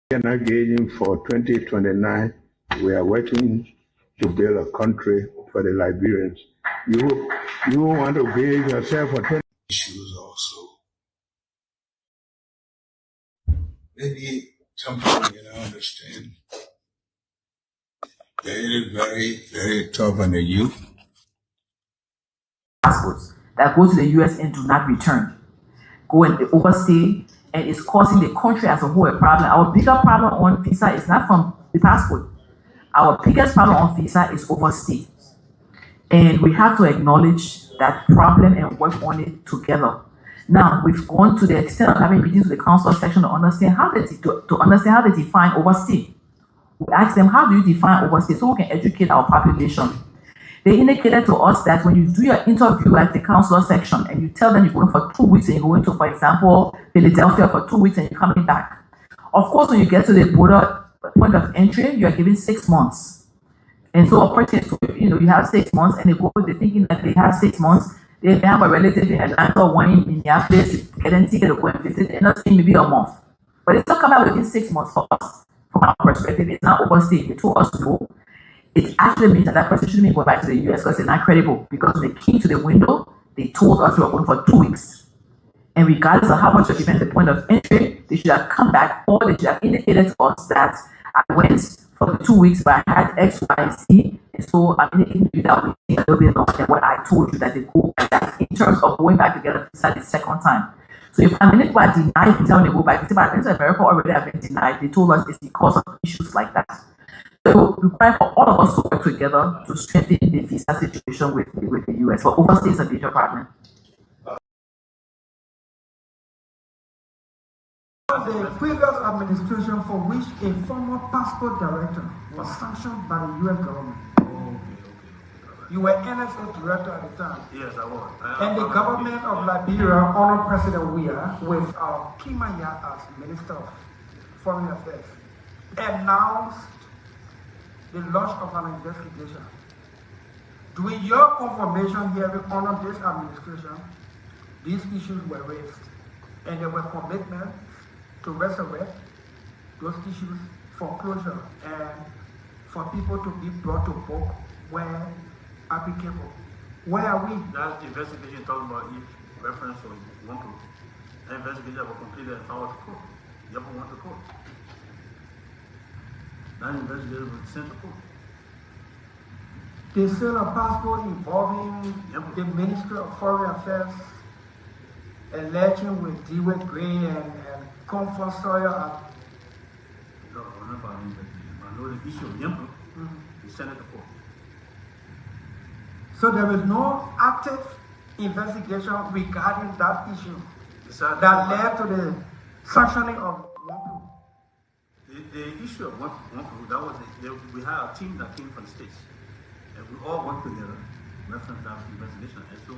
Engaging for 2029. We are working to build a country for the Liberians. You want to build yourself for 20 issues also. Maybe some people understand. It is very, very tough on the youth. Passports that go to the US and do not return, go and overstay, and it's causing the country as a whole a problem. Our bigger problem on visa is not from the passport. Our biggest problem on visa is overstay. And we have to acknowledge that problem and work on it together. Now, we've gone to the extent of having meetings with the council section to understand how they define overstay. We asked them, how do you define overstay, so we can educate our population. They indicated to us that when you do your interview at the counselor section and you tell them you're going for 2 weeks and you're going to, for example, Philadelphia for 2 weeks and you're coming back. Of course, when you get to the border point of entry, you're given 6 months. And so, of course, you have 6 months, and they're thinking that they have 6 months. They have a relative in Atlanta, one in Minneapolis, getting ticket to go and visit, and not maybe a month. But it's not coming out within 6 months for us. From our perspective, it's not overstaying. They told us to go. It actually means that person shouldn't be going back to the US because it's not credible. Because when they came to the window, they told us we were going for 2 weeks. And regardless of how much of event the point of entry, they should have come back, or they should have indicated to us that I went for the 2 weeks, but I had X, Y, and Z. And so I'm indicating you that we need a little bit longer than what I told you that they go back in terms of going back together visa the second time. So if I'm in it by denied visa when they go back, they say, but America already have been denied. They told us it's because of issues like that. So it will require for all of us to work together to strengthen the visa situation with the US. But overstay is a major problem. The previous administration for which a former passport director was sanctioned by the US government. You were NSA director at the time. Yes, I was. And the government of Liberia honored President Weah with Kimanya as Minister of Foreign Affairs, announced the launch of an investigation. During your confirmation hearing under this administration, these issues were raised, and there were commitments to resurrect those issues for closure and for people to be brought to book where applicable. Where are we? That investigation talking about each reference or one group. That investigation was completed and forwarded to court. You ever went to court? That investigation was sent to court. The sale of passport involving the Ministry of Foreign Affairs alleging with Dewey Gray and Comfort Sawyer. No, I know the issue of Yempo, they sent it to court. So there is no active investigation regarding that issue that led to the sanctioning of Wampu. The issue of Wampu, that was we had a team that came from the States, and we all worked together, reference that investigation, and so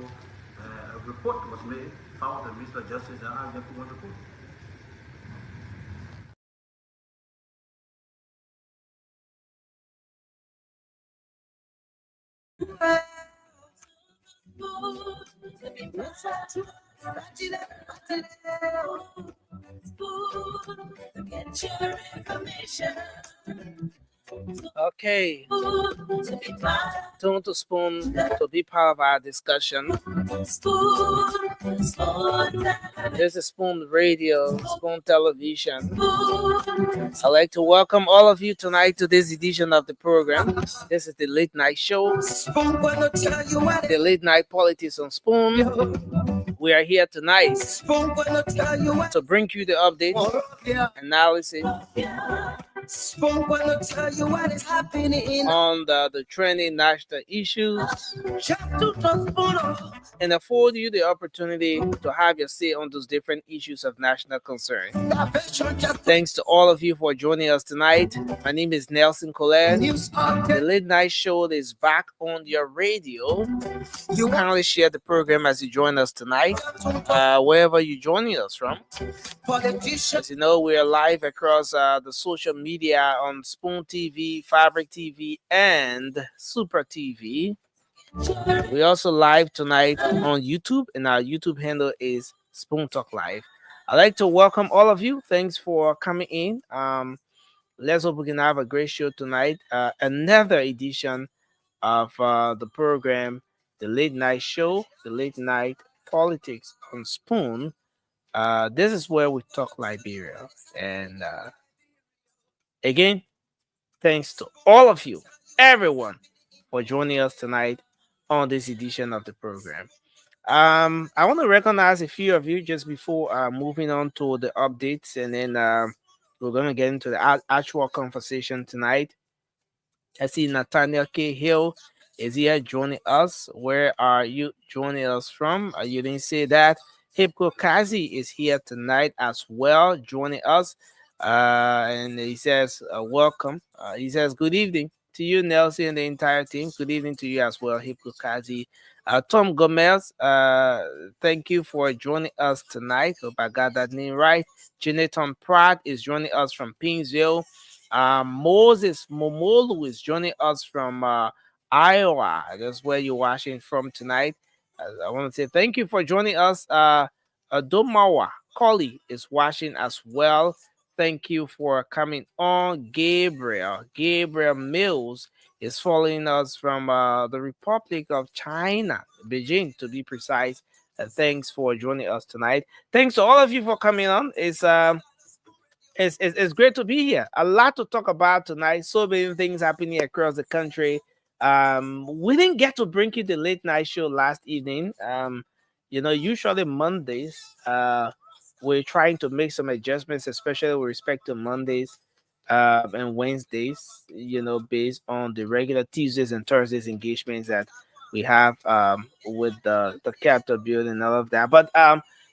a report was made, filed the Minister of Justice, and I went to court. Okay, turn to Spoon to be part of our discussion. This is Spoon Radio, Spoon Television. I'd like to welcome all of you tonight to this edition of the program. This is the Late Night Show, the Late Night Politics on Spoon. We are here tonight to bring you the updates, analysis on the trending national issues, and afford you the opportunity to have your say on those different issues of national concern. Thanks to all of you for joining us tonight. My name is Nelson Colette. The Late Night Show is back on your radio. You kindly share the program as you join us tonight, wherever you're joining us from. As you know, we are live across the social media on Spoon TV, Fabric TV, and Super TV. We're also live tonight on YouTube, and our YouTube handle is Spoon Talk Live. I'd like to welcome all of you. Thanks for coming in. Let's hope we can have a great show tonight. Another edition of the program, the late night show, the late night politics on Spoon. This is where we talk Liberia. And again, thanks to all of you, everyone, for joining us tonight on this edition of the program. I want to recognize a few of you just before moving on to the updates, and then we're going to get into the actual conversation tonight. I see Nathaniel K. Hill is here joining us. Where are you joining us from? You didn't say that. Hipko Kazi is here tonight as well, joining us. And he says, welcome. He says, good evening to you, Nelson, and the entire team. Good evening to you as well, Hipko Kazi. Tom Gomez, thank you for joining us tonight. Hope I got that name right. Jonathan Pratt is joining us from Pinsville. Moses Momolu is joining us from Iowa. That's where you're watching from tonight. I want to say thank you for joining us. Domawa Colley is watching as well. Thank you for coming on. Gabriel Mills is following us from the Republic of China, Beijing to be precise. Thanks for joining us tonight. Thanks to all of you for coming on. It's great to be here. A lot to talk about tonight. So many things happening across the country. We didn't get to bring you the late night show last evening. Usually Mondays, we're trying to make some adjustments, especially with respect to Mondays and Wednesdays, based on the regular Tuesdays and Thursdays engagements that we have with the Capitol building and all of that. But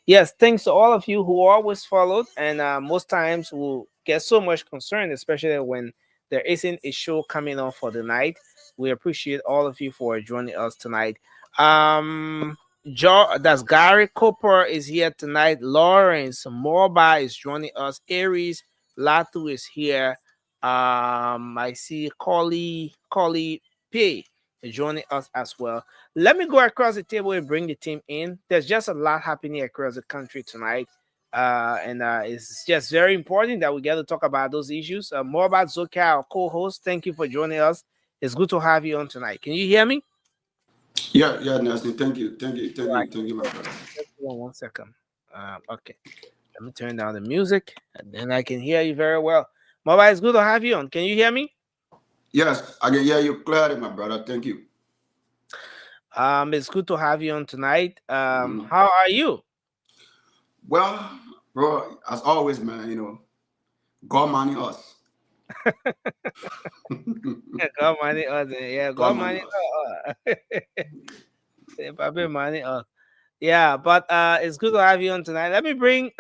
yes, thanks to all of you who always followed, and most times will get so much concerned, especially when there isn't a show coming on for the night. We appreciate all of you for joining us tonight. That's Gary Cooper is here tonight. Lawrence Morba is joining us. Aries Latu is here. I see Collie P is joining us as well. Let me go across the table and bring the team in. There's just a lot happening across the country tonight. And it's just very important that we get to talk about those issues. Morba Zoka, our co-host, thank you for joining us. It's good to have you on tonight. Can you hear me? Yeah, Nelson. Thank you, my brother. Just hold on 1 second. Okay, let me turn down the music, and then I can hear you very well. Mobile, it's good to have you on. Can you hear me? Yes, I can hear you clearly, my brother. Thank you. It's good to have you on tonight. How are you? Well, bro, as always, man, God money us. God money us. Yeah, God money us. Yeah, but it's good to have you on tonight. Let me bring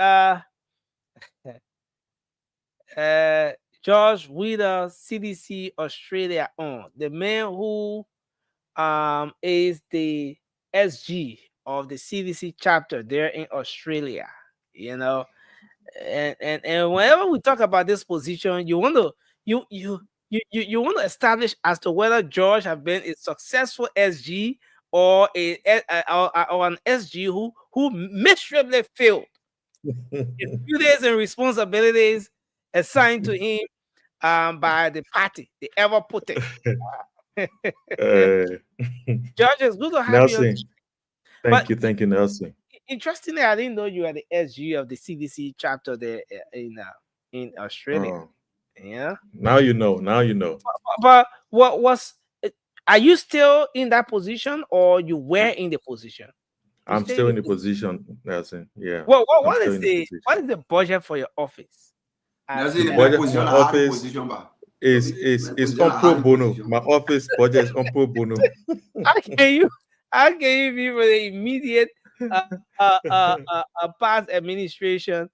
George Wheeler, CDC Australia on, the man who is the SG of the CDC chapter there in Australia. And whenever we talk about this position, you want to you want to establish as to whether George have been a successful SG or or an SG who miserably failed his duties and responsibilities assigned to him by the party, the ever put it. George, it's good to have you. Thank you, Nelson. Interestingly, I didn't know you are the SG of the CDC chapter there in Australia. Yeah. Now you know. But what was? Are you still in that position, or you were in the position? I'm still in the position, Nelson. Yeah. What is the budget for your office? The budget for my office is on pro bono. My office budget is on pro bono. How can you be for the immediate past administration,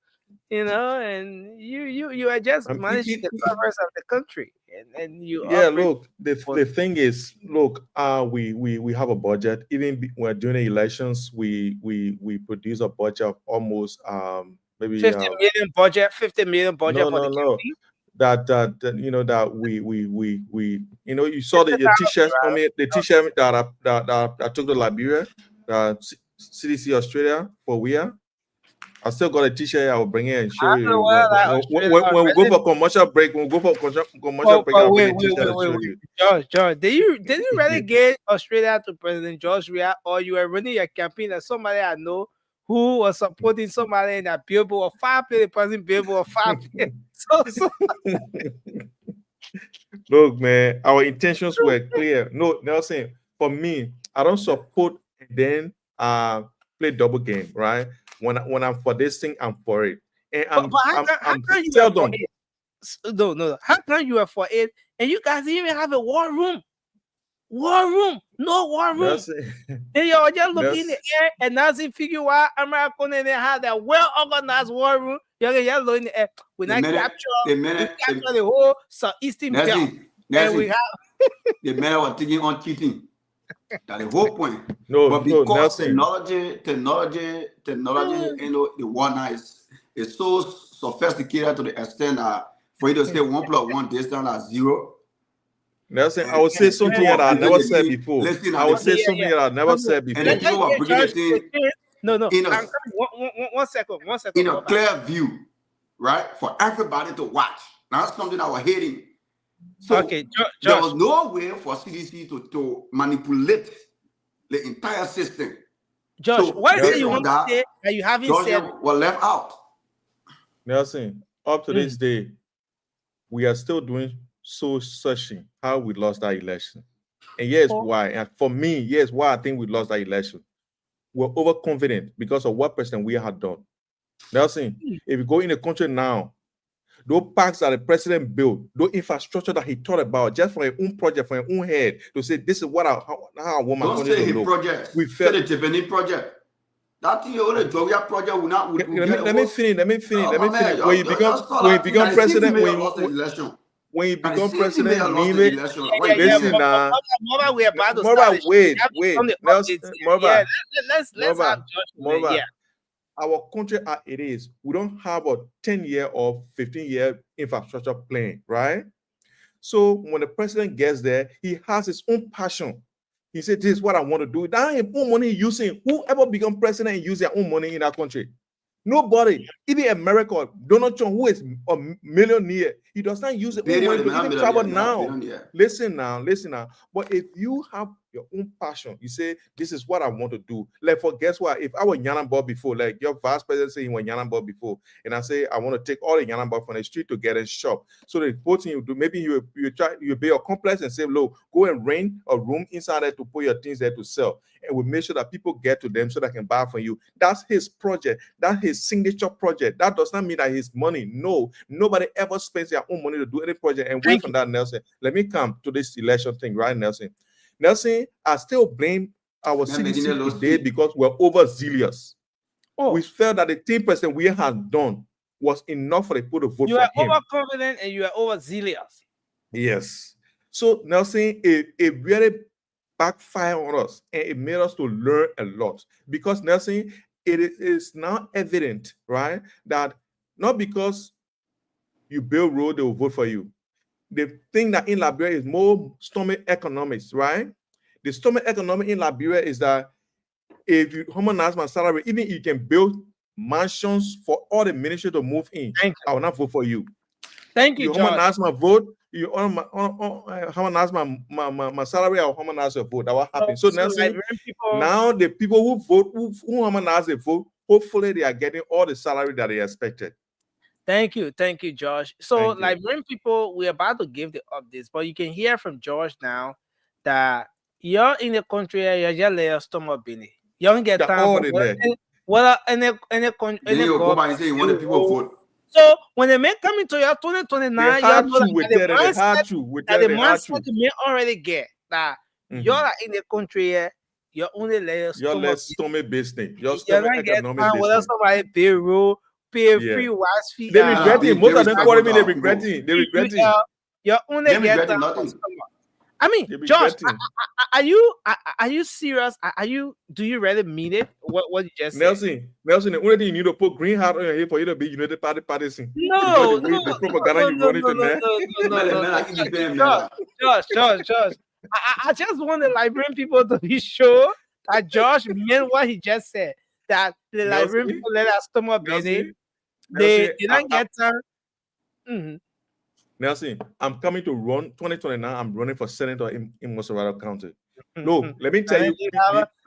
and you are just managing the progress of the country, and you look, the thing is, look, we have a budget. Even when during the elections, we produce a budget of almost maybe 50 million budget for the campaign. That we you saw the t-shirts. I mean, the t-shirt that I took to Liberia, CDC Australia for wear. I still got a t-shirt. I will bring it and show I you know what when we go for commercial break. When we go for commercial break, I'll bring a t-shirt and show you. George, did you really get Australia to President George Weah, or you were running your campaign as somebody I know who was supporting somebody in that billboard or the president billboard so Look, man, our intentions were clear. No, Nelson, for me, I don't support and then play double game, right? When I'm for this thing, I'm for it. And how come you were for it? No. How come you were for it? And you guys didn't even have a war room. No war room. Then you're just looking in the air and nothing figure out America and they had that well-organized war room. You're just looking in the air. We capture the whole southeastern belt. And we have the men were thinking on cheating. That's the whole point. But because technology, the one is so sophisticated to the extent that for you to say 1 + 1 distance as 0. Nelson, I would say something that I never said before. I would say something that I never said before. And people were bringing the thing. No. One second. In a clear view, right? For everybody to watch. That's something I was hating. So okay, there was no way for CDC to manipulate the entire system. Josh, so what is it you want to say that you haven't Georgia said? Were left out. Nelson, up to this day, we are still doing soul searching how we lost that election. And yes, why? And for me, yes, why I think we lost that election. We're overconfident because of what President Weah had done. Nelson, if you go in the country now, those parks that the president built, those infrastructure that he thought about just for his own project, for his own head, to say this is what how I want my country to look. Project. We felt the Japanese project. That thing, the Georgia project will not. Let me finish. When you become president, when you become president, listen now. Wait. Let's have judgment. Yeah. Our country as it is, we don't have a 10-year or 15-year infrastructure plan, right? So when the president gets there, he has his own passion. He said, this is what I want to do. That ain't own money using. Whoever become president and use their own money in that country? Nobody. Even America, Donald Trump, who is a millionaire, he does not use his own money to even travel now. Listen now. But if you have your own passion, you say, this is what I want to do. Like, for guess what? If I was Yanamba before, like your vice president saying he was Yanamba before, and I say, I want to take all the Yanamba from the street to get in shop. So the both thing you do, maybe you build a complex and say, look, go and rent a room inside there to put your things there to sell. And we make sure that people get to them so they can buy from you. That's his project. That's his signature project. That does not mean that his money. No, nobody ever spends their own money to do any project. And wait from that, Nelson. Let me come to this election thing, right, Nelson? Nelson, I still blame our CDC today because we're overzealous. We felt that the thing President Weah had done was enough for the people to vote for him. You are overconfident and you are overzealous. Yes. So, Nelson, it really backfired on us and it made us to learn a lot. Because, Nelson, it is now evident, right, that not because you build road, they will vote for you. The thing that in Liberia is more stomach economics, right? The stomach economic in Liberia is that if you harmonize my salary, even if you can build mansions for all the ministry to move in, I will not vote for you. Thank you, You harmonize my vote, you harmonize my salary, I will harmonize your vote. That will happen. So now the people who vote, who harmonize the vote, hopefully they are getting all the salary that they expected. Thank you, Josh. So, Liberian people, we're about to give the updates, but you can hear from George now that you're in the country, you're just let your stomach being. You don't get time. Well, go by and say you want the people vote. So when they may come into your 2029, the mindset you may already get that you're in the country. You're only let your stomach business. Your stomach economic business. Somebody pay rule. Pay free wise fee. They regretting. Most of them calling me. They regretting. You're only getting nothing. I mean, Josh, are you serious? Do you really mean it? What you just said? Nelson, the only thing you need to put green hat on your head for you to be United Party partisan. No, the propaganda you run into there. Josh. I just want the Liberian people to be sure that Josh meant what he just said. that the Liberian Nelson, people let us stomach Nelson, they Nelson, don't get time. Nelson, I'm coming to run 2029. I'm running for senator in Mosserado County. Look, let me tell you,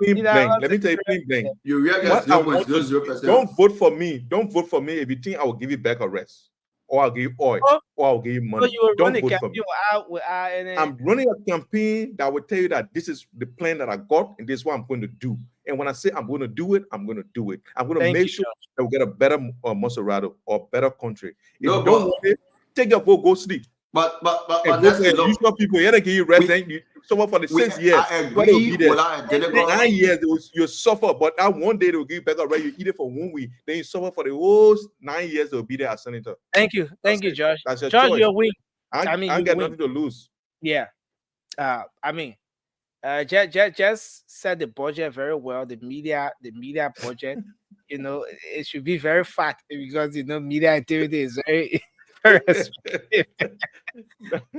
plain blank. Let me tell you, plain blank. You really What get I want to 0.00%. don't vote for me. Don't vote for me if you think I will give you back a rest, or I'll give you oil, or I'll give you money. So you will Don't run a vote for me. campaign without any. I'm running a campaign that will tell you that this is the plan that I got, and this is what I'm going to do. And when I say I'm going to do it, I'm going to do it. I'm going to make sure that we get a better Mosserado or better country. If you don't want it, take your vote, go sleep. But that's the usual people. Yeah, they give you rest. Then you suffer for the 6 years. I agree with our delegate. 9 years you suffer, but that one day they will give you back a rest. You eat it for 1 week, then you suffer for the whole 9 years. They'll be there as senator. Thank you, Josh. That's your Josh, choice. you're win. I got nothing to lose. Yeah. Just said the budget very well. The media budget, it should be very fat because media activity is very very expensive.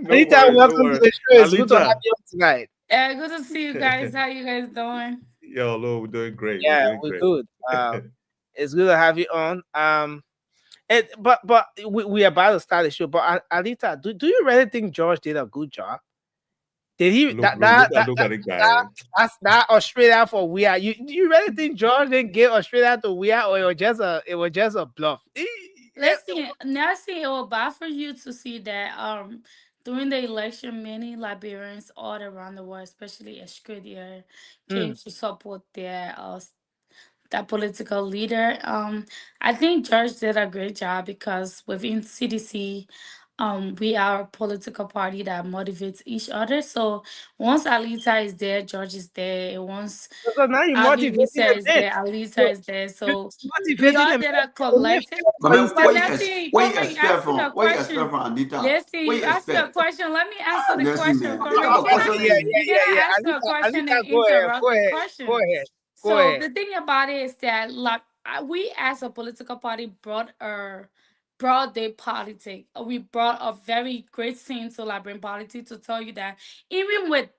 Anytime welcome to the show. It's good to have you tonight. Yeah, good to see you guys. How you guys doing? Yo, hello, we're doing great. Yeah, we're good. It's good to have you on. But we are about to start the show. But Alita, do you really think George did a good job? Did he? Look at the guy. That Australia for we are. Do you really think George didn't give Australia to we are, or it was just a bluff? Listen, Nelson, it was bad for you to see that during the election, many Liberians all around the world, especially Australia, came to support that political leader. I think George did a great job because within CDC, we are a political party that motivates each other. So once Alita is there, George is there. And once Alita is there, Alita is there. So we all did a collective. Where you expect from Anita? Listen, you asked a question. Let me answer the question. You ask a question and interrupt the question. Go ahead. So the thing about it is that we as a political party brought their politics. We brought a very great thing to Liberian politics to tell you that even with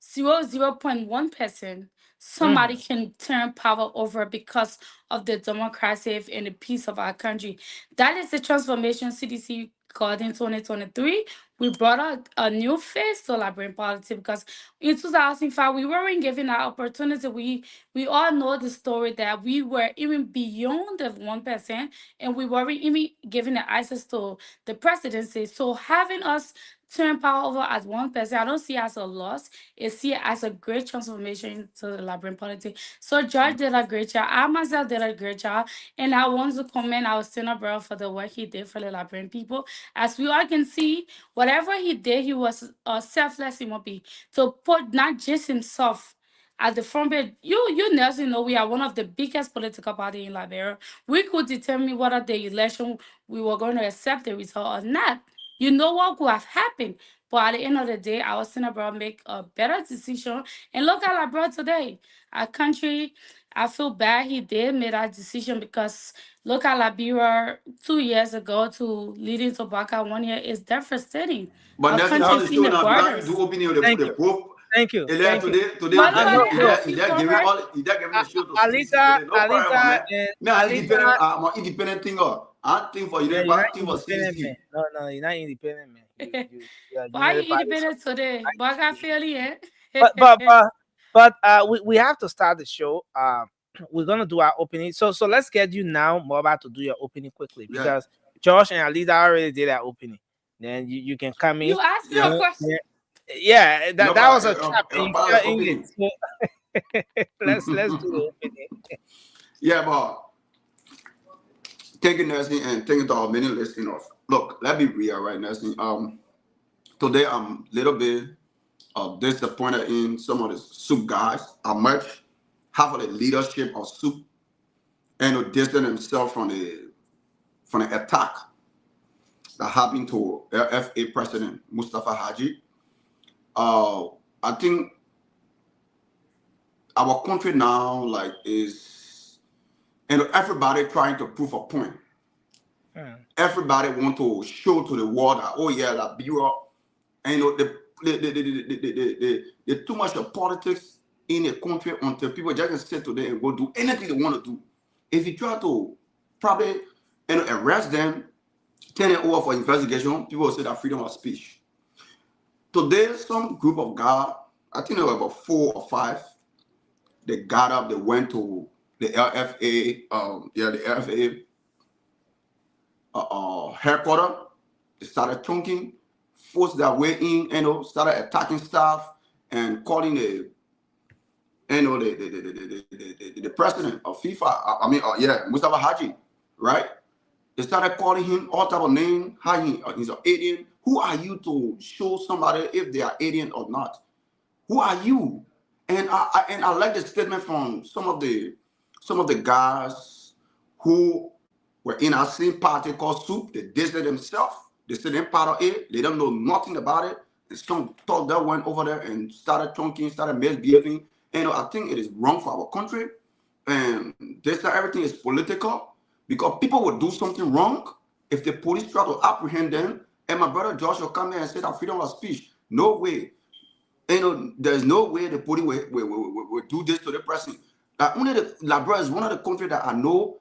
0.1%, somebody can turn power over because of the democracy and the peace of our country. That is the transformation CDC got in 2023. We brought a new face to Liberian politics because in 2005, we weren't given that opportunity. We all know the story that we were even beyond the 1% and we weren't even given the access to the presidency. So having us turn power over at 1%, I don't see it as a loss. I see it as a great transformation to the Liberian politics. So George did a great job. I myself did a great job. And I want to commend our Senator Borough for the work he did for the Liberian people. As we all can see, whatever he did, he was selfless. He won't be to put not just himself at the front page. You Nelson know we are one of the biggest political party in Liberia. We could determine whether the election we were going to accept the result or not. You know what could have happened. But at the end of the day, our Senator make a better decision. And look at Liberia today. Our country, I feel bad he did make that decision because look at Liberia 2 years ago to leading to Baka 1 year is devastating. But that's how the show now. Do opinion of the proof. Thank you. Today, giving the show to Alita, I'm an independent thing. I think for you, thing for CDC. No, you're not independent, man. Why are you independent today? But I feel it. But we have to start the show. We're gonna do our opening. So let's get you now, Moba, to do your opening quickly because Josh and Alita already did that opening. Then you can come in. You asked me a question. Yeah, that was a trap. English. So let's do the opening. Yeah, but thank you, Nelson, and thank you to our many listeners. Look, let me be real, right, Nelson. Today I'm a little bit disappointed in some of the soup guys. I much half of the leadership of soup and to distance themselves from the attack that happened to LFA President Mustafa Haji. I think our country now is, everybody trying to prove a point. Everybody want to show to the world that, oh yeah, that Liberia, and the too much of politics in a country until people just can sit today and go do anything they want to do. If you try to probably arrest them, turn it over for investigation, people will say that freedom of speech. Today, some group of guys, I think there were about 4 or 5, they got up, they went to the LFA, the LFA headquarters. They started chunking, forced their way in, started attacking staff and calling the president of FIFA. Mustafa Haji, right? They started calling him all type of names. He's an alien. Who are you to show somebody if they are alien or not? Who are you? And I like the statement from some of the guys who were in our same party called Soup. They did it themselves. They said they're part of it. They don't know nothing about it. And some thought that went over there and started talking, started misbehaving. And I think it is wrong for our country. And they said everything is political because people will do something wrong. If the police try to apprehend them, and my brother Josh will come here and say that freedom of speech. No way. There's no way the police will do this to the person. Only Liberia is one of the countries that I know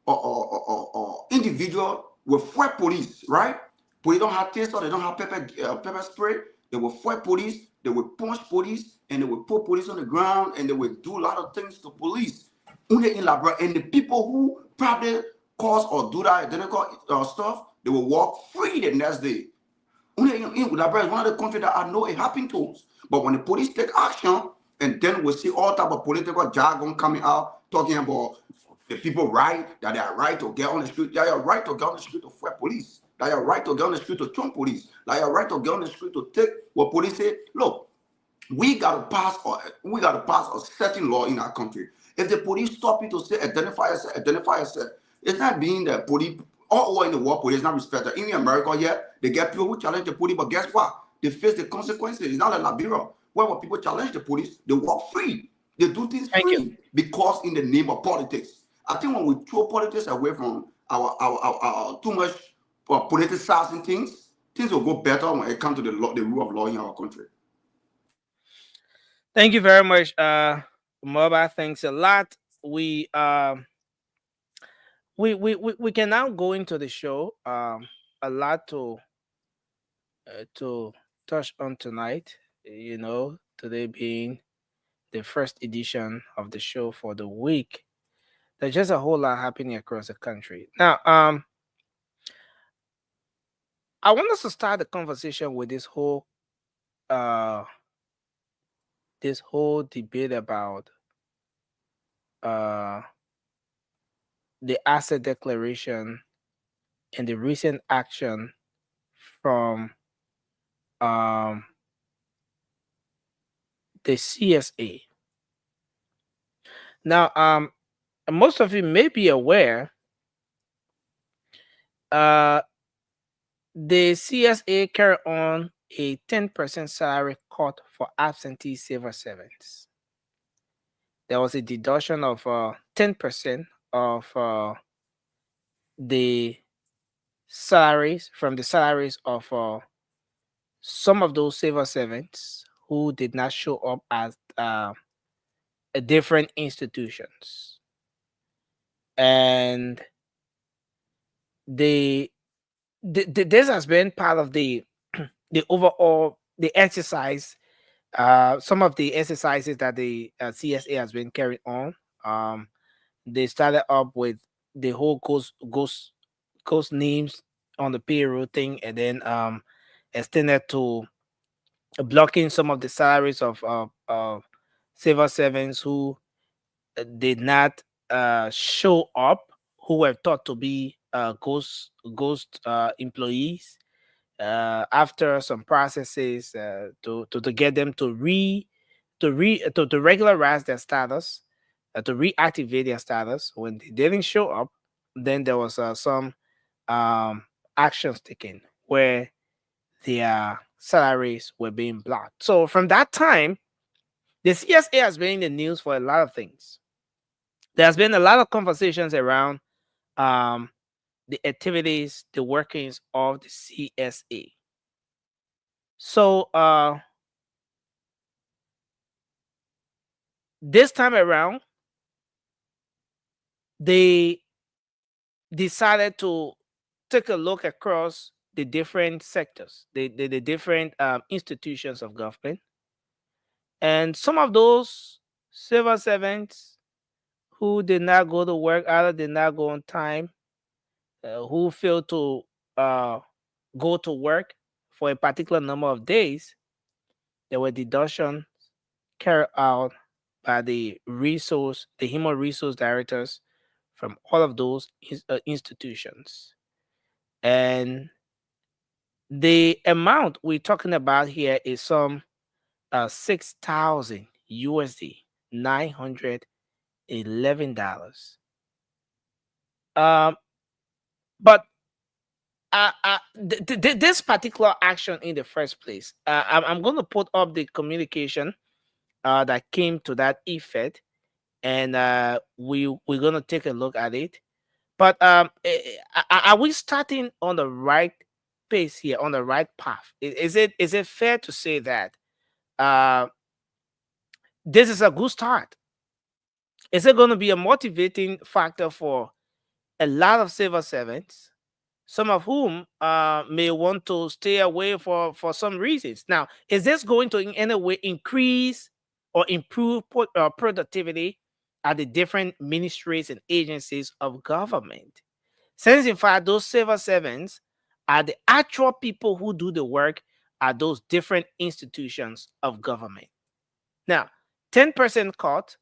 or individual with fight police, right? Police don't have taser, they don't have pepper spray. They will fight police, they will punch police, and they will put police on the ground, and they will do a lot of things to police. Only in Liberia, and the people who probably cause or do that identical stuff, they will walk free the next day. Only in Liberia is one of the countries that I know it happened to us. But when the police take action, and then we see all type of political jargon coming out, talking about the people right, that they are right to get on the street. They are right to get on the street to fight police. They are right to get on the street to trump police. They are right to get on the street to take what police say. Look, we gotta pass a certain law in our country. If the police stop you to say identify yourself, it's not being the police all over in the world. Police not respected. In America, yeah, they get people who challenge the police, but guess what? They face the consequences. It's not like Liberia, where when people challenge the police, they walk free. They do things free because in the name of politics. I think when we throw politics away from our too much politicizing things, things will go better when it comes to the rule of law in our country. Thank you very much, Moba. Thanks a lot. We can now go into the show. A lot to touch on tonight. Today being the first edition of the show for the week. There's just a whole lot happening across the country. Now, I want us to start the conversation with this whole debate about the asset declaration and the recent action from the CSA. Now, most of you may be aware, the CSA carried on a 10% salary cut for absentee civil servants. There was a deduction of 10% of the salaries of some of those civil servants who did not show up at different institutions. And this has been part of the overall exercise. Some of the exercises that the CSA has been carrying on. They started up with the whole ghost names on the payroll thing, and then extended to blocking some of the salaries of civil servants who did not show up, who were thought to be ghost employees. After some processes to get them to regularize their status, to reactivate their status. When they didn't show up, then there was some actions taken where their salaries were being blocked. So from that time, the CSA has been in the news for a lot of things. There's been a lot of conversations around the activities, the workings of the CSA. So this time around, they decided to take a look across the different sectors, the different institutions of government. And some of those civil servants who did not go to work, either did not go on time, who failed to go to work for a particular number of days, there were deductions carried out by the human resource directors from all of those institutions. And the amount we're talking about here is some 6,000 USD, $911. But this particular action in the first place, I'm going to put up the communication that came to that effect, and we're going to take a look at it. But are we starting on the right pace here, on the right path? Is it fair to say that this is a good start? Is it going to be a motivating factor for a lot of civil servants, some of whom may want to stay away for some reasons? Now, is this going to in any way increase or improve productivity at the different ministries and agencies of government? Since, in fact, those civil servants are the actual people who do the work at those different institutions of government. Now, 10% cut.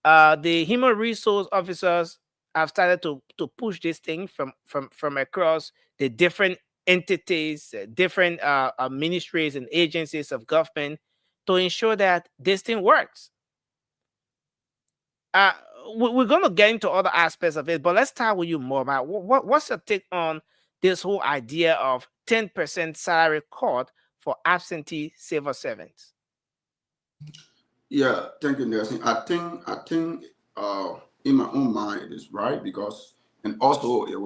The human resource officers have started to push this thing from across the different entities, different ministries and agencies of government to ensure that this thing works. We're going to get into other aspects of it, but let's start with you more about what's your take on this whole idea of 10% salary cut for absentee civil servants? Yeah, thank you, Nelson. I think in my own mind it is right because and also it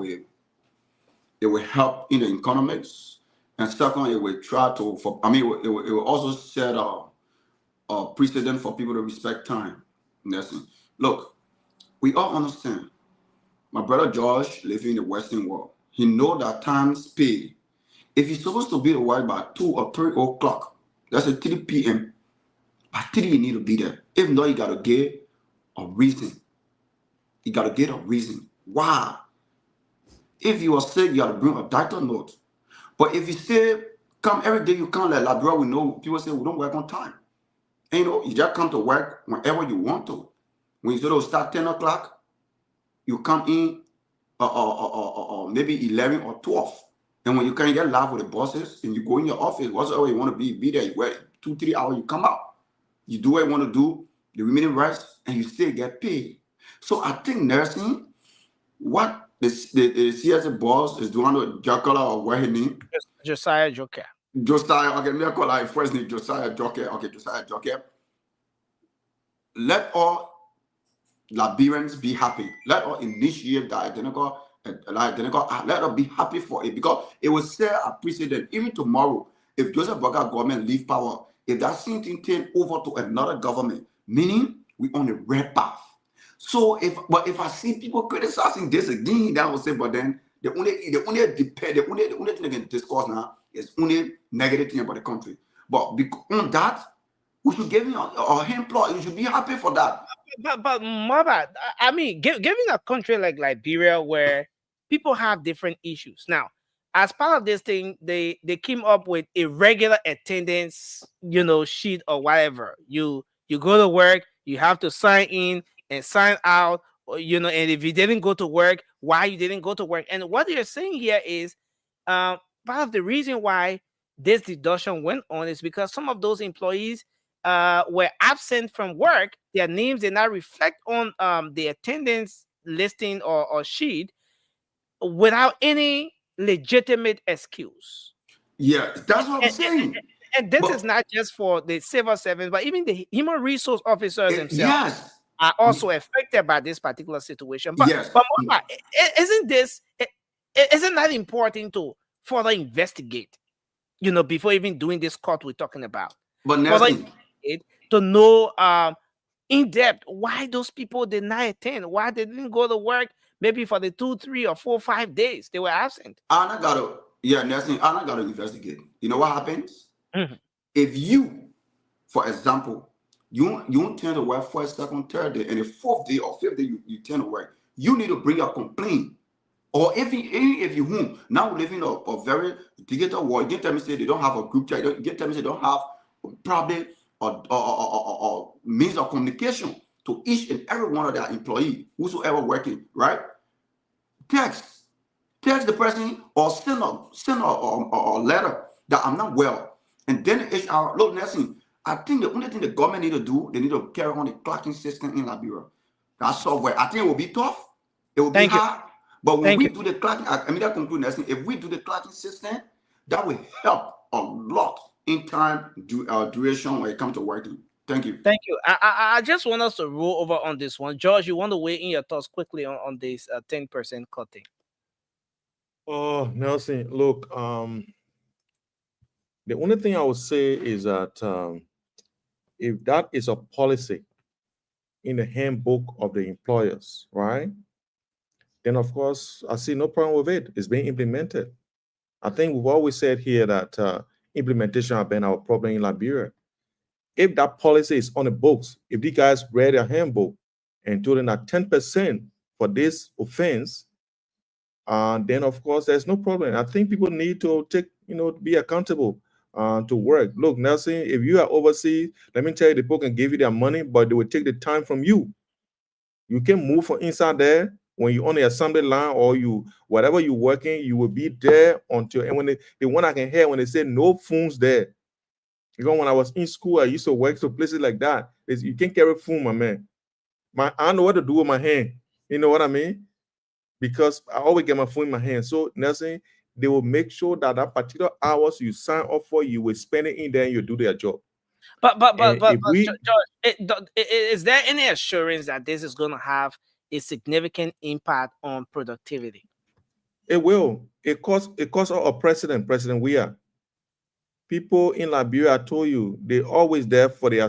will help in the economics, and second it will try to for I mean it will also set a precedent for people to respect time. Nelson, look, we all understand. My brother George living in the Western world, he know that times pay. If you're supposed to be at work by 2 or 3 o'clock, that's at 3 p.m. By 3 you need to be there. If not, you gotta get a reason. You gotta get a reason. Why? If you are sick, you gotta bring a doctor note. But if you say come every day, you come like Liberia, we know people say we don't work on time. And you just come to work whenever you want to. When you sort of start 10 o'clock, you come in maybe 11 or 12. And when you can get live with the bosses and you go in your office, whatsoever you want to be there, you work 2-3 hours, you come out. You do what you want to do, the remaining rest, and you still get paid. So I think nursing, what the CSA boss is doing with Jacala or what his name? Josiah Joker. Josiah, okay, me call like first name Josiah Joker. Okay, Josiah Joker. Let all Liberians be happy. Let us initiate the identical, let us be happy for it because it will set a precedent. Even tomorrow, if Joseph Boga government leave power, if that same thing turn over to another government, meaning we on the red path. So if I see people criticizing this again, that will say, but then the only thing they can discuss now is only negative thing about the country. But on that, we should give him a employee. You should be happy for that. But Mother, I mean, given a country like Liberia where people have different issues. Now, as part of this thing, they came up with a regular attendance, sheet or whatever. You go to work, you have to sign in and sign out, and if you didn't go to work, why you didn't go to work. And what you're saying here is part of the reason why this deduction went on is because some of those employees were absent from work. Their names did not reflect on the attendance listing or sheet without any legitimate excuse. Yeah, that's what I'm saying. And this is not just for the civil servants, but even the human resource officers themselves are also affected by this particular situation. But Mama, isn't that important to further investigate? Before even doing this cut we're talking about. But to know in depth why those people did not attend, why they didn't go to work, maybe for the 2, 3, or 4, 5 days they were absent. And I gotta, yeah, Nelson, and I gotta investigate. You know what happens? Mhm. If you, for example, you tend to work first, second, third day, and the fourth day or fifth day you tend to work, you need to bring a complaint. Or even if you whom now we live in a very digital world, you can tell me say they don't have a group chat, you can tell me say they don't have probably a means of communication to each and every one of their employees, whosoever working, right? Text, text the person or send a letter that I'm not well. And then HR, look, Nelson, I think the only thing the government need to do, they need to carry on the clocking system in Liberia. That software, I think it will be tough. It will be Thank you. hard. But when Thank we you. do the clocking, I mean that conclude Nelson, if we do the clocking system, that will help a lot in time duration when it comes to working. Thank you. Thank you. I just want us to roll over on this one. George, you want to weigh in your thoughts quickly on this 10% cutting? Oh, Nelson, look, the only thing I would say is that if that is a policy in the handbook of the employers, right, then of course I see no problem with it. It's being implemented. I think we've always said here that implementation has been our problem in Liberia. If that policy is on the books, if the guys read their handbook and told them that 10% for this offense, then of course there's no problem. I think people need to take, be accountable to work. Look, Nelson, if you are overseas, let me tell you, the people can give you their money, but they will take the time from you. You can move from inside there when you're on the assembly line or whatever you're working, you will be there until, and when the one I can hear when they say no phones there. Because when I was in school, I used to work to places like that. You can't carry phone, my man. I know what to do with my hand. You know what I mean? Because I always get my phone in my hand. So Nelson, they will make sure that particular hours you sign up for, you will spend it in there and you do their job. But if we, George, is there any assurance that this is going to have a significant impact on productivity? it will. It costs our president, we are. People in Liberia, I told you, they always there for their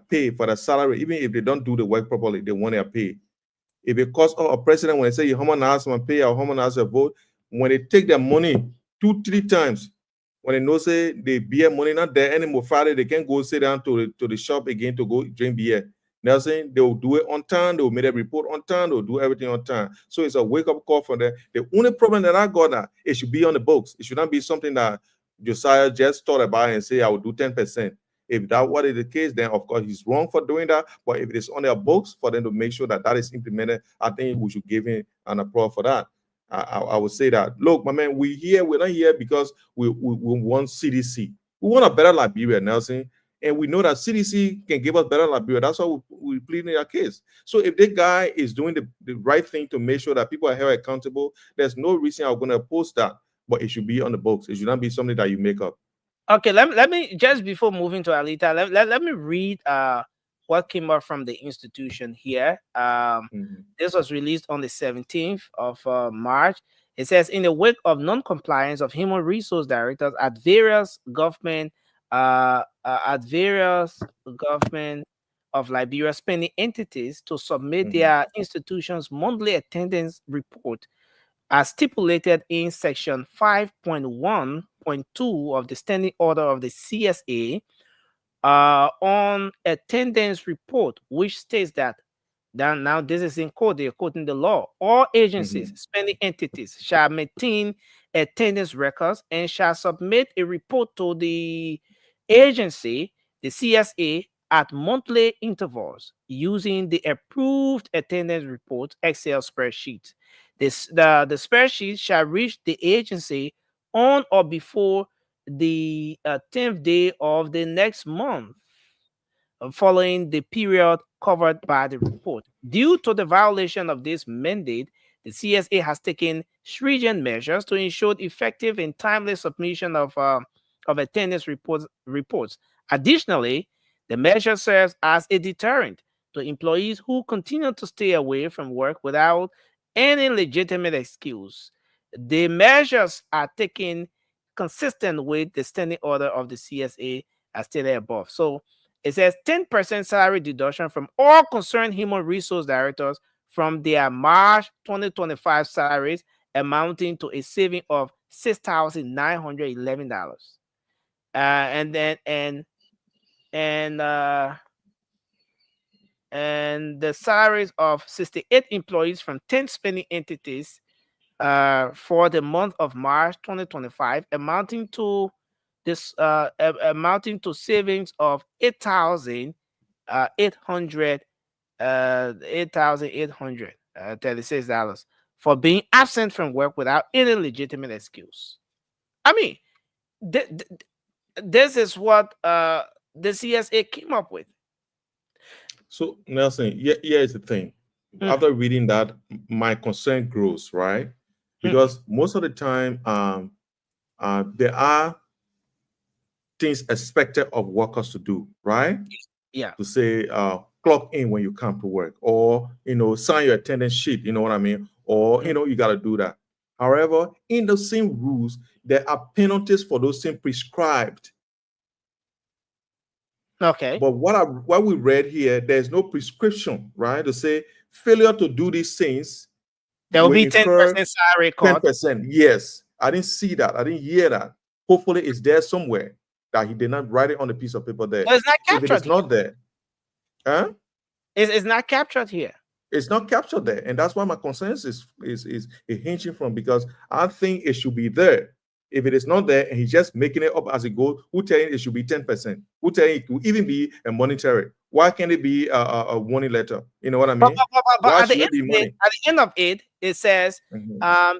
pay, for their salary. Even if they don't do the work properly, they want their pay. If it costs our president, when they say you harmonize my pay or harmonize your vote, when they take their money 2-3 times, when they know say the beer money not there anymore Friday, they can go sit down to the shop again to go drink beer. They're saying they will do it on time, they will make a report on time, they will do everything on time. So it's a wake-up call for them. The only problem that I got that it should be on the books. It should not be something that Josiah just thought about and say I will do 10%. If that what is the case, then of course he's wrong for doing that. But if it is on their books for them to make sure that is implemented, I think we should give him an applause for that. I would say that. Look, my man, we're not here because we want CDC. We want a better Liberia, Nelson. And we know that CDC can give us better Liberia. That's why we plead in our case. So if the guy is doing the right thing to make sure that people are held accountable, there's no reason I'm going to oppose that. But it should be on the books. It should not be something that you make up. Okay, let me just before moving to Alita, let me read what came up from the institution here. This was released on the 17th of March. It says, in the wake of non-compliance of human resource directors at various government of Liberia spending entities to submit their institution's monthly attendance report as stipulated in section 5.1.2 of the standing order of the CSA on attendance report, which states that now this is in code, they're quoting the law. All agencies, spending entities shall maintain attendance records and shall submit a report to the agency, the CSA, at monthly intervals using the approved attendance report Excel spreadsheet. The spreadsheet shall reach the agency on or before the 10th day of the next month following the period covered by the report. Due to the violation of this mandate, the CSA has taken stringent measures to ensure effective and timely submission of attendance reports. Additionally, the measure serves as a deterrent to employees who continue to stay away from work without any legitimate excuse. The measures are taken consistent with the standing order of the CSA as stated above. So It says 10% salary deduction from all concerned human resource directors from their March 2025 salaries, amounting to a saving of $6,911. And then and the salaries of 68 employees from 10 spending entities for the month of March 2025, amounting to savings of 8,836 for being absent from work without any legitimate excuse. I mean, this is what the CSA came up with. So Nelson, here is the thing. After reading that, my concern grows, right? Because most of the time, there are things expected of workers to do, right? Yeah. To say, clock in when you come to work, or sign your attendance sheet. You know what I mean? Or you got to do that. However, in the same rules, there are penalties for those things prescribed. Okay. But what we read here, there's no prescription, right? To say failure to do these things, there will be 10% salary cut. 10%. Yes. I didn't see that. I didn't hear that. Hopefully it's there somewhere that he did not write it on a piece of paper there. But it's not captured. If it is not there, it's not captured here. It's not captured there. And that's why my concerns is hinging from, because I think it should be there. If it is not there and he's just making it up as it goes, who tell you it should be 10%? Who tell you it could even be a monetary? Why can't it be a warning letter? You know what I mean? But at the end of it, it says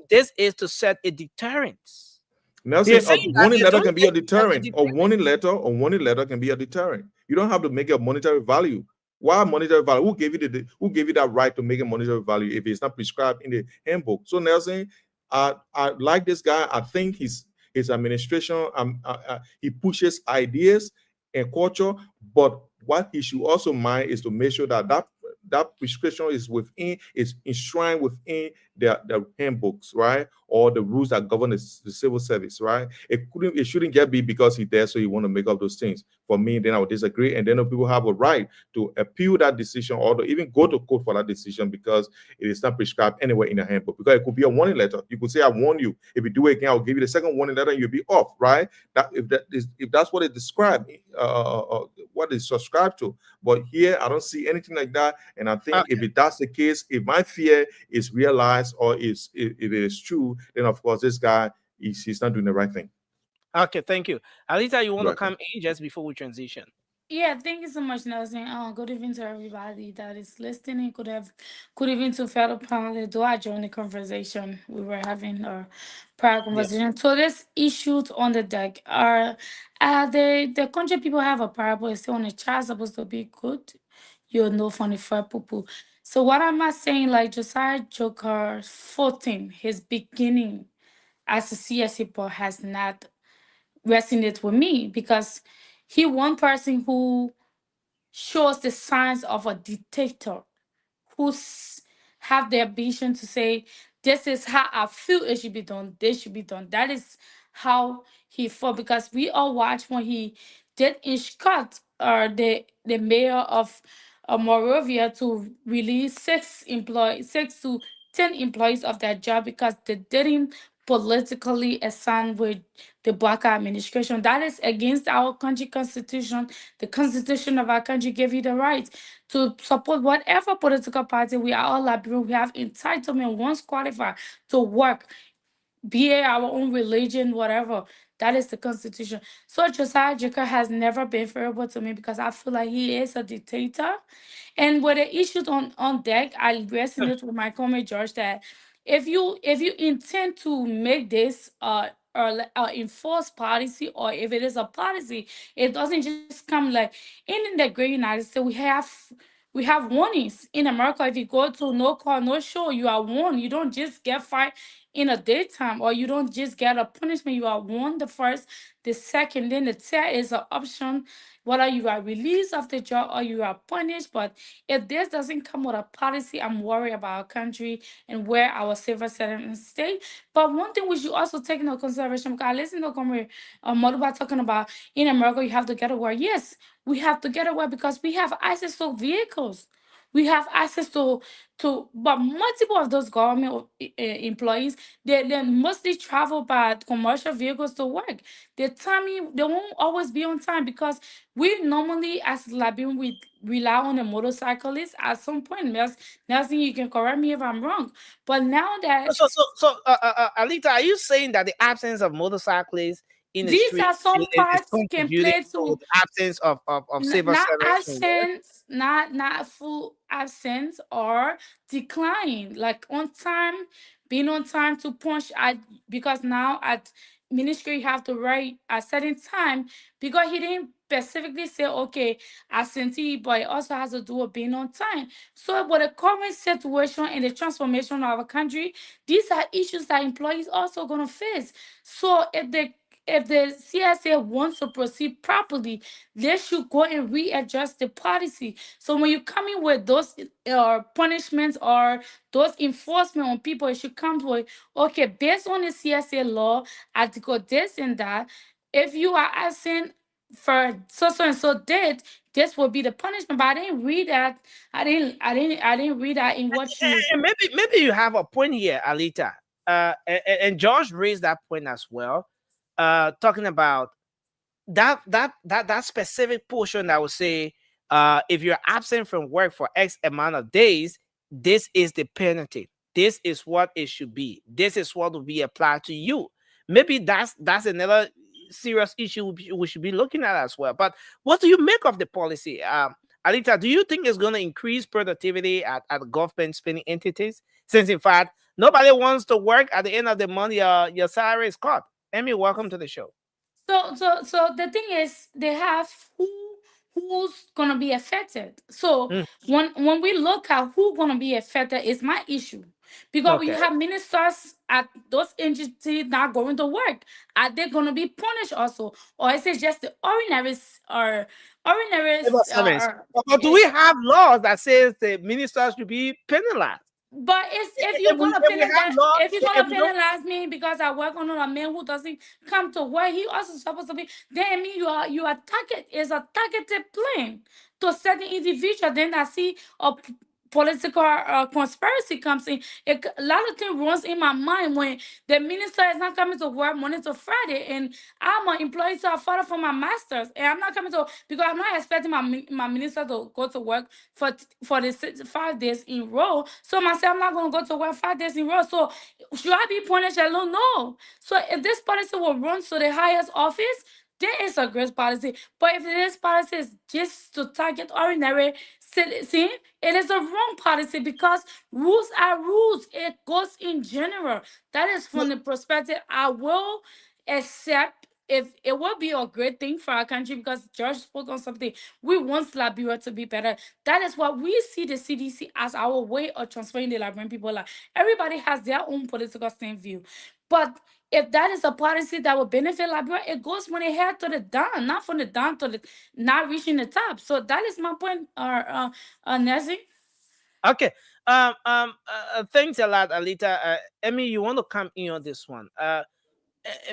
this is to set a deterrence. Nelson, a warning letter can be a deterrent. A warning letter can be a deterrent. You don't have to make a monetary value. Why monetary value? Who gave you that right to make a monetary value if it's not prescribed in the handbook? So Nelson, I like this guy. I think his administration, he pushes ideas and culture, but what he should also mind is to make sure that prescription is enshrined within the handbooks, right? Or the rules that govern the civil service, right? It shouldn't just be because he's there, so he want to make up those things. For me, then I would disagree. And then people have a right to appeal that decision, or to even go to court for that decision, because it is not prescribed anywhere in the handbook. Because it could be a warning letter. You could say, I warn you. If you do it again, I'll give you the second warning letter and you'll be off, right? If that's what it described, what is subscribed to. But here, I don't see anything like that. And I think if that's the case, if my fear is realized, or if it is true, then of course this guy he's not doing the right thing. Okay, thank you. Alita, you want to come in just before we transition? Yeah, thank you so much, Nelson. Good evening to everybody that is listening. Good evening to fellow panelists. Do I join the conversation? We were having a prior conversation. Yes. So this issues on the deck are the country people have a parable. It's on the child supposed to be good. You'll know from the fair people. So what am I saying? Like Josiah Joker 14, his beginning as a CSC boy has not resonated with me, because he one person who shows the signs of a dictator, who have the ambition to say, this is how I feel it should be done, this should be done. That is how he fought, because we all watched when he did instruct the mayor of Morovia to release 6 to 10 employees of their job because they didn't politically assign with the Black administration. That is against our country constitution. The constitution of our country gave you the right to support whatever political party. We are all Liberian. We have entitlement once qualified to work, be it our own religion, whatever. That is the constitution. So Josiah Jacob has never been favorable to me, because I feel like he is a dictator. And with the issues on deck, I resonate with my comment, George, that if you intend to make this or enforce policy, or if it is a policy, it doesn't just come like in the great United States. We have warnings in America. If you go to no call, no show, you are warned. You don't just get fired in a daytime, or you don't just get a punishment. You are one the first, the second, then the third is an option, whether you are released of the job or you are punished. But if this doesn't come with a policy, I'm worried about our country and where our civil settlements stay. But one thing we should also take into consideration, because I listen to Moduba talking about in America you have to get a work. Yes, we have to get a work because we have access to vehicles. We have access but multiple of those government employees, they mostly travel by commercial vehicles to work. The timing, they won't always be on time because we normally as Liberian we rely on a motorcyclist at some point. Nelson, you can correct me if I'm wrong. But now that Alita, are you saying that the absence of motorcyclists in the these street are some is parts can contributing play to to the absence of civil not servants from work? absence, not full absence or decline. Like on time, being on time to punch at, because now at ministry you have to write a certain time, because he didn't specifically say okay absentee, but it also has to do with being on time. So with the current situation and the transformation of our country, these are issues that employees also gonna face. So if the CSA wants to proceed properly, they should go and readjust the policy. So when you come in with those punishments or those enforcement on people, it should come with okay, based on the CSA law, article this and that. If you are absent for so and so date, this will be the punishment. But I didn't read that. I didn't read that in what you. And maybe you have a point here, Alita. And George raised that point as well. Talking about that specific portion that would say, if you're absent from work for X amount of days, this is the penalty. This is what it should be. This is what will be applied to you. Maybe that's another serious issue we should be looking at as well. But what do you make of the policy? Alita, do you think it's going to increase productivity at government spending entities? Since in fact, nobody wants to work at the end of the month, your salary is cut. Emmy, welcome to the show. So the thing is, they have who's gonna be affected. So Mm, when we look at who's gonna be affected, is my issue, because when okay. you have ministers at those entities not going to work, are they gonna be punished also, or is it just the ordinaries or Civil ordinaries? servants. But do we have laws that says the ministers should be penalized? But it's if If you're we gonna if we have penalize, laws, if you're if gonna we don't, penalize me because I work on a man who doesn't come to work, he also supposed to be. Then me, you are target is a targeted plan to certain individual. Then I see political conspiracy comes in. A lot of things runs in my mind when the minister is not coming to work Monday to Friday, and I'm an employee, so I follow for my masters, and I'm not coming to because I'm not expecting my minister to go to work for the 5 days in row. So myself, I'm not gonna go to work 5 days in row. So should I be punished alone? No. So if this policy will run to the highest office, there is a great policy. But if this policy is just to target ordinary citizen, it is a wrong policy because rules are rules. It goes in general. That is from the perspective I will accept, if it will be a great thing for our country, because George spoke on something. We want Liberia to be better. That is what we see the CDC as our way of transferring the Liberian people. Like everybody has their own political stand view. But if that is a policy that will benefit Liberia, it goes from the head to the down, not from the down to the not reaching the top. So that is my point, Nancy. okay. Thanks a lot, Alita. Emmy, you want to come in on this one?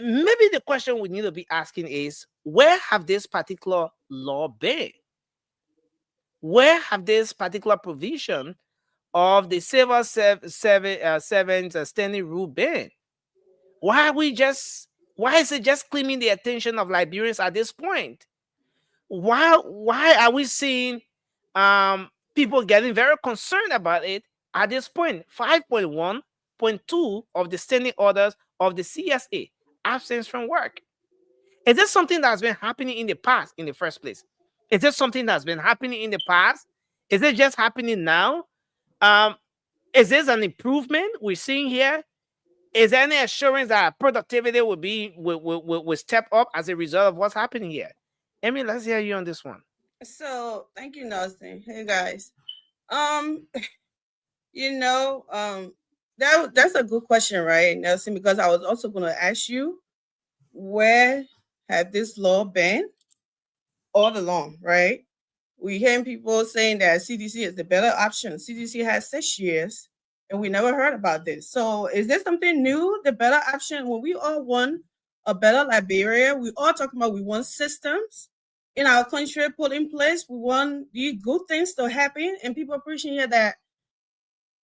Maybe the question we need to be asking is, where have this particular law been? Where have this particular provision of the civil servants standing rule been? Why is it just claiming the attention of Liberians at this point? Why are we seeing people getting very concerned about it at this point? 5.1.2 of the standing orders of the CSA, absence from work. Is this something that's been happening in the past in the first place? Is this something that's been happening in the past? Is it just happening now? Is this an improvement we're seeing here? Is there any assurance that productivity will step up as a result of what's happening here? Emily, let's hear you on this one. So thank you, Nelson. Hey guys. Um, you know, That's a good question, right, Nelson? Because I was also going to ask you, where had this law been all along, right? We hearing people saying that CDC is the better option. CDC has 6 years, and we never heard about this. So is there something new, the better option? When we all want a better Liberia, we all talking about we want systems in our country put in place. We want these good things to happen, and people are preaching here that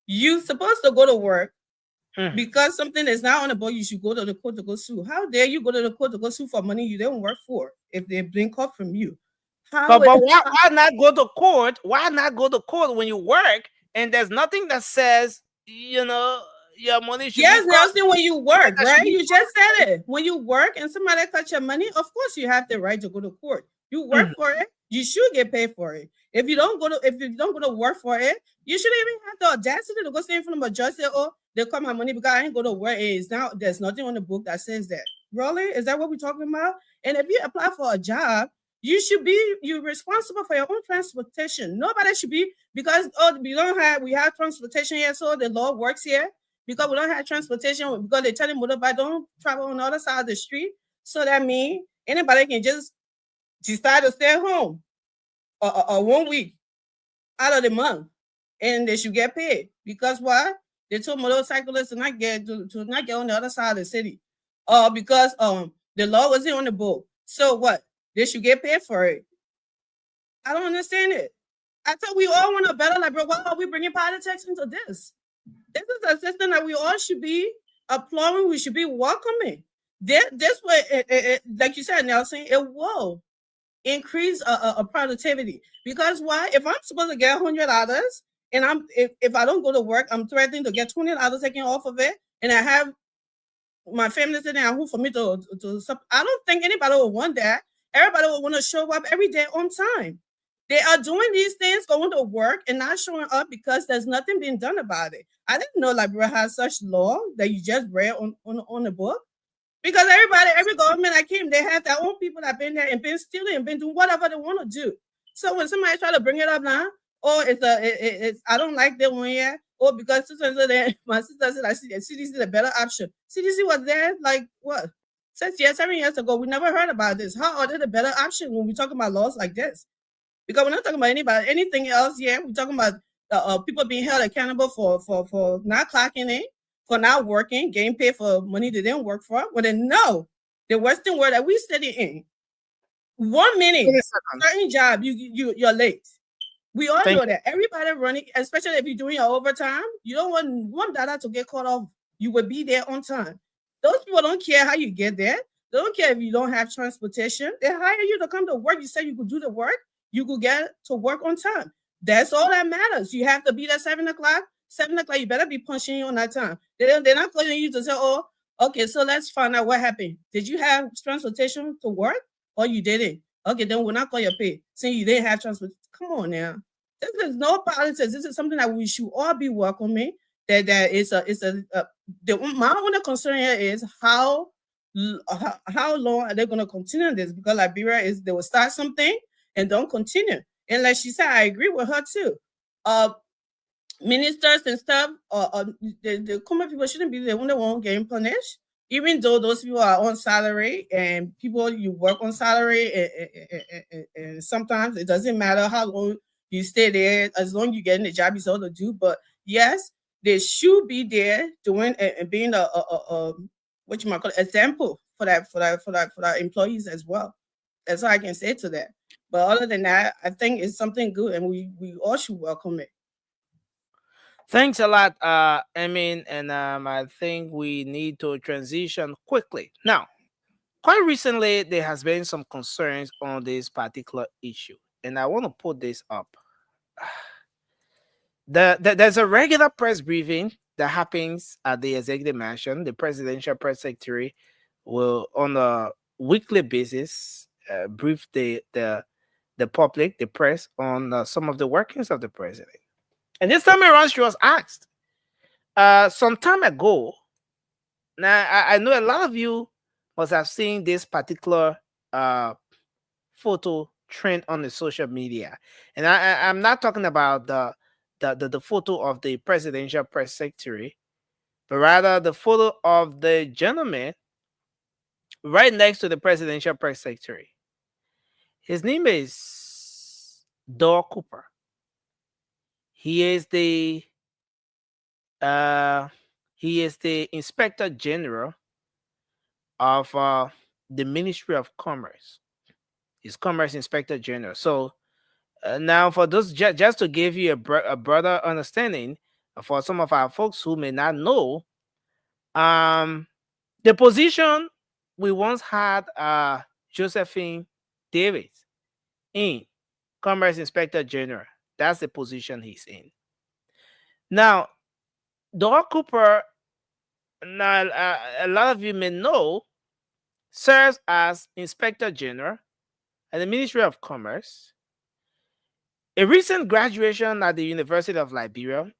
you supposed to go to work because something is not on the board. You should go to the court to go sue. How dare you go to the court to go sue for money you didn't work for if they've been caught from you? But why not go to court? Why not go to court when you work and there's nothing that says, you know, your money should yes, be Nelson, when you work, right? You just said it. When you work and somebody cut your money, of course you have the right to go to court. You work for it, you should get paid for it. If you don't go to work for it, you shouldn't even have the audacity to go stand in front of a judge and say, oh, they cut my money because I ain't go to work. It's now there's nothing on the book that says that. Really? Is that what we're talking about? And if you apply for a job, you're responsible for your own transportation. Nobody should be, because we have transportation here, so the law works here. Because we don't have transportation, because they tell them motorbike don't travel on the other side of the street. So that means anybody can just decide to stay home or 1 week out of the month, and they should get paid. Because why? They told motorcyclists to not get on the other side of the city. Because the law wasn't on the book. So what? They should get paid for it. I don't understand it. I thought we all want a better Liberia. Why are we bringing politics into this? This is a system that we all should be applauding. We should be welcoming. This way, like you said, Nelson, it will increase a productivity. Because why? If I'm supposed to get $100 and if I don't go to work, I'm threatening to get $20 taken off of it, and I have my family sitting at home for me to I don't think anybody would want that. Everybody would want to show up every day on time. They are doing these things, going to work and not showing up because there's nothing being done about it. I didn't know Liberia has such law that you just read on the book. Because every government that came, they had their own people that have been there and been stealing and been doing whatever they want to do. So when somebody try to bring it up now, it's I don't like that one yet, or because my sister said I see CDC is a better option. CDC was there like what 7 years ago. We never heard about this. How are they the better option when we talk about laws like this? Because we're not talking about anything else yet. We're talking about people being held accountable for not clocking in, for not working, getting paid for money they didn't work for. Well, then no, the Western world that we study in, 1 minute, certain job, you're late. We all know that. Everybody running, especially if you're doing your overtime, you don't want $1 to get cut off. You will be there on time. Those people don't care how you get there. They don't care if you don't have transportation. They hire you to come to work. You say you could do the work. You could get to work on time. That's all that matters. You have to be there 7 o'clock. 7 o'clock, you better be punching in on that time. They're not calling you to say, oh, okay, so let's find out what happened. Did you have transportation to work or you didn't? Okay, then we'll not call your pay. Saying you didn't have transportation. Come on now. This is no politics. This is something that we should all be welcoming. My only concern here is how long are they going to continue this? Because Liberia they will start something and don't continue. And like she said, I agree with her too. Ministers and stuff, the common people shouldn't be the only one getting punished, even though those people are on salary and people you work on salary, and sometimes it doesn't matter how long you stay there, as long as you get in the job you're supposed to do. But yes, they should be there doing and being a what you might call example for that employees as well. That's all I can say to that. But other than that, I think it's something good, and we all should welcome it. Thanks a lot, Emin, and I think we need to transition quickly. Now, quite recently, there has been some concerns on this particular issue, and I want to put this up. There's a regular press briefing that happens at the executive mansion. The presidential press secretary will, on a weekly basis, brief the public, the press, on some of the workings of the president. And this time around, she was asked some time ago. Now, I know a lot of you must have seen this particular photo trend on the social media. And I'm not talking about the photo of the presidential press secretary but rather the photo of the gentleman right next to the presidential press secretary. His name is Dor Cooper. He is the Inspector General of the Ministry of Commerce. He's Commerce Inspector General. So now, for those, just to give you a broader understanding, for some of our folks who may not know, the position we once had Josephine Davis in, Commerce Inspector General. That's the position he's in. Now, Dor Cooper, now a lot of you may know, serves as Inspector General at the Ministry of Commerce. A recent graduation at the University of Liberia,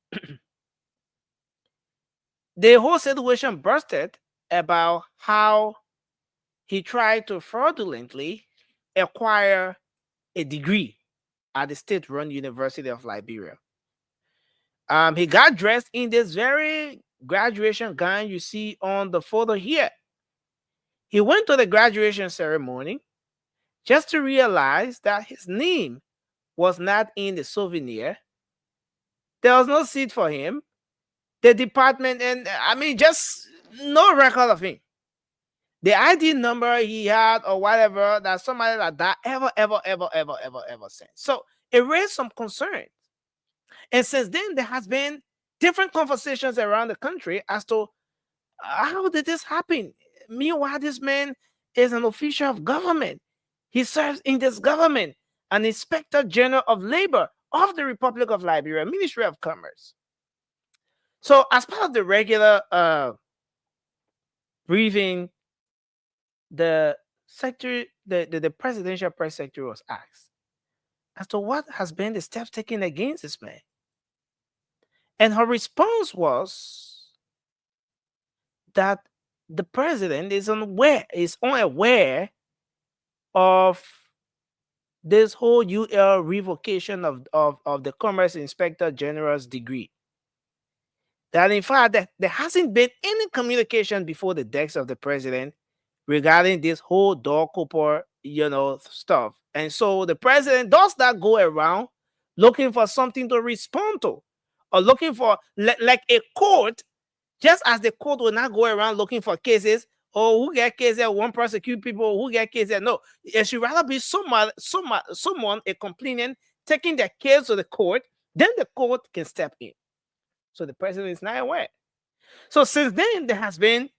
the whole situation bursted about how he tried to fraudulently acquire a degree at the state-run University of Liberia. He got dressed in this very graduation gown you see on the photo here. He went to the graduation ceremony just to realize that his name was not in the souvenir. There was no seat for him. The department, and just no record of him. The ID number he had or whatever that somebody like that ever sent. So it raised some concern. And since then, there has been different conversations around the country as to how did this happen? Meanwhile, this man is an official of government. He serves in this government, an Inspector General of Labor of the Republic of Liberia, Ministry of Commerce. So as part of the regular briefing, the presidential press secretary was asked as to what has been the steps taken against this man. And her response was that the president is unaware of this whole UL revocation of the Commerce Inspector General's degree. That in fact, there hasn't been any communication before the desk of the president regarding this whole Dor Cooper, stuff. And so the president does not go around looking for something to respond to, or looking for like a court, just as the court will not go around looking for cases. Oh, who get cases? One prosecute people. Who get cases? No, it should rather be someone, a complainant, taking their case to the court. Then the court can step in. So the president is not aware. So since then, there has been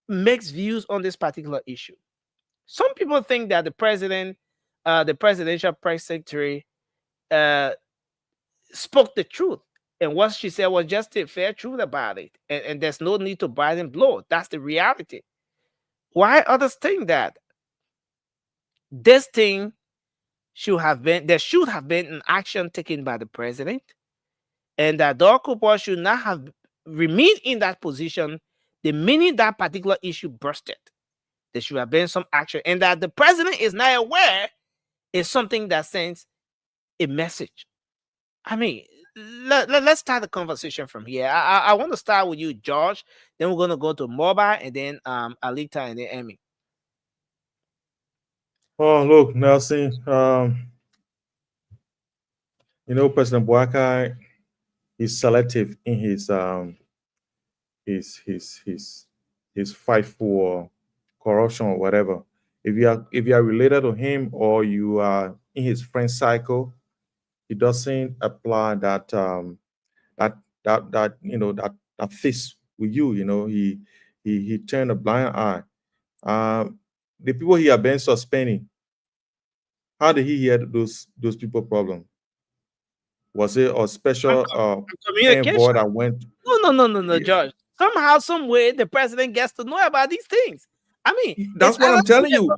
mixed views on this particular issue. Some people think that the president, the presidential press secretary, spoke the truth. And what she said was just a fair truth about it. And there's no need to bite and blow. That's the reality. Why others think that this thing there should have been an action taken by the president, and that Dor Cooper should not have remained in that position the minute that particular issue bursted. There should have been some action, and that the president is not aware is something that sends a message. Let's start the conversation from here. I want to start with you, George. Then we're going to go to Moba, and then Alita, and then Emmy. Oh, look, Nelson. President Boakai is selective in his fight for corruption or whatever. If you are related to him or you are in his friend cycle, he doesn't apply that fits with you. He turned a blind eye. The people he has been suspending, how did he hear those people problem? Was it a special envoy that went? No, George. Somehow, some way, the president gets to know about these things. That's what I'm telling you.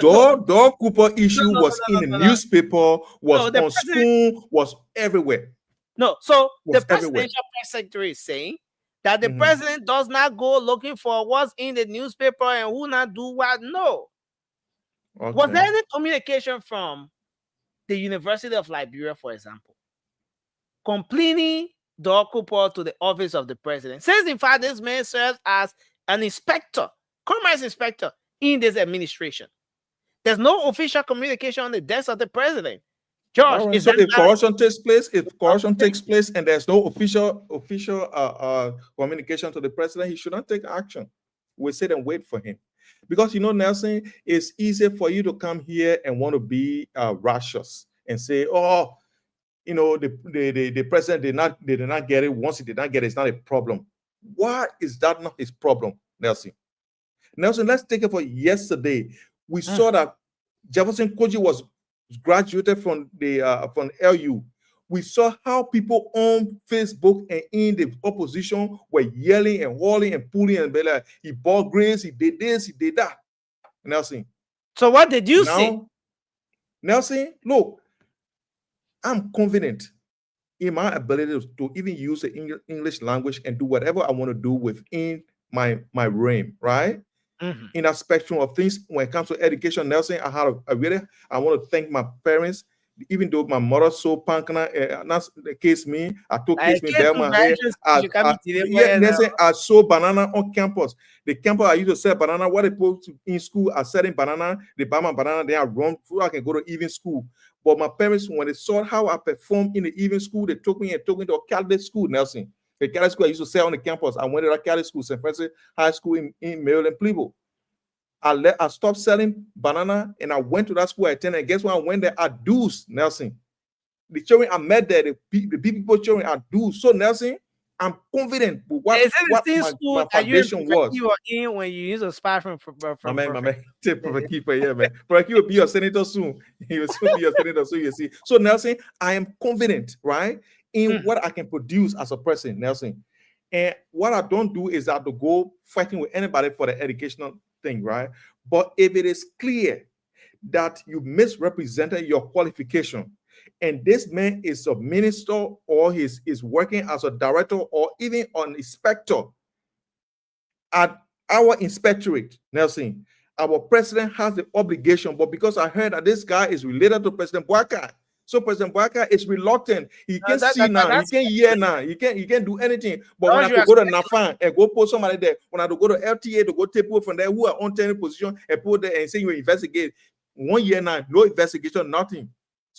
Dor Cooper issue was in the newspaper, was on school, was everywhere. No, so the presidential press secretary is saying that the president does not go looking for what's in the newspaper and who not do what. No. Okay. Was there any communication from the University of Liberia, for example, complaining Dokupo to the office of the president. Since in fact this man serves as an inspector, commerce inspector in this administration. There's no official communication on the desk of the president. Josh, All right. is So that if not corruption takes place, and there's no official communication to the president, he shouldn't take action. We sit and wait for him. Because Nelson, it's easier for you to come here and want to be righteous and say, oh, the president did not get it. Once he did not get it, it's not a problem. Why is that not his problem, Nelson? Nelson, let's take it for yesterday. We saw that Jefferson Koji was graduated from LU. We saw how people on Facebook and in the opposition were yelling and hauling and pulling and be like, he bought grace, he did this, he did that. Nelson. So what did you say? Nelson, look, I'm confident in my ability to even use the English language and do whatever I want to do within my realm, right? In that spectrum of things. When it comes to education, Nelson, I want to thank my parents. Even though my mother so punkna, that's the case me. I took case me there my hair. Nelson, I sold banana on campus. The campus I used to sell banana. What they put in school, I selling banana. They buy my banana. They are run through. I can go to even school. But my parents, when they saw how I performed in the even school, they took me to a Catholic school, Nelson. The Catholic school I used to sell on the campus. I went to that Catholic school, St. Francis High School in Maryland, Plebo. I stopped selling banana and I went to that school. I attended. And guess what? I went there at Deuce, Nelson. The children I met there, the people children at Deuce. So Nelson, I'm confident with what my foundation was. You were in when you used a spy from my man, Prophet Keeper, yeah, man. Prophet Keeper will be your senator soon. He will soon be your senator soon. You see. So Nelson, I am confident, right, in what I can produce as a person, Nelson. And what I don't do is I have to go fighting with anybody for the educational thing, right? But if it is clear that you misrepresented your qualification, and this man is a minister or is working as a director or even an inspector at our inspectorate, Nelson, our president has the obligation. But because I heard that this guy is related to President Boakai, so President Boakai is reluctant. He can't see now. He can't hear now. He can't do anything. But when I have to go to Nafan and go post somebody there, when I have to go to LTA to go take people from there who are on tenure position and put there and say you investigate, 1 year now, no investigation, nothing.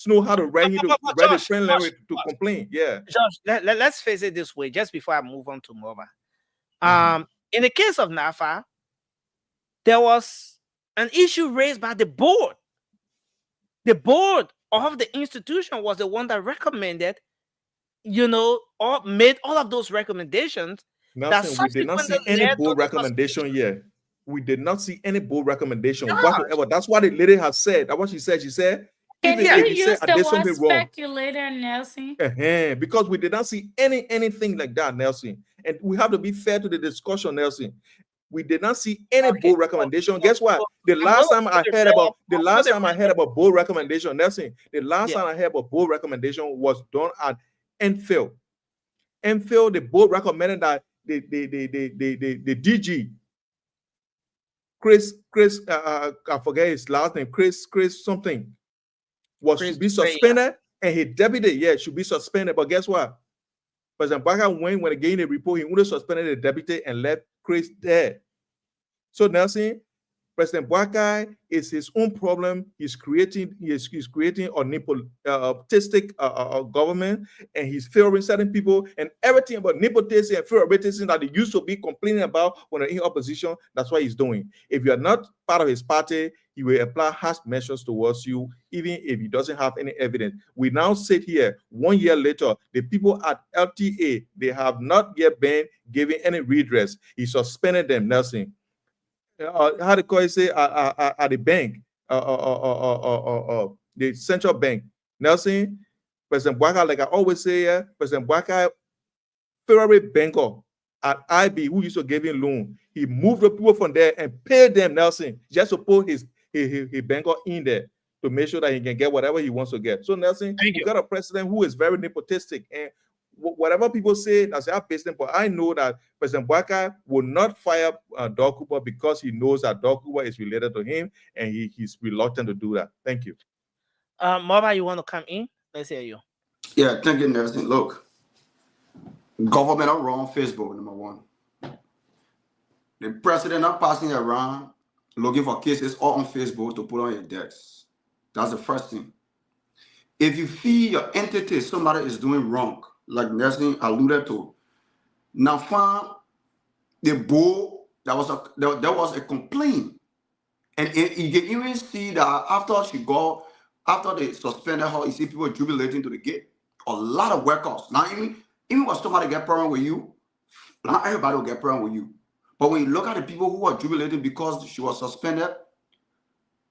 Know how to write him to write a friend language to complain. Yeah. Josh, let's face it this way, just before I move on to MOBA. In the case of NAFA, there was an issue raised by the board. The board of the institution was the one that recommended, or made all of those recommendations. Nelson, we did not see any board recommendation yet. We did not see any board recommendation whatsoever. That's what the lady has said. That's what she said. She said, can you use the word speculator, Nelson? Because we did not see anything like that, Nelson. And we have to be fair to the discussion, Nelson. We did not see any board recommendation. Guess what? The last time I heard about board recommendation, Nelson, the last time I heard about board recommendation was done at Enfield. Enfield, the board recommended that the DG, Chris, I forget his last name, Chris something, should be suspended, and his deputy, should be suspended. But guess what? President Baka when they gave the report, he only suspended the deputy and left Chris there. So Nelson, President Baka is his own problem. He's creating a nepotistic government, and he's favoring certain people, and everything about nepotism and favoritism that he used to be complaining about when they're in opposition. That's what he's doing. If you're not part of his party, he will apply harsh measures towards you, even if he doesn't have any evidence. We now sit here 1 year later, the people at LTA, they have not yet been given any redress. He suspended them, Nelson. How do you say at the bank, the central bank, Nelson, President Baka, like I always say, President Baka, favorite banker at IB who used to give him loan, he moved the people from there and paid them, Nelson, just to put his banker in there to make sure that he can get whatever he wants to get. So Nelson, you got a president who is very nepotistic, and whatever people say, that's their business. But I know that President Baka will not fire Doug Cooper because he knows that Doug Cooper is related to him, and he's reluctant to do that. Thank you. Moba, you want to come in? Let's hear you. Yeah, thank you, Nelson. Look, Government are wrong Facebook, number one. The president not passing around looking for cases all on Facebook to put on your desk. That's the first thing. If you feel your entity, somebody is doing wrong, like Nelson alluded to, now find the bull, there was a complaint. And you can even see that after they suspended her, you see people jubilating to the gate. A lot of workers. Now, even when somebody get problem with you, not everybody will get problem with you. But when you look at the people who are jubilating because she was suspended,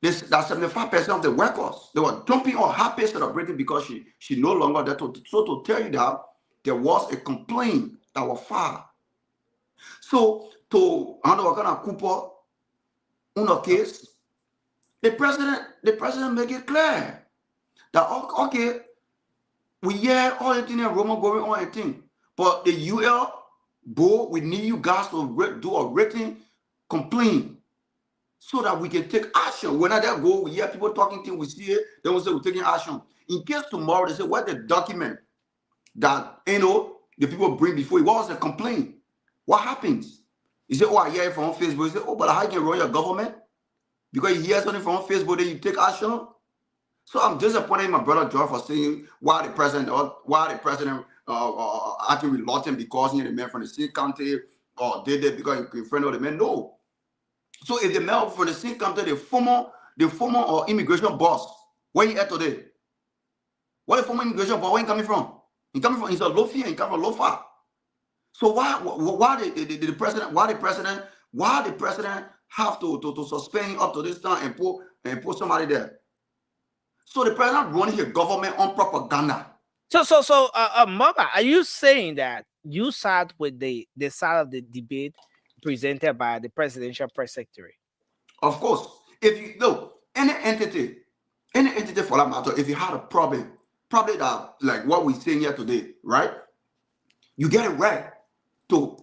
that's 75% of the workers. They were jumping on happy celebrating because she no longer there. So to tell you that there was a complaint that was filed. So to handle kind of Cooper on a case, the president make it clear that okay, we hear all the thing in Roma going on and thing, but the UL board, we need you guys to do a written complaint so that we can take action. When I go, we hear people talking things, we see it, then we say we're taking action. In case tomorrow they say, where's the document that the people bring before you? What was the complaint? What happens? You say, oh, I hear it from Facebook. You say, oh, but how you can run your government? Because you hear something from Facebook, then you take action. So I'm disappointed in my brother George for saying why the president acting reluctant because the man from the same county or did it because he friend of the man. No. So if the man from the same county, the former immigration boss, where he at today? Where the former immigration boss, where he coming from? He's a Lofi and he come from Lofa. So why the president have to suspend him up to this time and put somebody there? So the president running his government on propaganda. So, Maba, are you saying that you sat with the side of the debate presented by the presidential press secretary? Of course, if you know any entity for that matter, if you had a problem, probably that like what we're saying here today, right? You get it right to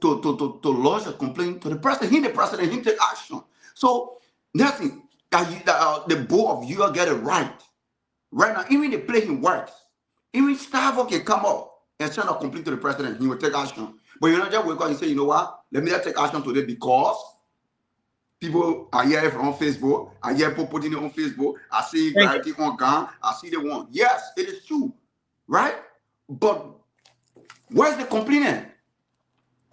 lodge a complaint to the president. He take action. So nothing that the board of you get it right. Right now, even the place he works, even staff can come up and send a complaint to the president. He will take action. But you know, just wake up and say, you know what? Let me just take action today because people are here from Facebook. I hear people putting it on Facebook. I see clarity on gun. I see the one. Yes, it is true, right? But where's the complainant?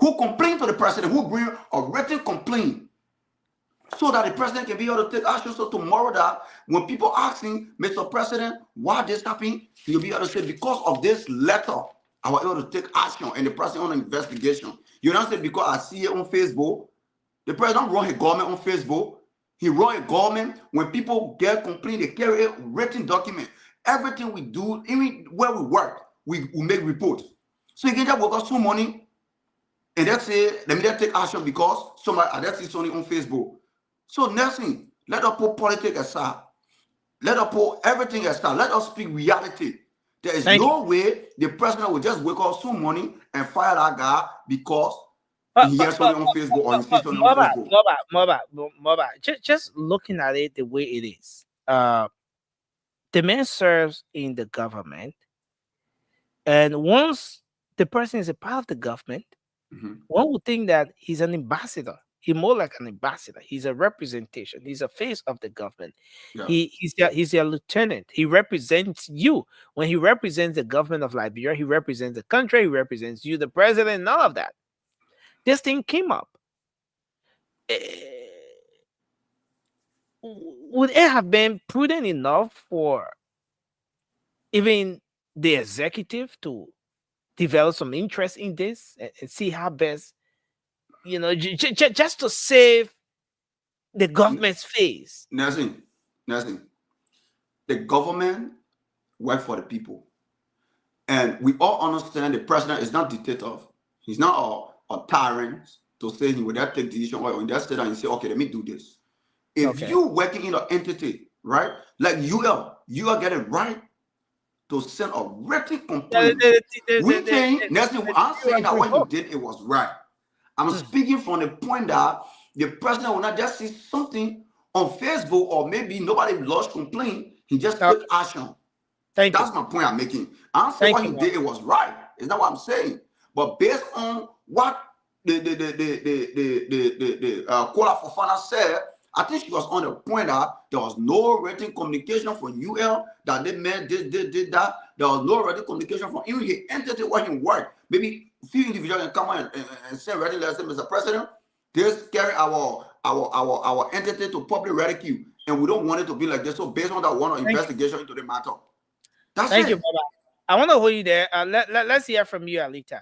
Who complained to the president? Who bring a written complaint so that the president can be able to take action? So tomorrow that when people asking, Mr. President, why this happened, he'll be able to say, because of this letter, I was able to take action and the president on an investigation. You don't say because I see it on Facebook. The president run his government on Facebook. He run a government when people get complaint, they carry a written document. Everything we do, even where we work, we make reports. So you can just work out some money and that's say, let me just take action because somebody I see something on Facebook. So Nelson, let us put politics aside. Let us put everything aside. Let us speak reality. There is no way the president will just wake up some money and fire that guy because he hears something on Facebook or he sees something on Facebook. Moba, just looking at it the way it is. The man serves in the government, and once the person is a part of the government, one would think that he's an ambassador. He's more like an ambassador. He's a representation. He's a face of the government. Yeah. He's your lieutenant. He represents you. When he represents the government of Liberia, he represents the country. He represents you, the president, none of that. This thing came up. Would it have been prudent enough for even the executive to develop some interest in this and see how best, just to save the government's face? Nothing. The government works for the people. And we all understand the president is not dictator. He's not a tyrant to say he would have to take decision or in that state and say, okay, let me do this. If you working in an entity, right, like you get it right to send a written complaint. I'm saying that what you did, it was right. I'm speaking from the point that the president will not just see something on Facebook or maybe nobody lodged complaint. He just took action. That's my point I'm making. I'm saying what you did, it was right. Is that what I'm saying? But based on what the Kola Fofana said, I think she was on the point that there was no written communication from UL that they meant did that. There was no written communication from even the entity where he worked. Maybe a few individuals can come and say writing letters, Mr. President, this carry our entity to public ridicule, and we don't want it to be like this. So based on that, one investigation into the matter. That's Thank it. you, Baba. I want to hold you there. Let's hear from you, Alita.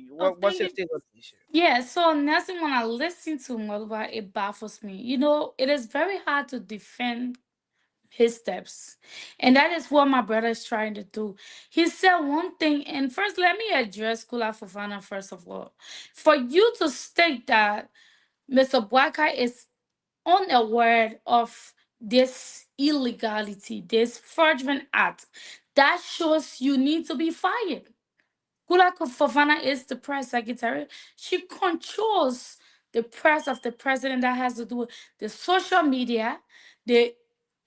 What's your take on the issue? Yeah, so Nelson, when I listen to Moluba, it baffles me. You know, it is very hard to defend his steps. And that is what my brother is trying to do. He said one thing, and first let me address Kula Fofana first of all. For you to state that Mr. Bwaka is unaware of this illegality, this fraudulent act, that shows you need to be fired. Kula Fofana is the press secretary. She controls the press of the president that has to do with the social media, the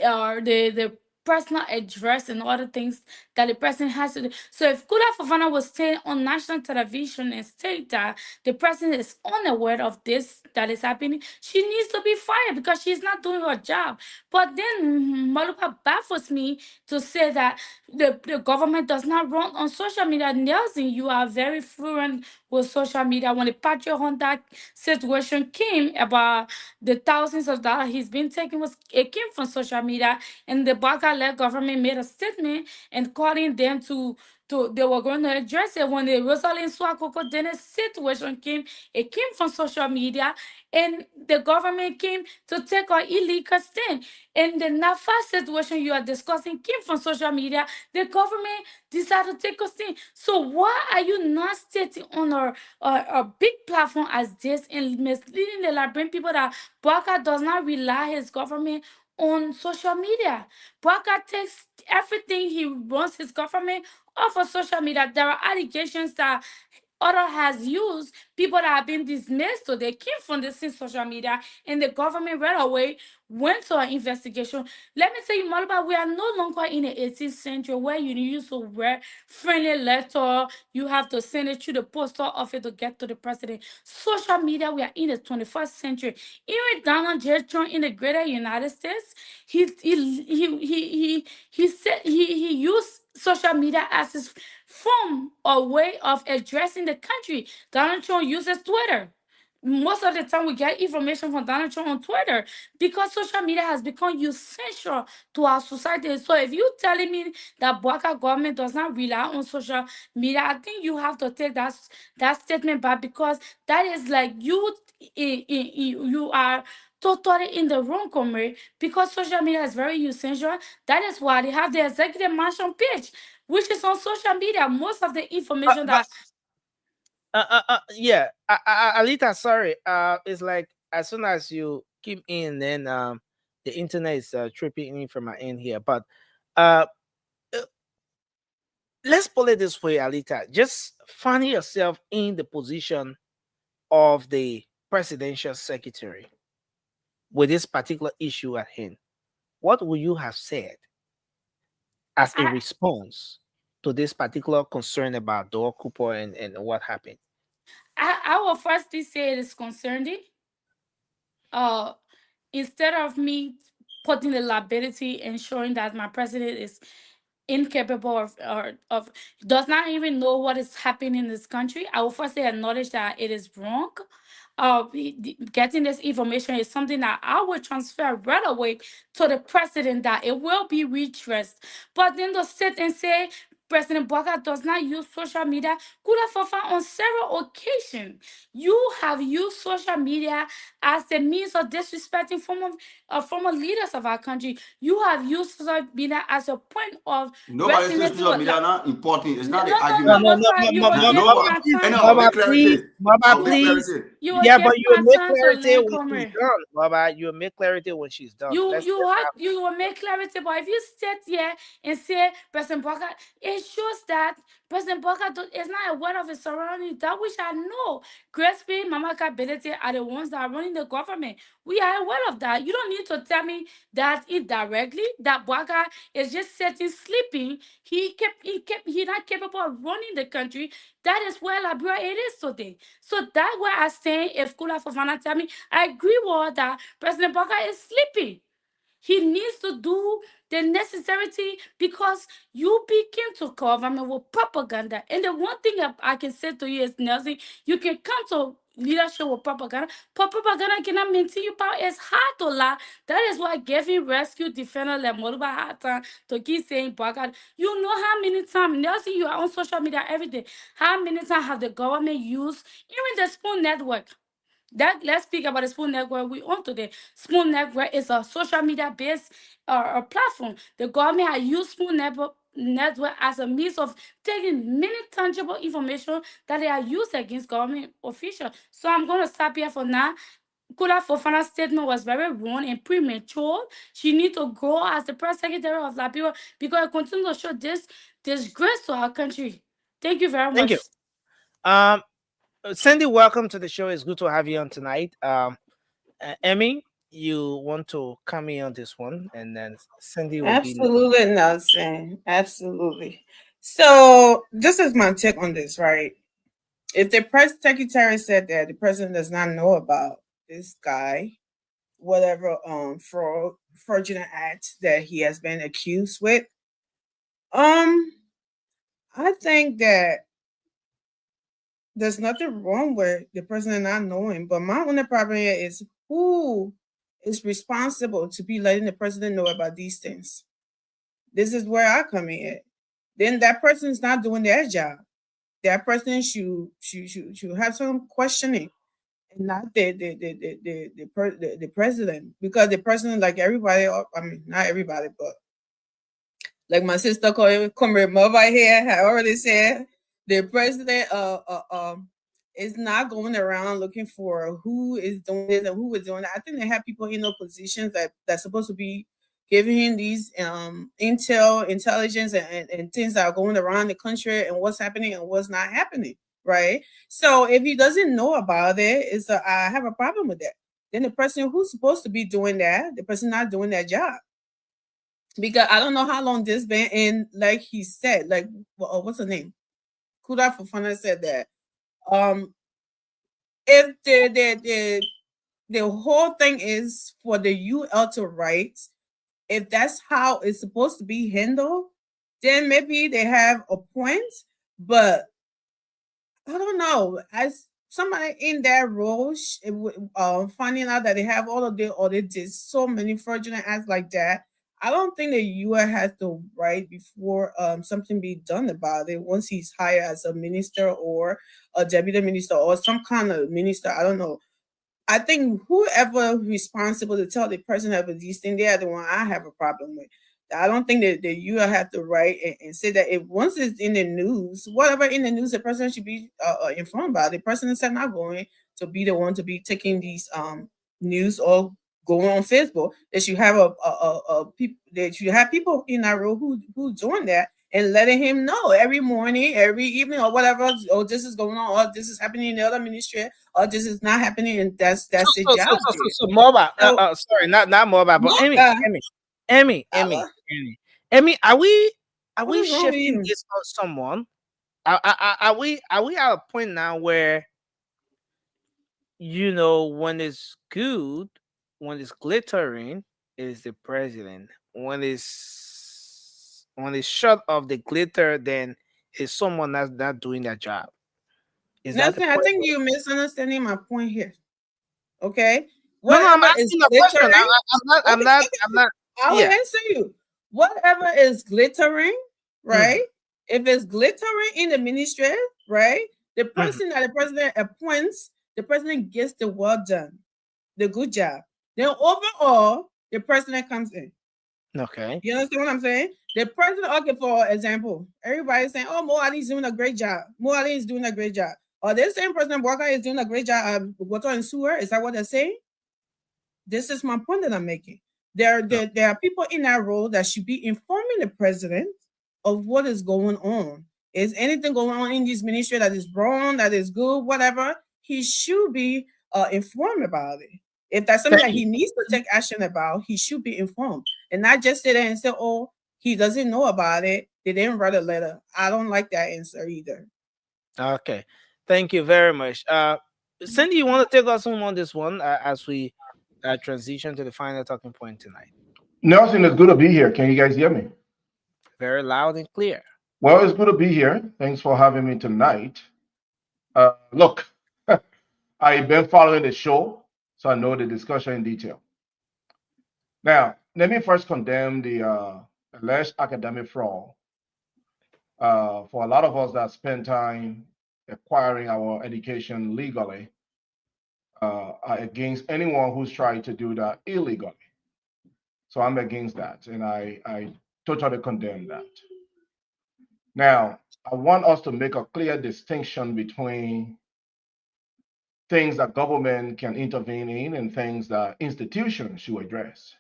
the personal address and other things that the president has to do. So if Kula Fofana was saying on national television and state that the president is unaware of this that is happening, she needs to be fired because she's not doing her job. But then Malupa baffles me to say that the government does not run on social media. Nelson, you are very fluent with social media. When the Patriot Hunter situation came about the thousands of dollars he's been taking, it came from social media, and the Baka-led government made a statement and calling them to they were going to address it. When the Rosalind Swakoko Dennis situation came, it came from social media, and the government came to take our illegal stand. And the NAFA situation you are discussing came from social media. The government decided to take a stand. So why are you not stating on a big platform as this and misleading the Liberian people that Baka does not rely his government on social media? Baka takes everything he runs his government off of social media. There are allegations that other has used people that have been dismissed, so they came from the same social media, and the government right away went to an investigation. Let me tell you, Maluba, we are no longer in the 18th century where you used to wear friendly letter, you have to send it to the postal office to get to the president. Social media, we are in the 21st century. Even Donald J. Trump in the greater United States, he said he used social media as his form or way of addressing the country. Donald Trump uses Twitter. Most of the time, we get information from Donald Trump on Twitter because social media has become essential to our society. So, if you're telling me that Baka government does not rely on social media, I think you have to take that statement back, because that is like you are totally in the wrong, comrade, because social media is very essential. That is why they have the executive mansion page, which is on social media. Most of the information Yeah, Alita, sorry. It's like as soon as you keep in, then the internet is tripping in from my end here. But let's put it this way, Alita. Just find yourself in the position of the presidential secretary with this particular issue at hand. What would you have said as a response to this particular concern about Door Cooper and what happened? I will firstly say it is concerning. Instead of me putting the liability and showing that my president is incapable of does not even know what is happening in this country, I will firstly acknowledge that it is wrong. Getting this information is something that I will transfer right away to the president, that it will be redressed. But then to sit and say President Baka does not use social media, Kula Fofa, on several occasions, you have used social media as a means of disrespecting former leaders of our country. You have used social media as a point of Nobody says resonating social with media not important. It's not no, an no, argument. you will give me my time. Baba, please, Baba, please. You will Yeah, give but me you will my make time to clarity learn, when she's comrade. done, Baba. You will make clarity when she's done. You will make clarity, but if you sit here and say President Baka, it shows that President Boka is not aware of his surroundings. That we shall know. Gresby, Mamaka Benete are the ones that are running the government. We are aware of that. You don't need to tell me that indirectly that Boka is just sitting sleeping. He's not capable of running the country. That is where Liberia it is today. So that's why I'm saying if Kula Fofana tell me, I agree with her that President Boka is sleeping. He needs to do the necessity because you begin to government with propaganda. And the one thing I can say to you is, Nelson, you can come to leadership with propaganda, but propaganda cannot maintain you power. It's hard to lie. That is why giving rescue defender like Moluba had time to keep saying propaganda. You know how many times, Nelson, you are on social media every day. How many times have the government used even the Spoon Network? That let's speak about the Spoon Network we own today. Spoon Network is a social media based a platform. The government has used Spoon Network as a means of taking many tangible information that they are used against government officials. So I'm going to stop here for now. Kula Fofana's statement was very wrong and premature. She needs to go as the press secretary of Liberia because it continues to show this disgrace to our country. Thank you very much. Thank you. Cindy, welcome to the show. It's good to have you on tonight. Emmy, you want to come in on this one, and then Cindy will absolutely be Nelson. Absolutely. So this is my take on this, right? If the press secretary said that the president does not know about this guy, whatever fraudulent act that he has been accused with, I think that there's nothing wrong with the president not knowing. But my only problem here is who is responsible to be letting the president know about these things. This is where I come in. Then that person is not doing their job. That person should have some questioning, and not the president, because the president, like everybody, I mean not everybody, but like my sister come over here, I already said the president is not going around looking for who is doing this and who is doing that. I think they have people in those positions that's supposed to be giving him these intelligence and things that are going around the country and what's happening and what's not happening, right? So if he doesn't know about it, I have a problem with that. Then the person who's supposed to be doing that, the person not doing that job. Because I don't know how long this been in, like he said, like what's her name? Kuda Fofana said that if the whole thing is for the UL to write, if that's how it's supposed to be handled, then maybe they have a point. But I don't know. As somebody in that role, finding out that they have all of the, or they did so many fraudulent acts like that, I don't think that UL has to write before something be done about it. Once he's hired as a minister or a deputy minister or some kind of minister, I don't know. I think whoever responsible to tell the person about these things, they are the one I have a problem with. I don't think that you have to write and say that if once it's in the news, whatever in the news, the person should be informed about. The person is not going to be the one to be taking these news or going on Facebook. That you have that you have people in that role who's doing that and letting him know every morning, every evening, or whatever. Oh, this is going on, or this is happening in the other ministry, or this is not happening, and that's the job. So Moba, sorry, not Moba, but Emmy, are we shifting this on someone? Are we at a point now where, you know, when it's good, when it's glittering, is the president. When it's short of the glitter, then it's someone that's not doing their job. Nothing. I think you're misunderstanding my point here. Okay. No, I'm asking a question. I'm not. I will answer you. Whatever is glittering, right? If it's glittering in the ministry, right? The person that the president appoints, the president gets the well done, the good job. Then overall, the president comes in. Okay. You understand what I'm saying? The president, okay, for example, everybody's saying, oh, Mo Ali's doing a great job. Mo Ali is doing a great job. Or this same President Walker is doing a great job water and sewer. Is that what they're saying? This is my point that I'm making. There are people in that role that should be informing the president of what is going on. Is anything going on in this ministry that is wrong, that is good, whatever? He should be informed about it. If that's something that he needs to take action about, he should be informed and not just sit there and say, oh, he doesn't know about it. They didn't write a letter. I don't like that answer either. Okay. Thank you very much. Cindy, you want to take us home on this one as we transition to the final talking point tonight? Nelson, it's good to be here. Can you guys hear me? Very loud and clear. Well, it's good to be here. Thanks for having me tonight. Look, I've been following the show, so I know the discussion in detail. Now, let me first condemn the alleged academic fraud. For a lot of us that spend time acquiring our education legally, are against anyone who's trying to do that illegally. So I'm against that, and I totally condemn that. Now, I want us to make a clear distinction between things that government can intervene in and things that institutions should address.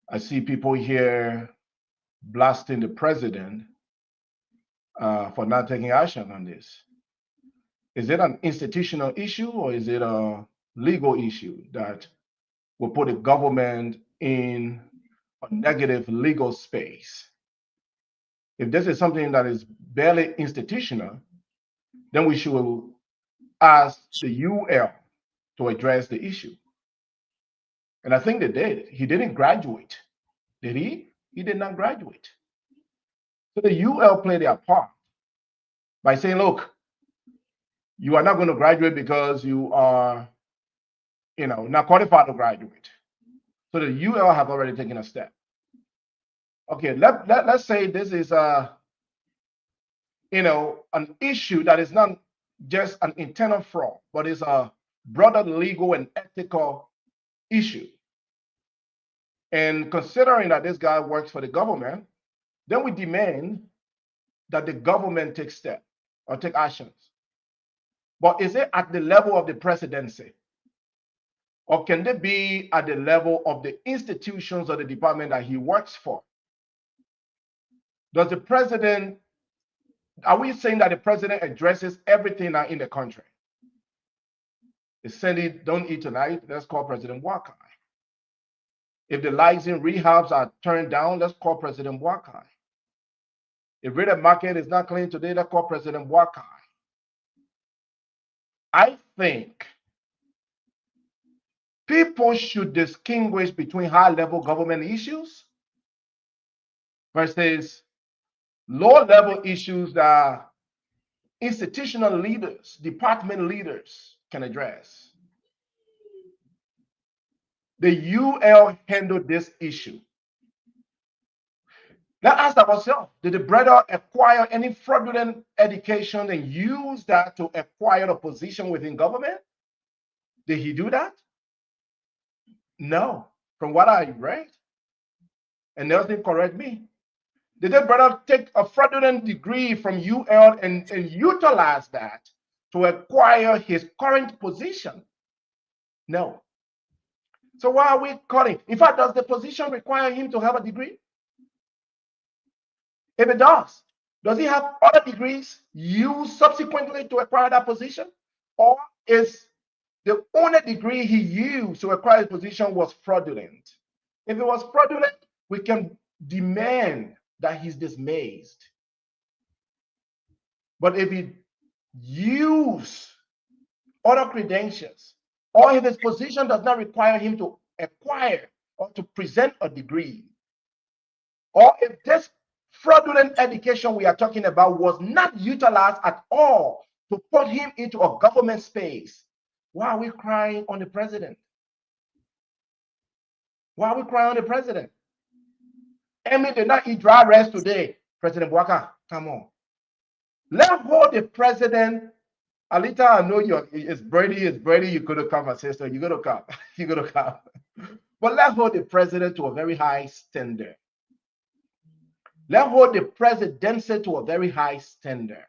I see people here blasting the president for not taking action on this. Is it an institutional issue or is it a legal issue that will put the government in a negative legal space? If this is something that is barely institutional, then we should ask the UL to address the issue. And I think they did. He didn't graduate. Did he? He did not graduate. So the UL played their part by saying, look, you are not going to graduate because you are, not qualified to graduate. So the UL have already taken a step. Okay, let's say this is an issue that is not just an internal fraud, but is a broader legal and ethical issue. And considering that this guy works for the government, then we demand that the government take steps or take actions. But is it at the level of the presidency? Or can they be at the level of the institutions or the department that he works for? Does the president, are we saying that the president addresses everything now in the country? If Sandy don't eat tonight, let's call President Wakai. If the lights in rehabs are turned down, let's call President Wakai. If the market is not clean today, let's call President Wakai. I think people should distinguish between high-level government issues versus low-level issues that institutional leaders, department leaders can address. The UL handled this issue. Let's ask ourselves, did the brother acquire any fraudulent education and use that to acquire a position within government? Did he do that? No, from what I read. And Nelson correct me. Did the brother take a fraudulent degree from UL and utilize that to acquire his current position? No. So why are we calling? In fact, does the position require him to have a degree? If it does he have other degrees used subsequently to acquire that position? Or is the only degree he used to acquire the position was fraudulent? If it was fraudulent, we can demand that he's dismissed. But if he used other credentials, or if his position does not require him to acquire or to present a degree, or if this fraudulent education we are talking about was not utilized at all to put him into a government space, why are we crying on the president? Why are we crying on the president? Emmy did not eat dry rice today. President Bwaka, come on. Let's hold the president. Alita, I know it's Brady, you could have come, my sister. You gotta come. You gotta come. But let's hold the president to a very high standard. Let's hold the presidency to a very high standard.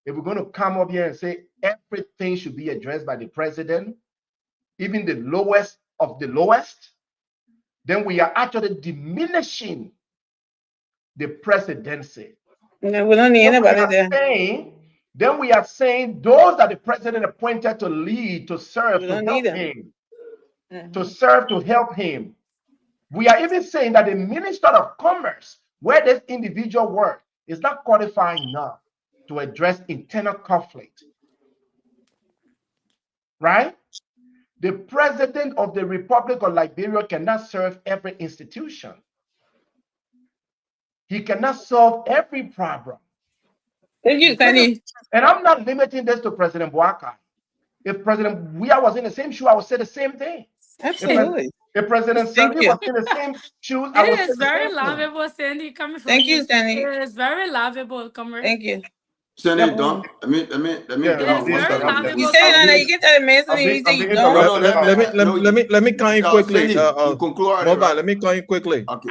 If we're going to come up here and say everything should be addressed by the president, even the lowest of the lowest, then we are actually diminishing the presidency. No, we don't need anybody there. Then we are saying those that the president appointed to lead, to serve, to help him, to help him. We are even saying that the Minister of Commerce, where this individual works, is not qualified enough to address internal conflict. Right? The president of the Republic of Liberia cannot serve every institution. He cannot solve every problem. Thank you, Kenny. And I'm not limiting this to President Boakai. If President Weah was in the same shoe, I would say the same thing. Absolutely. If President Sandy was in the same shoes, I would say the same thing. It is very lovable, Sandy, coming from Thank you, Sandy. It is very lovable, coming. Thank you. Sandy, don't. Let me get on one second. You say that you get that amazing. Let me come in quickly. Mobile, let me come in quickly. Okay.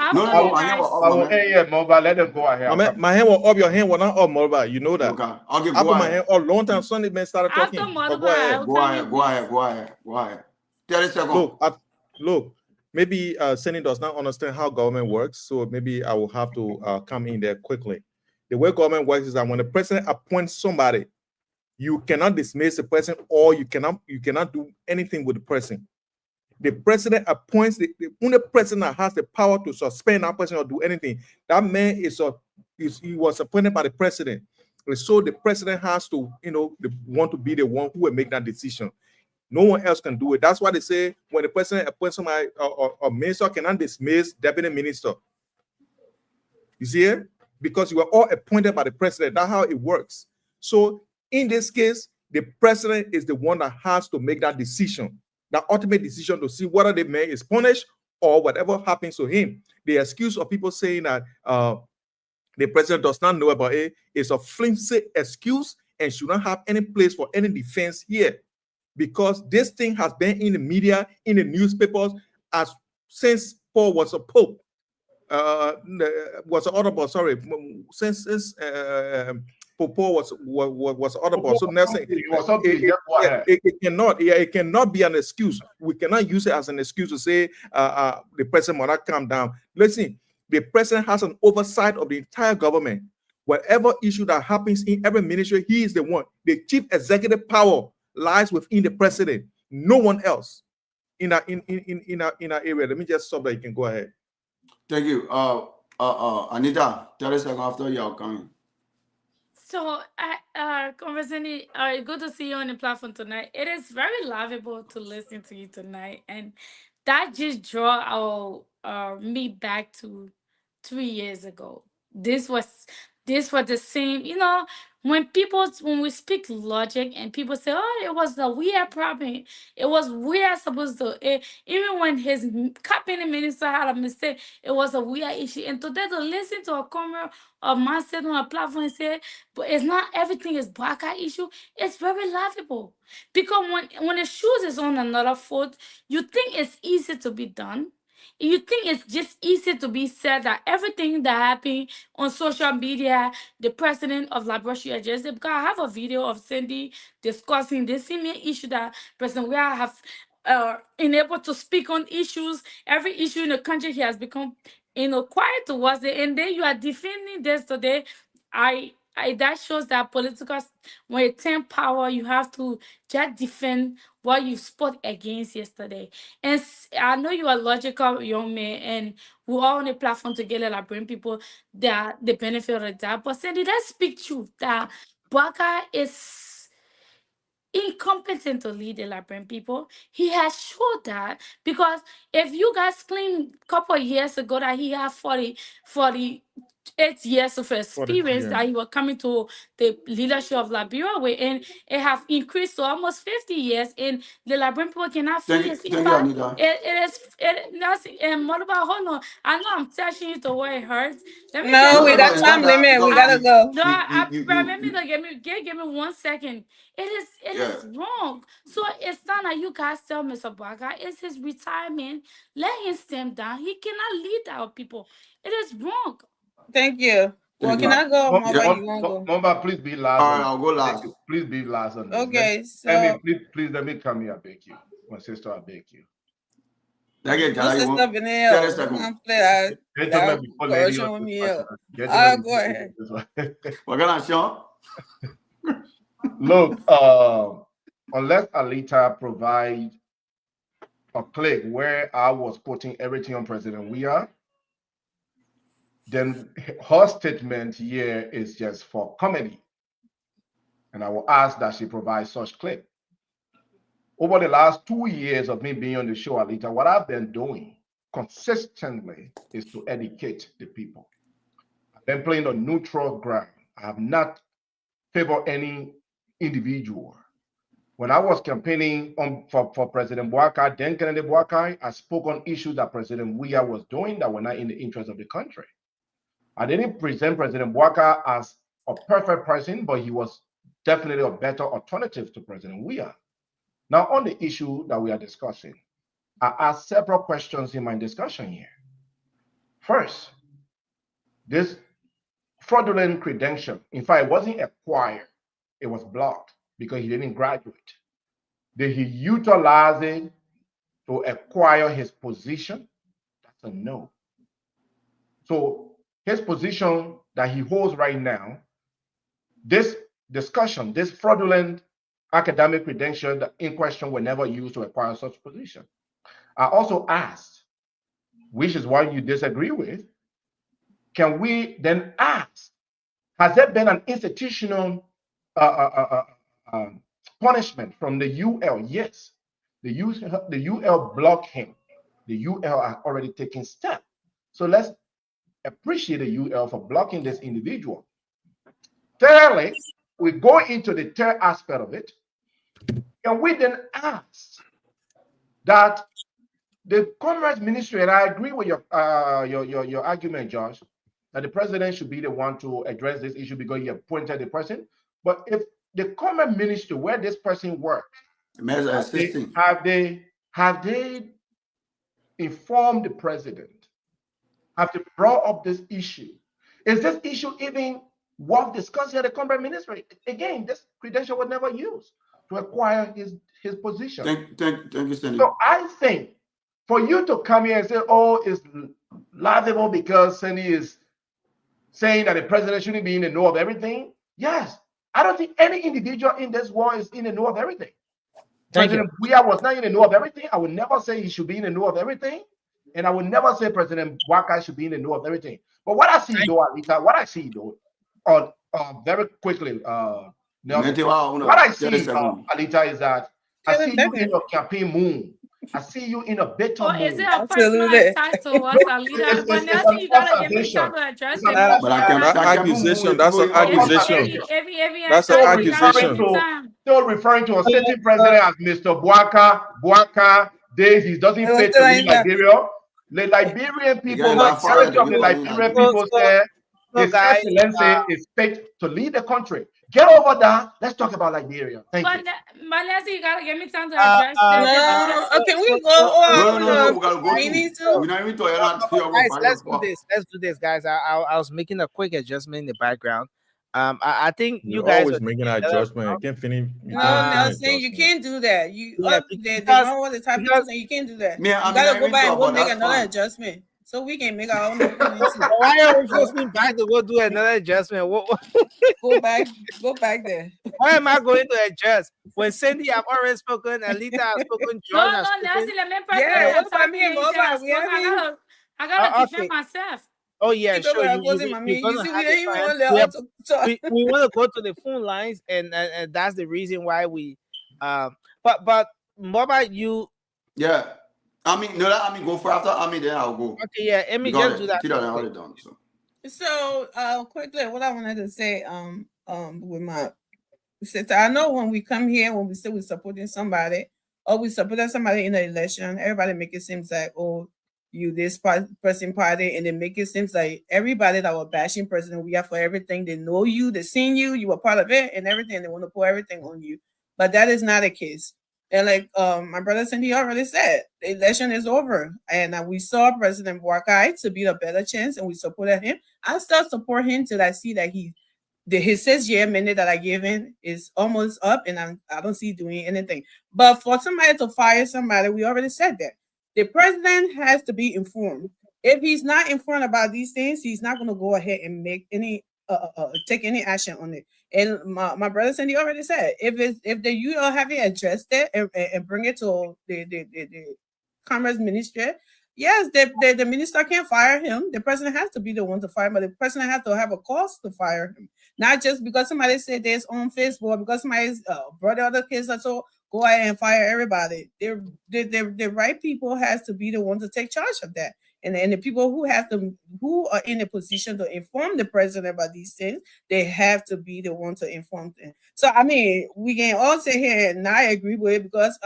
Mobile, let them go ahead. My hand was up, your hand was not up, Mobile. You know that. Okay. I'll give I put my hand up long time. Sunday man started talking. Go ahead. 30 seconds. Look. Maybe Sandy does not understand how government works, so maybe I will have to come in there quickly. The way government works is that when the president appoints somebody, you cannot dismiss the person, or you cannot do anything with the person. The president appoints the only person that has the power to suspend that person or do anything. That man he was appointed by the president, and so the president has to want to be the one who will make that decision. No one else can do it. That's why they say when the president appoints somebody, a minister cannot dismiss deputy minister. You see it? Because you are all appointed by the president. That's how it works. So in this case, the president is the one that has to make that decision, that ultimate decision to see whether the man is punished or whatever happens to him. The excuse of people saying that the president does not know about it is a flimsy excuse and should not have any place for any defense here, because this thing has been in the media, in the newspapers, since Paul was a pope. Was audible. Sorry, since Paul was audible. So Nelson, it cannot be an excuse. We cannot use it as an excuse to say the president will not calm down. Listen, the president has an oversight of the entire government. Whatever issue that happens in every ministry, he is the one. The chief executive power lies within the president. No one else in our area. Let me just stop there. You can go ahead. Thank you. Anita, 30 seconds after you are coming. So, Conversation, good to see you on the platform tonight. It is very lovable to listen to you tonight, and that just draw our me back to 3 years ago. This was the same, when we speak logic and people say, oh, it was the weird problem. It was weird supposed to, even when his cabinet minister had a mistake, it was a weird issue. And today to listen to a comment or man sitting on a platform and say, but it's not everything is Baka issue, it's very laughable. Because when the shoes is on another foot, you think it's easy to be done. You think it's just easy to be said that everything that happened on social media, the president of Liberia should address it. Because I have a video of Cindy discussing this same issue that President Weah have enabled to speak on issues. Every issue in the country, he has become quiet towards it. And then you are defending this today. That shows that political, when you take power, you have to just defend what you spoke against yesterday. And I know you are a logical young man, and we're all on a platform together that bring people that the benefit of that. But Sandy, let's speak truth that Baka is incompetent to lead the Liberian people. He has showed that, because if you guys claim a couple of years ago that he had 48 years of experience that he was coming to the leadership of Liberia with, and it have increased to almost 50 years, and the Liberian people cannot feel his impact. And what about, hold on, I know I'm touching you to where it hurts. No, we got time limit. We gotta go. No, give me 1 second. It is wrong. So it's not that you guys tell Mr. Baga, it's his retirement. Let him stand down. He cannot lead our people. It is wrong. Thank you. Well, can I go? Mamba, please be last. All right, I'll go last. Please be last on this. Okay, so please let me come here. I beg you, my sister. I beg you. That get Don't say you want. stuff in there. Tell us that Don't one. play that. Gentlemen before lady. Correction with me. All Gentlemen right, go ahead. What can I show? Look, unless Alita provide a clip where I was putting everything on President Weah, then her statement here is just for comedy. And I will ask that she provide such clip. Over the last 2 years of me being on the show, Alita, what I've been doing consistently is to educate the people. I've been playing on neutral ground. I have not favored any individual. When I was campaigning for President Boakai, then Kennedy Boakai, I spoke on issues that President Weah was doing that were not in the interest of the country. I didn't present President Boakai as a perfect person, but he was definitely a better alternative to President Weah. Now, on the issue that we are discussing, I asked several questions in my discussion here. First, this fraudulent credential, in fact, it wasn't acquired, it was blocked because he didn't graduate. Did he utilize it to acquire his position? That's a no. So his position that he holds right now, this discussion, this fraudulent academic credential in question were never used to acquire such position. I also asked, which is what you disagree with, can we then ask, has there been an institutional punishment from the UL? Yes. The UL blocked him. The UL are already taking steps. So let's appreciate the UL for blocking this individual. Thirdly, we go into the third aspect of it. And we then ask that the Commerce Ministry, and I agree with your argument, Josh, that the president should be the one to address this issue because he appointed the person. But if the Commerce Ministry, where this person works, have they informed the president? Have they brought up this issue? Is this issue even worth discussing at the Commerce Ministry? Again, this credential was never used to acquire his position. Thank you, Senator. So I think for you to come here and say, oh, it's laughable because Sandy is saying that the president shouldn't be in the know of everything. Yes, I don't think any individual in this world is in the know of everything. President Weah was not in the know of everything. I would never say he should be in the know of everything. And I would never say President Boakai should be in the know of everything. But what I see, though, Alita, very quickly, Nelson, what I see, Alita, is that I see you in a campaign moon. I see you in a better mood. Is it a personal attack towards Alita? But Nelson, you gotta give me time to address it. That's an accusation. That's an accusation. Still referring to a sitting president as Mr. Boakai. He doesn't fit to lead Liberia. The Liberian people, majority of the Liberian people say His Excellency is fit to lead the country. Get over that. Let's talk about Liberia. Thank you. But you gotta give me time to address this. Okay, we go. No, we gotta go. We need to. We're not even talking about guys, let's do this. Let's do this, guys. I was making a quick adjustment in the background. I think you guys always making an adjustment. I can't finish. No, Nelson, you can't do that. You you can't do that. You gotta go back and go make another adjustment. So we can make our own opinion. Why are we forcing me back to go do another adjustment? Go back there. Why am I going to adjust? When Cindy have already spoken, Alita has spoken, John has spoken. I gotta defend myself. Oh yeah, sure. We want to go to the phone lines, and that's the reason why we. But what about you? Yeah. Go for after then I'll go. Okay, yeah, let me just do that. Already done, so quickly, what I wanted to say, with my sister, I know when we come here, when we say we're supporting somebody, or we supported somebody in the election, everybody make it seem like, oh, you this person party, and they make it seem like everybody that were bashing President Weah for everything, they know you, they seen you, you were part of it, and everything, they want to pour everything on you. But that is not the case. And like my brother Cindy already said, the election is over. And we saw President Boakai to be a better chance, and we supported him. I still support him till I see that his 6 year minute that I gave him is almost up, and I don't see doing anything. But for somebody to fire somebody, we already said that. The president has to be informed. If he's not informed about these things, he's not going to go ahead and make any take any action on it. And my brother Cindy already said, if the you haven't addressed it and bring it to the Commerce Ministry, yes, the minister can't fire him. The president has to be the one to fire him, but the president has to have a cause to fire him. Not just because somebody said this on Facebook, because somebody's brought the other kids or so, go ahead and fire everybody. The right people has to be the one to take charge of that. And the people who are in a position to inform the president about these things, they have to be the one to inform them. So I mean, we can all sit here and I agree with it because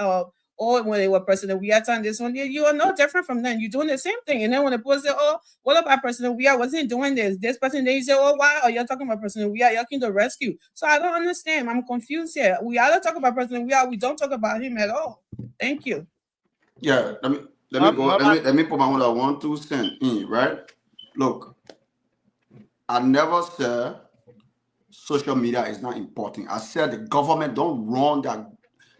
or when they were President we are on this one, you are no different from them. You're doing the same thing. And then when the people say, oh, what about President we wasn't doing this person, then you say, oh, why are you talking about President we y'all came to rescue? So I don't understand. I'm confused here. We either talk about President we don't talk about him at all. Thank you. Yeah, let me put my own 1 2 cents in, right? Look, I never said social media is not important. I said the government don't run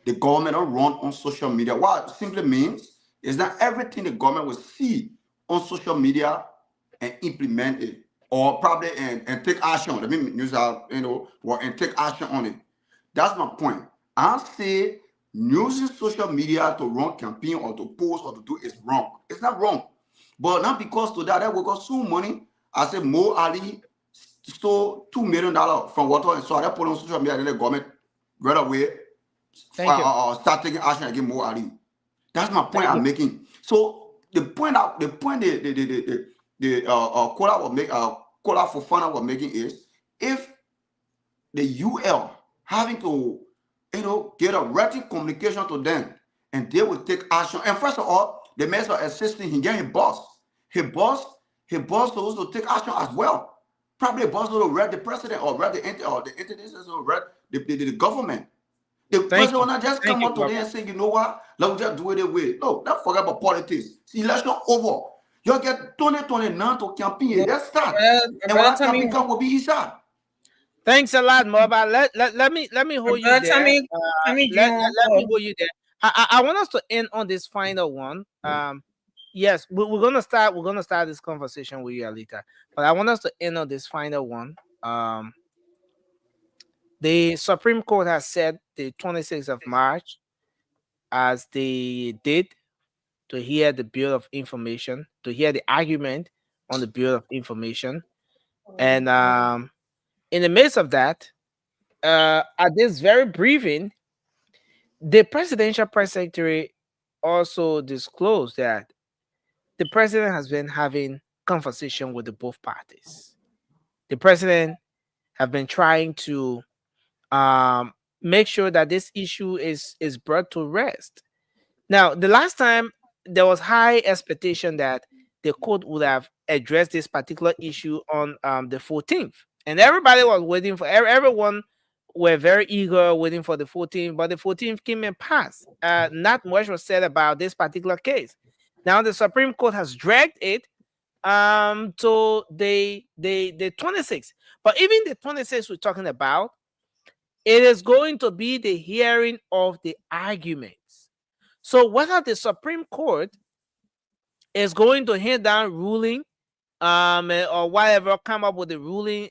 on social media. What it simply means is that everything the government will see on social media and implement it, or probably and take action. Let me use that, and take action on it. That's my point. I say using social media to run campaign or to post or to do is wrong. It's not wrong. But not because to that we got some money. I say Mo Ali stole $2 million from water, and so I put on social media and the government right away start taking action against Mo Ali. That's my point I'm making. So the point the caller for fun was making is, if the UL having to get a written communication to them and they will take action. And first of all, the master assistant, he get his boss. His boss supposed to take action as well. Probably the boss will read the president or read the entities or read the government. The president will not just come out today and say, you know what, let's just do it away. No, don't forget about politics. See, election over. You get 2029 to campaign. Let's start. And when that campaign come, will be easy. Thanks a lot, Moba. Let me hold you there. Let me hold you there. I want us to end on this final one. Yes, we're gonna start this conversation with you, Alita. But I want us to end on this final one. The Supreme Court has set the 26th of March as the date to hear the Bill of Information, to hear the argument on the Bill of Information. And in the midst of that, at this very briefing, the presidential press secretary also disclosed that the president has been having conversation with the both parties. The president have been trying to make sure that this issue is brought to rest. Now, the last time there was high expectation that the court would have addressed this particular issue on the 14th, and everybody was waiting for everyone were very eager waiting for the 14th, but the 14th came and passed. Not much was said about this particular case. Now the Supreme Court has dragged it to the 26th. But even the 26th we're talking about, it is going to be the hearing of the arguments. So whether the Supreme Court is going to hand down ruling or whatever, come up with a ruling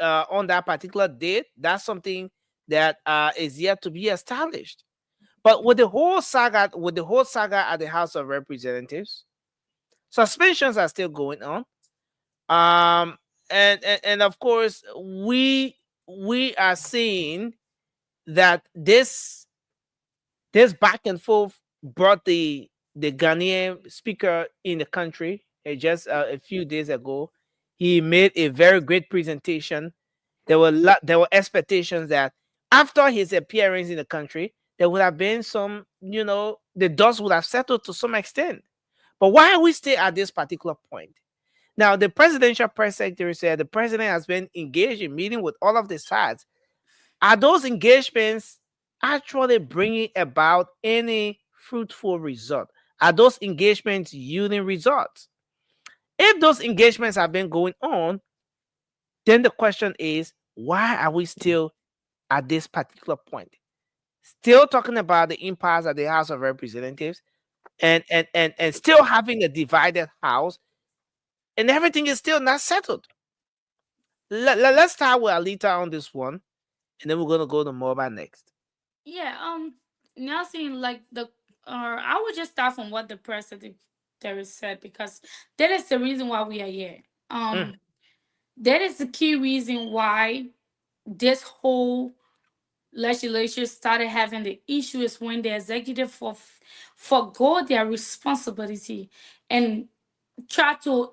on that particular date, that's something that is yet to be established. But with the whole saga at the House of Representatives, suspensions are still going on. And of course, we are seeing that this back and forth brought the Ghanaian speaker in the country just a few days ago. He made a very great presentation. There were expectations that after his appearance in the country, there would have been some, the dust would have settled to some extent. But why are we still at this particular point? Now, the presidential press secretary said the president has been engaged in meeting with all of the sides. Are those engagements actually bringing about any fruitful result? Are those engagements yielding results? If those engagements have been going on, then the question is, why are we still at this particular point? Still talking about the impasse at the House of Representatives, and still having a divided house, and everything is still not settled. Let's start with Alita on this one, and then we're gonna go to Moba next. Yeah, Nelson, like I would just start from what the president there said, because that is the reason why we are here. That is the key reason why this whole legislature started having the issue, is when the executive forgo their responsibility and try to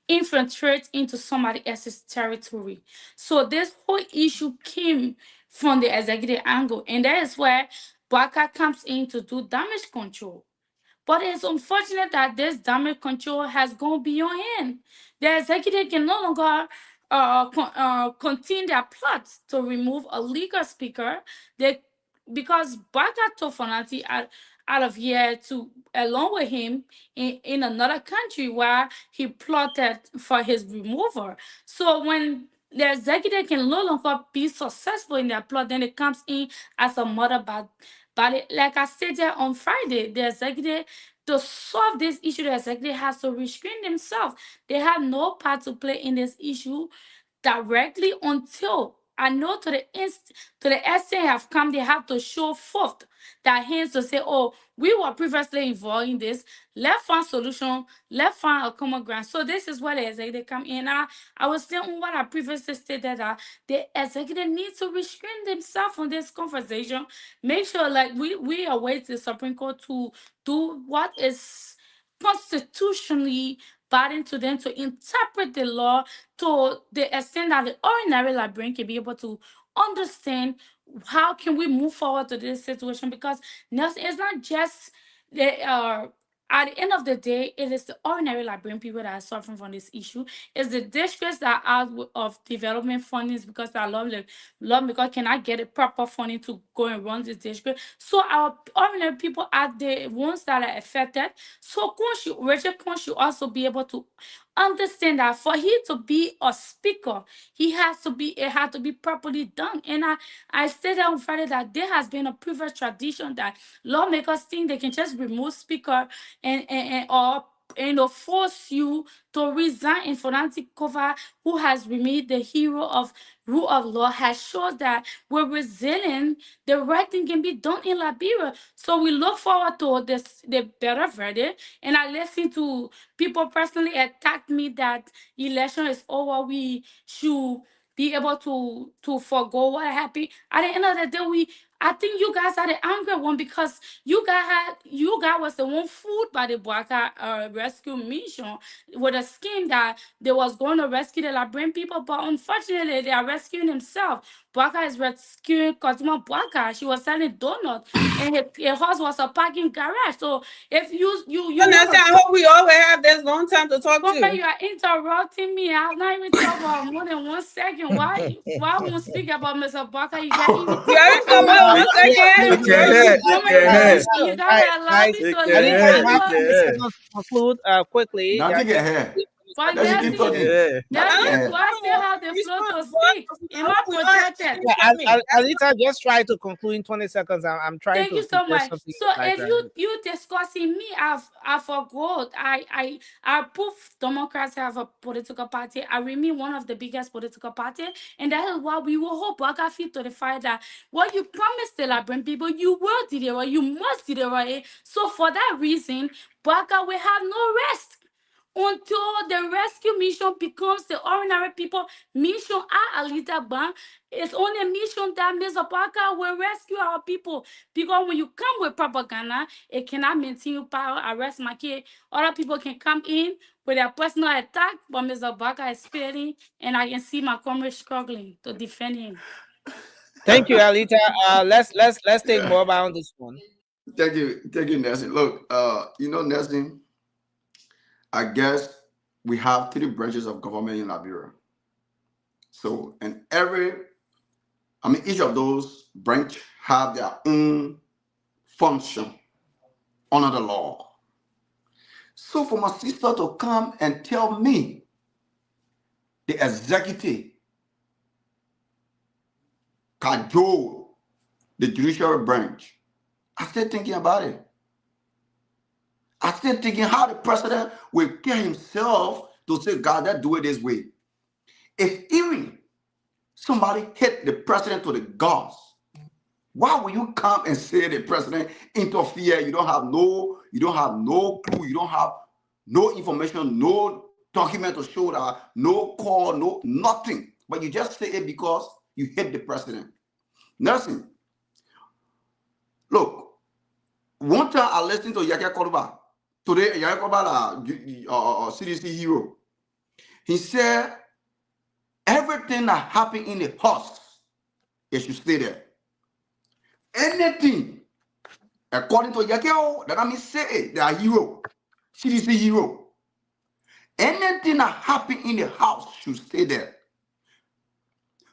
infiltrate into somebody else's territory. So this whole issue came from the executive angle, and that is where Baka comes in to do damage control. But it's unfortunate that this damage control has gone beyond him. The executive can no longer continue their plots to remove a legal speaker. They, because Baka took Fanati out of here to along with him in another country where he plotted for his removal. So when the executive can no longer be successful in their plot, then it comes in as a mother but like I said there on Friday, the executive, to solve this issue, the executive has to restrain themselves. They have no part to play in this issue directly, until I know to the extent have come, they have to show forth their hands to say, oh, we were previously involved in this. Let's find solution. Let's find a common ground. So this is where the executive come in. I was saying what I previously stated, that the executive needs to restrain themselves from this conversation. Make sure, like, we await the Supreme Court to do what is constitutionally bound to them, to interpret the law to the extent that the ordinary librarian can be able to understand how can we move forward to this situation. Because Nelson, it's not just the at the end of the day, it is the ordinary librarian people that are suffering from this issue. It's the districts that are out of development fundings because they are long because cannot get a proper funding to go and run this district. So our ordinary people are the ones that are affected. So Richard should also be able to understand that for him to be a speaker, it had to be properly done. And I stated on Friday that there has been a previous tradition that lawmakers think they can just remove speaker or force you to resign in for cover who has remained the hero of rule of law, has shown that we're resilient. The right thing can be done in Liberia. So we look forward to the better verdict. And I listen to people personally attack me that election is over. We should be able to forego what happened. At the end of the day, I think you guys are the angry one, because you guys was the one fooled by the Bwaka rescue mission with a scheme that they was going to rescue the Liberian people, but unfortunately they are rescuing themselves. Bwaka is rescuing Kotuma Bwaka. She was selling donuts, and her house was a parking garage. So if you Vanessa, I hope we always have this long time to talk to. You are interrupting me. I have not even talked about more than 1 second. Why won't speak about Mr. Barker? You get irritated. You already talk more than 1 second. You gotta allow me to Let's conclude quickly. Nothing ahead. But Let's keep talking. do I still have the floor to speak? Am I protected? Alita, just try to conclude in 20 seconds. I'm trying Thank to. you so much. So like if you discussing me, I forgot. I prove Democrats have a political party. I remain one of the biggest political party, and that is why we will hold Baka feet to the fire that what you promised the Liberian people, you will deliver. You must deliver it. So for that reason, Baka will have no rest until the rescue mission becomes the ordinary people mission. Alita Ban, it's only a mission that Mr. Parker will rescue our people. Because when you come with propaganda, it cannot maintain power, arrest my kid. Other people can come in with their personal attack, but Mr. Parker is failing, and I can see my comrades struggling to defend him. Thank you, Alita. Let's take more about this one. Thank you, Nelson. Look, Nelson, I guess we have 3 branches of government in Liberia. So, and each of those branches have their own function under the law. So for my sister to come and tell me the executive cajole the judicial branch, I started thinking about it. I'm still thinking how the president will kill himself to say, God, let's do it this way. If even somebody hit the president to the gods, why will you come and say the president interfere? You don't have no clue, you don't have no information, no document to show that, no call, no nothing. But you just say it because you hate the president. Nelson, look, one time I listened to Yaka Koruba. Today, Yaka Koruba, CDC hero. He said, everything that happened in the house, it should stay there. Anything, according to Yaka, that I mean say they are hero, CDC hero. Anything that happened in the house should stay there.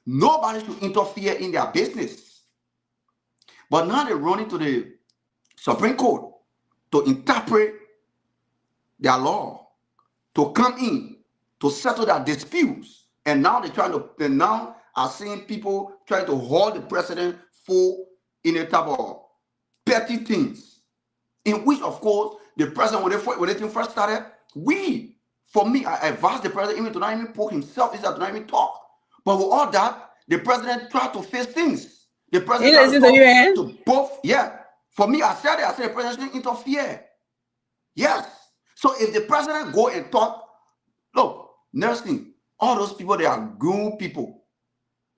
Nobody should interfere in their business. But now they're running to the Supreme Court to interpret their law, to come in, to settle their disputes. And now they now are seeing people trying to hold the president for in a type of petty things. In which, of course, the president, when the thing first started, for me, I advised the president even to not even poke himself, is that to not even talk. But with all that, the president tried to face things. The president tried to both, yeah. For me, I said the president shouldn't interfere. Yes. So if the president go and talk, look, Nelson, all those people, they are grown people.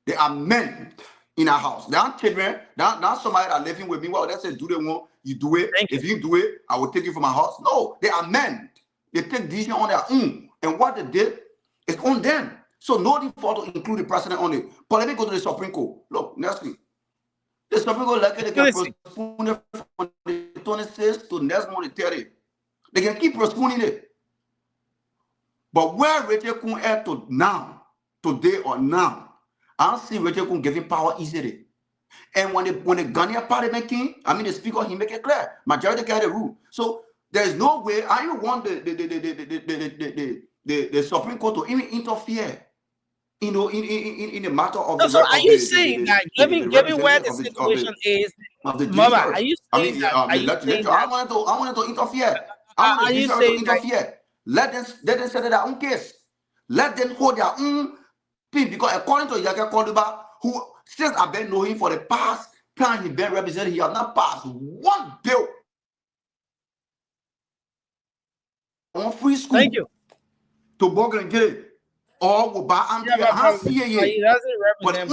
They are men in our house. They aren't children. Not somebody that living with me. Well, they say, do they want, you do it. If you do it, I will take you from my house. No, they are men. They take decision on their own. And what they did is on them. So no default to include the president on it. But let me go to the Supreme Court. Look, Nelson. The Supreme Court, like they can postpone it from the 26th to next month, the 30th. They can keep postponing it. But where Rachel Kun is to now, today or now, I don't see Rachel Kun giving power easily. And when the Ghanaian parliament came, I mean the speaker, he make it clear. Majority carry the rule. So there's no way I don't want the Supreme Court to even interfere. In the matter of so are you saying that given where the situation is, Mama, are you saying that? I wanted to interfere. I want the judiciary to interfere. Let them settle their own case. Let them hold their own thing, because according to Yaka Koduba, who since I've been knowing him for the past time he's been represented, he has not passed one bill on free school. Thank you. To Bogan J. Or will buy he doesn't represent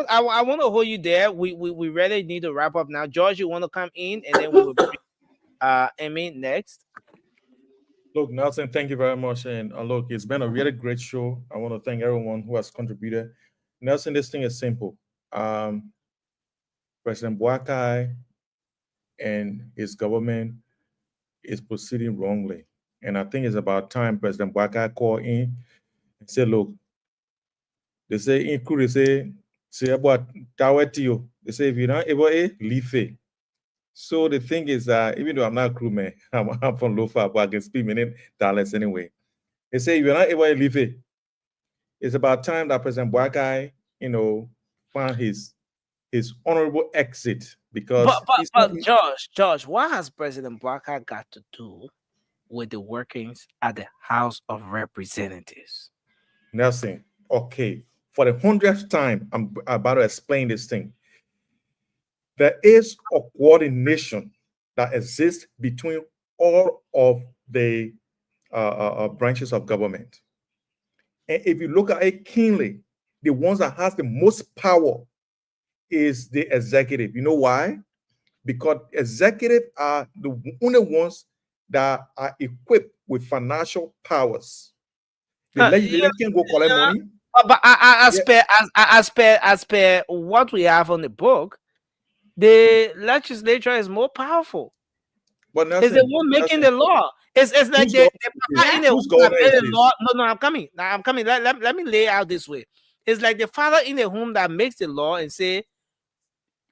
I want to hold you there. We really need to wrap up now. George, you want to come in, and then we will bring Emmy next. Look, Nelson, thank you very much. And look, it's been a really great show. I want to thank everyone who has contributed. Nelson, this thing is simple. President Boakai and his government is proceeding wrongly. And I think it's about time President Boakai called in and said, look, they say, about Tawetio. They say, if you're not able to leave it. So the thing is that even though I'm not a crewman, I'm from Lofa, but I can speak many dialects anyway. They say, if you're not able to leave it, it's about time that President Boakai, find his honorable exit. Because but George, what has President Boakai got to do with the workings at the House of Representatives? Nelson, okay, for the 100th time, I'm about to explain this thing. There is a coordination that exists between all of the branches of government. And if you look at it keenly, the ones that has the most power is the executive. You know why? Because executive are the only ones that are equipped with financial powers. The legislature can go collect money. But as per what we have on the book, the legislature is more powerful. But Nelson, it's the one making the law. It's like the father in the home that made the law. No, I'm coming. Let me lay out this way. It's like the father in the home that makes the law and say,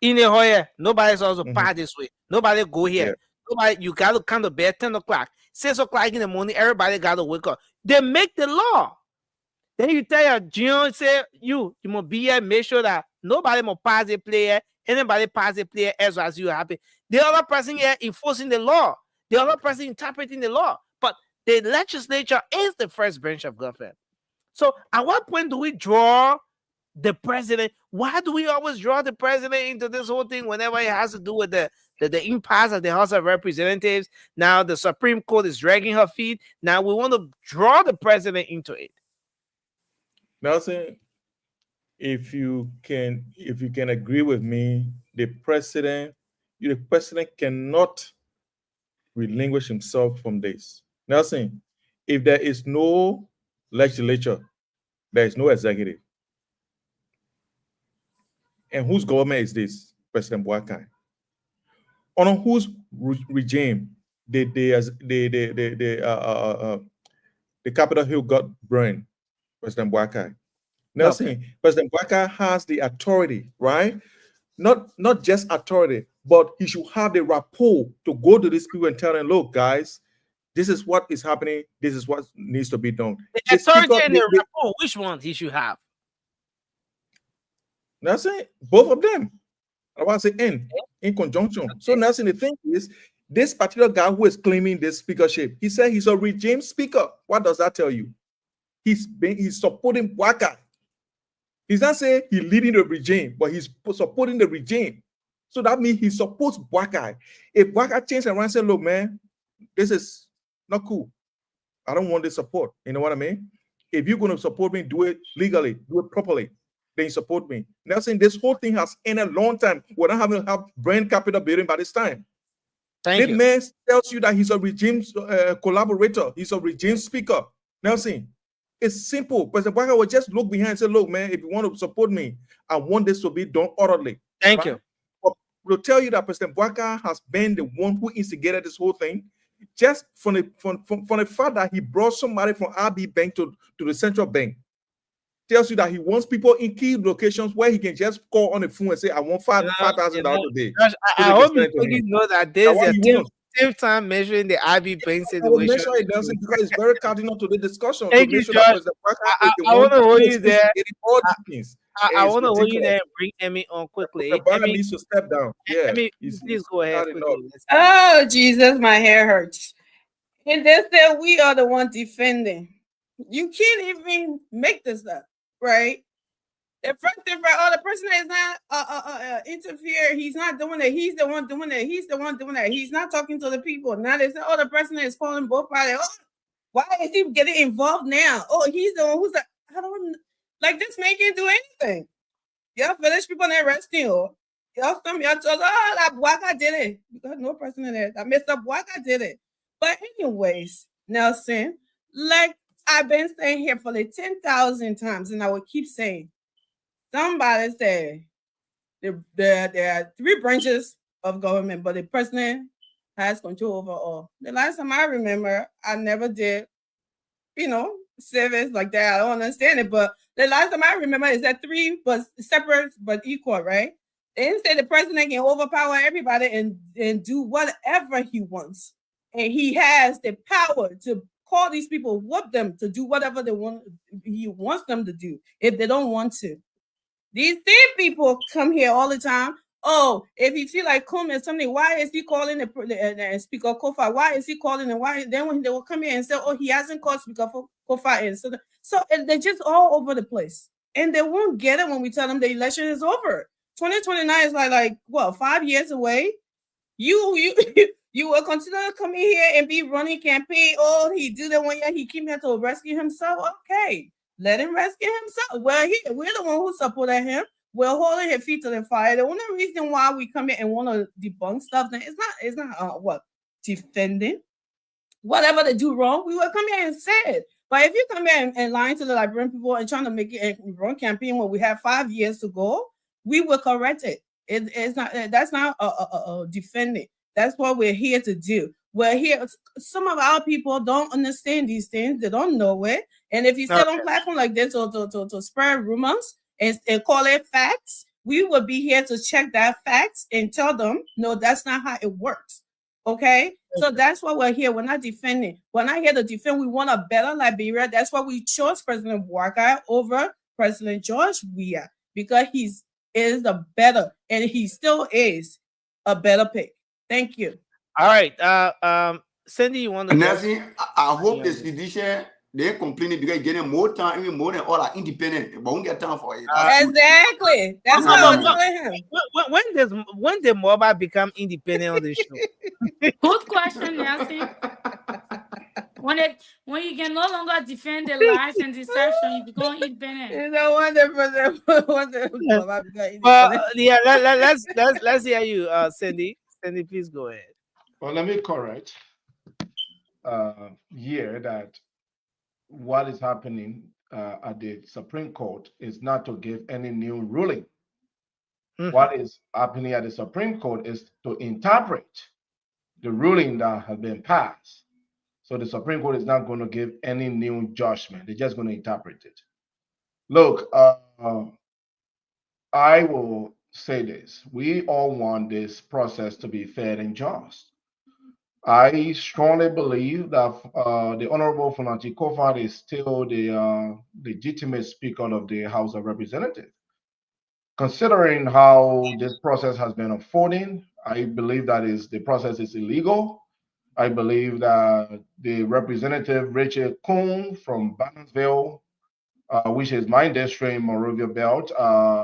in the hoyer, nobody's also pass this way. Nobody go here. Yeah. Nobody, you gotta come to bed 10 o'clock. 6 o'clock in the morning, everybody gotta wake up. They make the law. Then you tell your junior, say you must be here, make sure that nobody must pass the player, anybody pass the player as you happen. the other person here enforcing the law, the other person interpreting the law. But the legislature is the first branch of government. So at what point do we draw the president? Why do we always draw the president into this whole thing whenever it has to do with the impasse of the House of Representatives? Now the Supreme Court is dragging her feet. Now we want to draw the president into it. Nelson, if you can agree with me, the president cannot relinquish himself from this. Nelson, if there is no legislature, there is no executive. And whose government is this? President Boakai. On whose regime did the Capitol Hill got burned? President Boakai. Nelson, okay. President Boakai has the authority, right? Not just authority, but he should have the rapport to go to these people and tell them, look, guys, this is what is happening. This is what needs to be done. The authority and the rapport, which one he should have? Nelson, both of them. I want to say in conjunction. Okay. So Nelson, the thing is, this particular guy who is claiming this speakership, he said he's a regime speaker. What does that tell you? He's supporting Boakai. He's not saying he's leading the regime, but he's supporting the regime. So that means he supports Boakai. If Boakai changes around and says, look, man, this is not cool. I don't want this support. You know what I mean? If you're going to support me, do it legally, do it properly. Then you support me. Nelson, this whole thing has ended a long time. We're not having to have brain capital building by this time. Thank you. Man tells you that he's a regime collaborator. He's a regime speaker. Nelson, it's simple. President Boakai will just look behind and say, look, man, if you want to support me, I want this to be done orderly. Thank you. But we'll tell you that President Boakai has been the one who instigated this whole thing. Just from the fact that he brought somebody from RB Bank to the central bank, tells you that he wants people in key locations where he can just call on the phone and say, I want $5,000 a day. I hope you know that there's a same time measuring the IB Bank situation. I will make sure it doesn't, because it's very cardinal to the discussion. Thank you, Josh. I want to hold you there. I want to hold you there and bring Emmy on quickly. Emmy needs to step down. Yeah, Emmy, please go ahead. Oh, Jesus, my hair hurts. And they said we are the one defending. You can't even make this up, right? The first thing, the person is not interfere. He's not doing it. He's the one doing it. He's the one doing that. He's not talking to the people. Now they say, oh, the person is calling both parties. Oh, why is he getting involved now? Oh, he's the one who's the, I don't like this man can't do anything. Y'all finish people and arresting you. Y'all come, y'all told, oh, that Boakai did it. Because no person in there. That Mr. Boakai did it. But anyways, Nelson, like I've been saying here for like 10,000 times, and I will keep saying, somebody said there are three branches of government, but the president has control over all. The last time I remember, I never did, service like that. I don't understand it, but the last time I remember is that three was separate but equal, right? They didn't say the president can overpower everybody and do whatever he wants. And he has the power to call these people, whoop them to do whatever he wants them to do if they don't want to. These same people come here all the time. Oh, if you feel like Kum is something, why is he calling the Speaker Kofa? Why is he calling and why? Then when they will come here and say, oh, he hasn't called Speaker Kofa in. So they're just all over the place. And they won't get it when we tell them the election is over. 2029 is like what, 5 years away? You will continue to come in here and be running campaign. Oh, he did it 1 year. He came here to rescue himself. Okay, let him rescue himself. Well, we're the one who supported him. We're holding his feet to the fire. The only reason why we come here and want to debunk stuff, then it's not defending. Whatever they do wrong, we will come here and say it. But if you come here and lying to the Liberian people and trying to make it a run campaign when we have 5 years to go, we will correct it. It's not. That's not defending. That's what we're here to do. We're here. Some of our people don't understand these things. They don't know it. And if you sit on platform like this or to spread rumors and call it facts, we will be here to check that facts and tell them, no, that's not how it works. Okay? So that's why we're here. We're not defending. We're not here to defend. We want a better Liberia. That's why we chose President Boakai over President George Weah, because is the better, and he still is a better pick. Thank you. All right. Cindy, you want to Nancy, I hope the sedition they're complaining because getting more time, even more than all are independent, but won't get time for it. Exactly. That's what I was telling him. When the MOBA become independent on the show? Good question, Nelson. When you can no longer defend the lies and deception, you become independent. You know what yeah, let's hear you, Cindy. Cindy, please go ahead. Well, let me correct here that what is happening at the Supreme Court is not to give any new ruling. What is happening at the Supreme Court is to interpret the ruling that has been passed. So the Supreme Court is not going to give any new judgment. They're just going to interpret it. Look, I will say this. We all want this process to be fair and just. I strongly believe that the Honorable Funanti Kofod is still the legitimate Speaker of the House of Representatives. Considering how this process has been unfolding, I believe that the process is illegal. I believe that the Representative Richard Kuhn from Bannersville, which is my district in Monrovia Belt,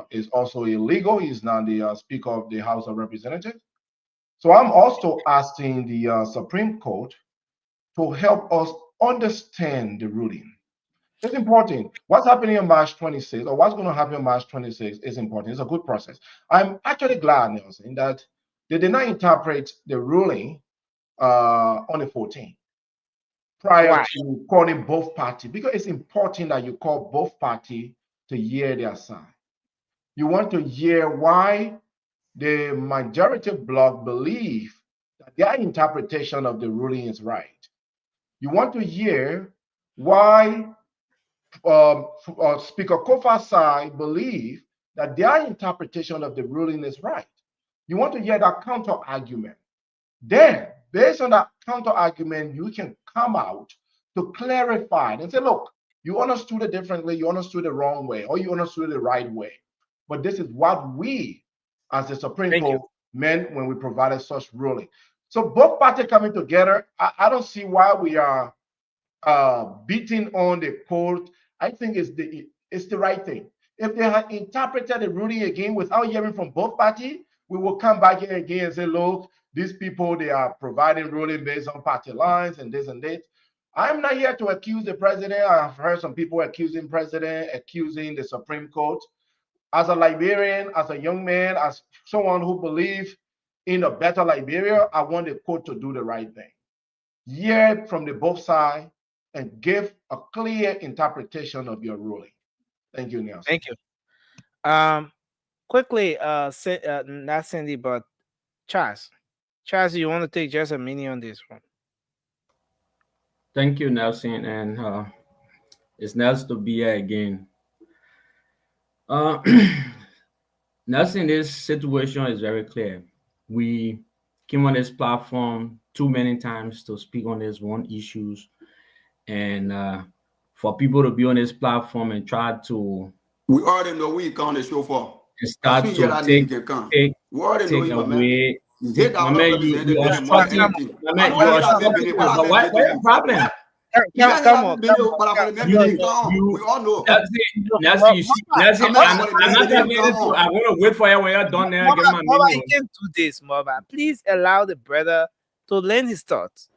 is also illegal. He's not the Speaker of the House of Representatives. So I'm also asking the Supreme Court to help us understand the ruling. It's important. What's happening on March 26th, or what's going to happen on March 26th, is important. It's a good process. I'm actually glad, Nelson, that they did not interpret the ruling on the 14th prior to calling both parties, because it's important that you call both parties to hear their side. You want to hear why the majority bloc believe that their interpretation of the ruling is right. You want to hear why Speaker Kofod's side believe that their interpretation of the ruling is right. You want to hear that counter argument. Then, based on that counter argument, you can come out to clarify and say, look, you understood it differently, you understood it the wrong way, or you understood it the right way. But this is what we, as the Supreme Court, meant when we provided such ruling. So both parties coming together, I don't see why we are beating on the court. I think it's the right thing. If they had interpreted the ruling again without hearing from both parties, we will come back here again and say, look, these people, they are providing ruling based on party lines and this and that. I'm not here to accuse the president. I've heard some people accusing president, accusing the Supreme Court. As a Liberian, as a young man, as someone who believes in a better Liberia, I want the court to do the right thing. Hear from the both sides and give a clear interpretation of your ruling. Thank you, Nelson. Thank you. Quickly, not Cindy, but Charles. Charles, you want to take just a minute on this one? Thank you, Nelson, and it's nice to be here again. Nelson, this situation is very clear. We came on this platform too many times to speak on this one issues, and for people to be on this platform and try to, we already know we can't the show for. Start to take away. What's the problem? Come on. We all know. I'm going to wait for you when you're done there. I can't do this, Mama. Please allow the brother to lend his thoughts.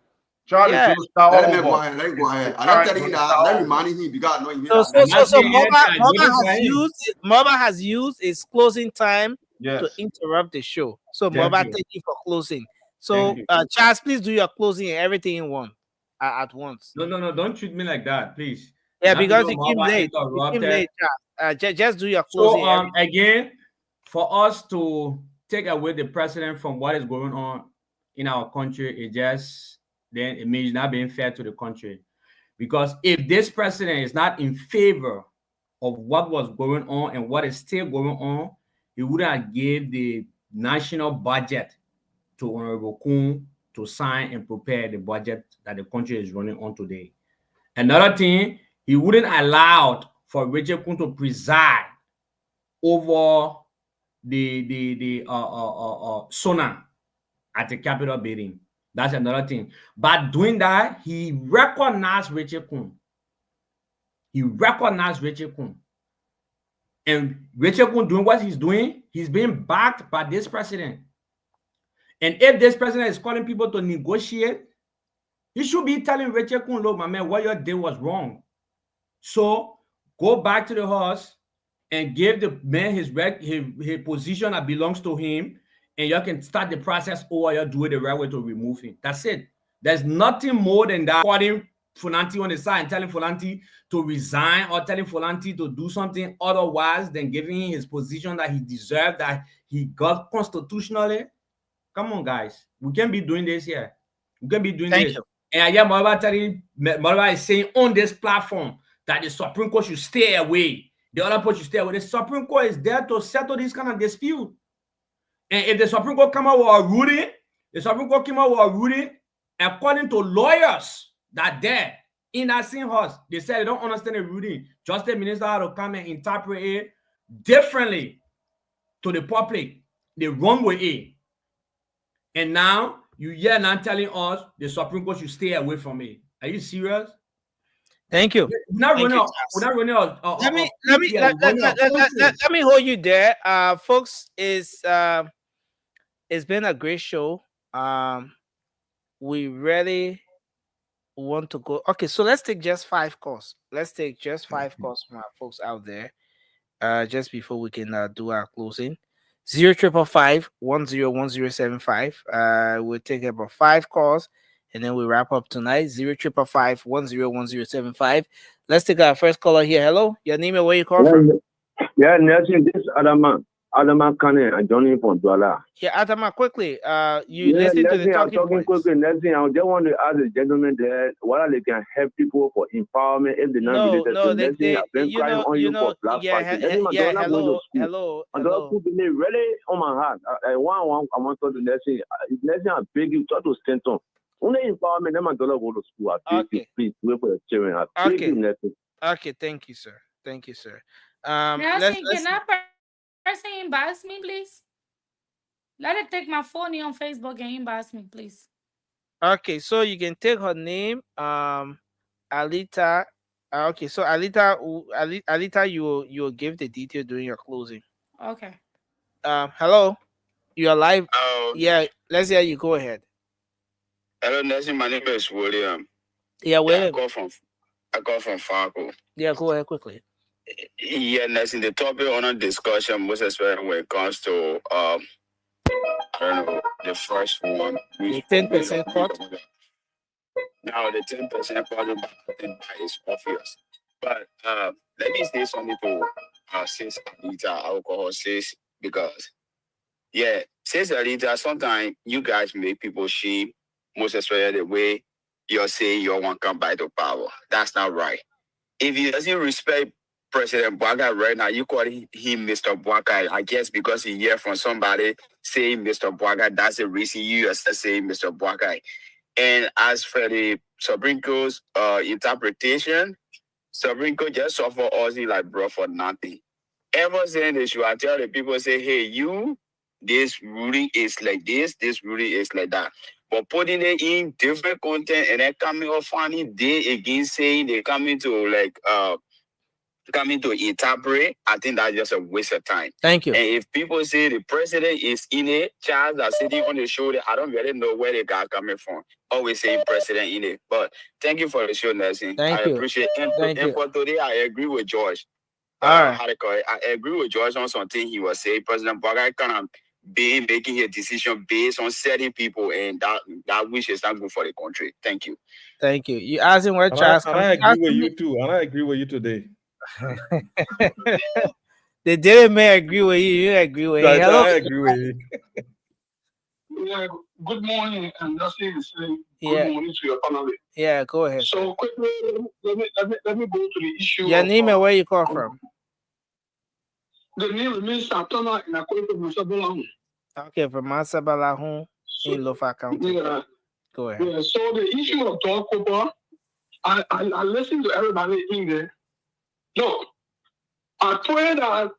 Charlie, let him go ahead. I'm telling you that. Let me remind him because I know you. So Mama has used his closing time to interrupt the show. So Mama, thank you for closing. So Charles, please do your closing and everything in one at once. No, don't treat me like that, please. Yeah, because you came late. Just do your closing. So again, for us to take away the president from what is going on in our country, then it means not being fair to the country. Because if this president is not in favor of what was going on and what is still going on, he would have gave the national budget to Honorable Kuhn to sign and prepare the budget that the country is running on today. Another thing, he wouldn't allow for Richard Kuhn to preside over the SONA. at the Capitol building. That's another thing. By doing that, he recognized Richard Kuhn. He recognized Richard Kuhn. And Richard Kuhn doing what he's doing, he's being backed by this president. And if this president is calling people to negotiate, he should be telling Richard Kuhn, look, my man, what you did was wrong. So go back to the house and give the man his position that belongs to him, and you can start the process or you do it the right way to remove him. That's it. There's nothing more than that. Calling Fulanti on the side and telling Fulanti to resign or telling Fulanti to do something otherwise than giving him his position that he deserved, that he got constitutionally. Come on, guys. We can't be doing this here. We can't be doing this. You. And I hear Marva is saying on this platform that the Supreme Court should stay away. The other part should stay away. The Supreme Court is there to settle this kind of dispute. And if the Supreme Court come out with a ruling, according to lawyers that there in that same house, they said they don't understand the ruling. Justice Minister had to come and interpret it differently to the public. They run with it. And now you hear now telling us the Supreme Court should stay away from it. Are you serious? Thank you. Let me hold you there, folks. It's been a great show. We really want to go. Okay, so let's take just 5 calls. Let's take just 5 calls from our folks out there. Just before we can do our closing. 0555-101075. We'll take about 5 calls and then we wrap up tonight. 0555-101075. Let's take our first caller here. Hello, your name and where you call from? Yeah, Nelson, this Adama Kane and Johnny from Douala. Yeah, Adama, quickly. You listen to the talking points. Quickly, Nelson, I just want to ask the gentleman there whether they can help people for empowerment if they're not related to Nelson. I've been crying on you for Black Party. Hello. Really on my heart. I want to do Nelson. Nelson, I beg you, try to stand on. Only empowerment, them and dollar go to school. Please, wait for the children. Okay, thank you, sir. Nelson, can I person inbox me, please? Let it take my phone on Facebook and inbox me, please. Okay, so you can take her name, Alita. Okay, so Alita, you will give the detail during your closing. Okay. Hello, you are live. Yeah, let's hear you. Go ahead. Hello, Nelson. My name is William. Yeah, William. I call from Fargo. Yeah, go ahead quickly. Yeah, Nelson, the topic on a discussion, most especially when it comes to I don't know, the first one. The 10% cut. Now the 10% part of that is obvious. But let me say something to sis Alita, alcohol sis, because sis Alita, sometimes you guys make people shame, most especially the way you're saying you want to come back to power. That's not right. If he doesn't respect President Bwaga right now, you call him Mr. Bwaga. I guess because he hear from somebody saying Mr. Bwaga, that's the reason you yourself say Mr. Bwaga. And as for the Supreme Court's interpretation, Supreme Court just suffer Aussie like bro for nothing. Ever saying this, I tell the people, say, hey, this ruling is like this ruling is like that. But putting it in different content and then coming off funny day again saying they coming to interpret, I think that's just a waste of time. Thank you. And if people say the president is in it, Charles are sitting on the show, I don't really know where they got coming from. Always say president in it. But thank you for the show, Nelson. I appreciate it. And for today, I agree with George. I agree with George on something he was saying. President Bwaga kind of making his decision based on certain people, and that wish is not good for the country. Thank you. Thank you. You asked him what Charles. I agree with you too. And I agree with you today. The daily may agree with you. You agree with him. Hello. I agree with you. Yeah, good morning, and that's it. Good morning to your panel. Yeah, go ahead. So quickly, let me go to the issue. Your name and where you call from? The name is Santana in Akwa from Masabalahun. Okay, from Masabalahun in Lofa County. Yeah. Go ahead. Yeah, so the issue of Dog Cooper, I listened to everybody in there. Look, I pray that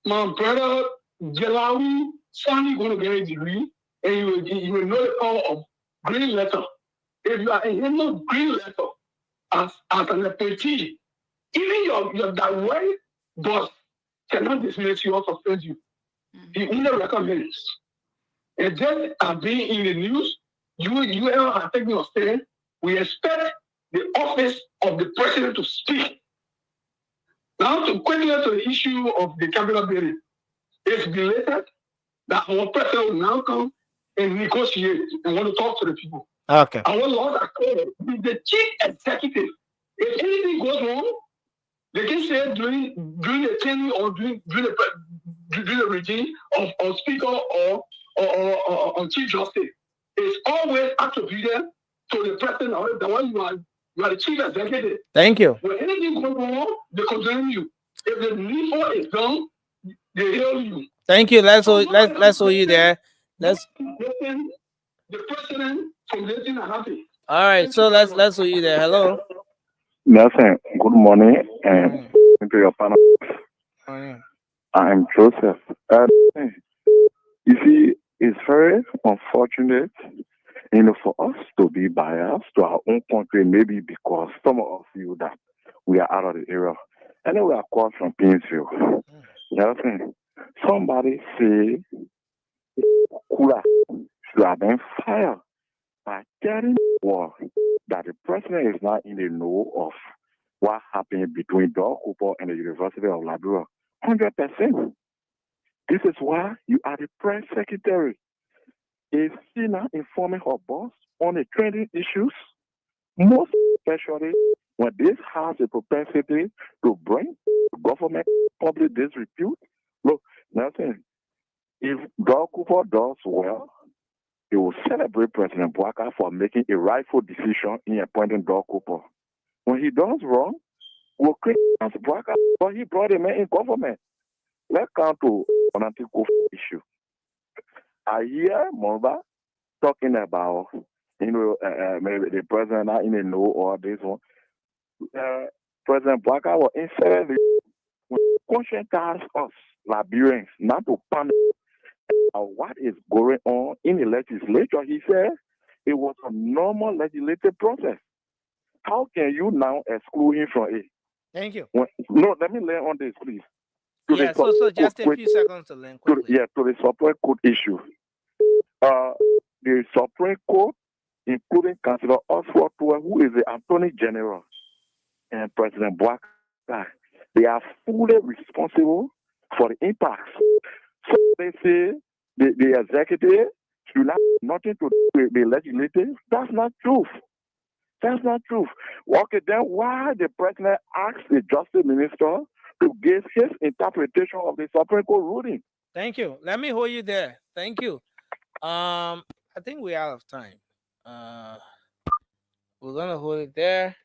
my brother Jalawi finally going to get a degree. and you will know the power of green letter. If you are a handle green letter as an appointee, even your direct boss cannot dismiss you or suspend you. He only recommends. And just being in the news, you are taking a stand. We expect the office of the president to speak. Now, to quickly to the issue of the capital building, it's belated that our president will now come and negotiate and want to talk to the people. Okay. Our laws are clear. The chief executive, if anything goes wrong, they can say during the tenure or during the regime of speaker or chief justice. It's always attributed to the president or the one you are the chief executive. Thank you. When anything goes wrong, they condemn you. If the needful is done, they hail you. Thank you. Let's hold you there. Let's. The president from the thing happy. All right. So let's hold you there. Hello. Nelson, good morning and into your panel. I'm Joseph. You see, it's very unfortunate, for us to be biased to our own country, maybe because some of you that we are out of the area. And then we are called from Painesville. Nelson, somebody say Kula should have been fired by getting word that the president is not in the know of what happened between Doug Cooper and the University of Liberia. 100%. This is why you are the press secretary. Is she not informing her boss on the trending issues? Most especially when this has a propensity to bring government public disrepute. Look, Nelson, if Doug Cooper does well, he will celebrate President Bouaka for making a rightful decision in appointing Doug Cooper. When he does wrong, we'll criticize Bouaka, but he brought a man in government. Let's come to an anti-Kofi issue. I hear Mamba talking about, maybe the president not in the know or this one. President Bouaka was inserted when conscientize us, Liberians, not to panic what is going on in the legislature. He said it was a normal legislative process. How can you now exclude him from it? Thank you. No, let me lay on this, please. Yeah, so just a few seconds to learn quickly. To the Supreme Court issue. The Supreme Court, including Councillor Oswald, who is the Attorney General, and President Bouaka, they are fully responsible for the impacts. So they say the executive should not have nothing to do with the legislative. That's not truth. That's not truth. Okay, then why the president asked the justice minister to give his interpretation of the Supreme Court ruling? Thank you. Let me hold you there. Thank you. I think we're out of time. We're gonna hold it there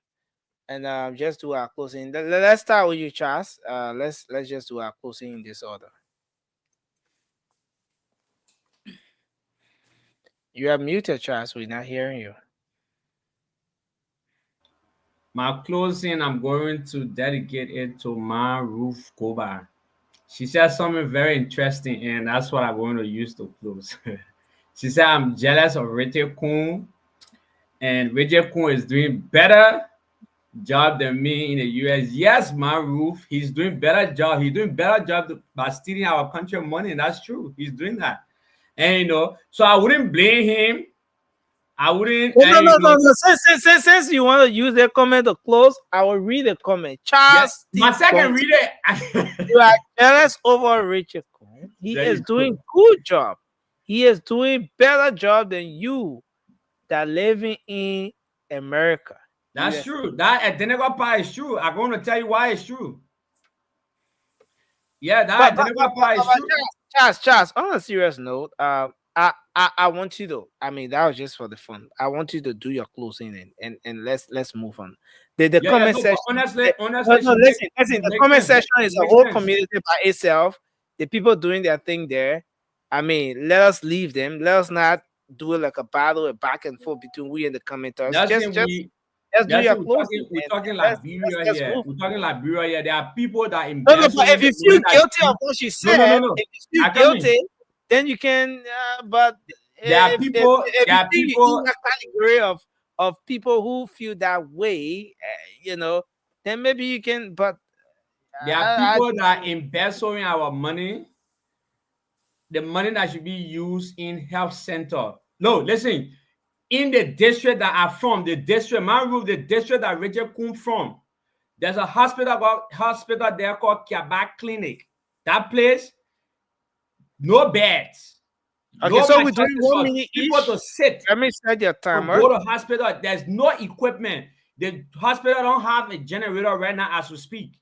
and just do our closing. Let's start with you, Charles. Let's just do our closing in this order. You are muted, Charles. We're not hearing you. My closing, I'm going to dedicate it to Ma Ruth Koba. She said something very interesting, and that's what I'm going to use to close. She said, I'm jealous of Richard Kuhn, and Richard Kuhn is doing better job than me in the U.S. Yes, Ma Ruth, he's doing better job. He's doing better job by stealing our country money, and that's true. He's doing that. And, so I wouldn't blame him. I wouldn't. No. Since you want to use the comment to close, I will read the comment. Charles, my second reader. You are jealous over Richard Cohen. He is doing good job. He is doing better job than you that living in America. That's true. That identical part is true. I'm going to tell you why it's true. Yeah, that identical part is true. Charles, on a serious note, I want you to, that was just for the fun. I want you to do your closing and let's move on. The comment section. Honestly, listen. The comment section is a whole community by itself. The people doing their thing there. Let us leave them. Let us not do it like a battle, a back and forth between we and the commenters. Just do your closing. We're talking Liberia here. We're talking Liberia here. There are people that invest. No, but if you feel guilty of what she said, if you feel guilty, then you can. But There are if people. There are you people. in that category of people who feel that way, then maybe you can. But There are people that are embezzling our money. The money that should be used in health center. No, listen. In the district that I'm from, the district that Richard come from, there's a hospital there called Kiabak Clinic. That place, no beds. Okay, No so we're doing mattresses 1 for minute people each. to sit. Let me set your To timer. go to hospital, there's no equipment. The hospital don't have a generator right now as we speak.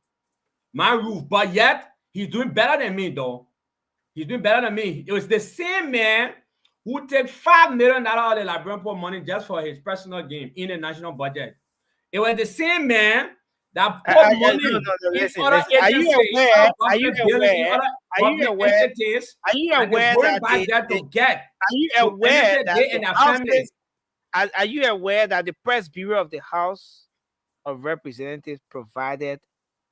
My roof, but yet he's doing better than me, though. He's doing better than me. It was the same man who take $5 million out of the Liberian poor money just for his personal gain in the national budget. It was the same man that put money in listen. other Are you agencies, aware? other government buildings, in other government entities. Are you and they're aware going that back there to get Are you to aware benefit that they the and their houses? families? Are you aware that the press bureau of the House of Representatives provided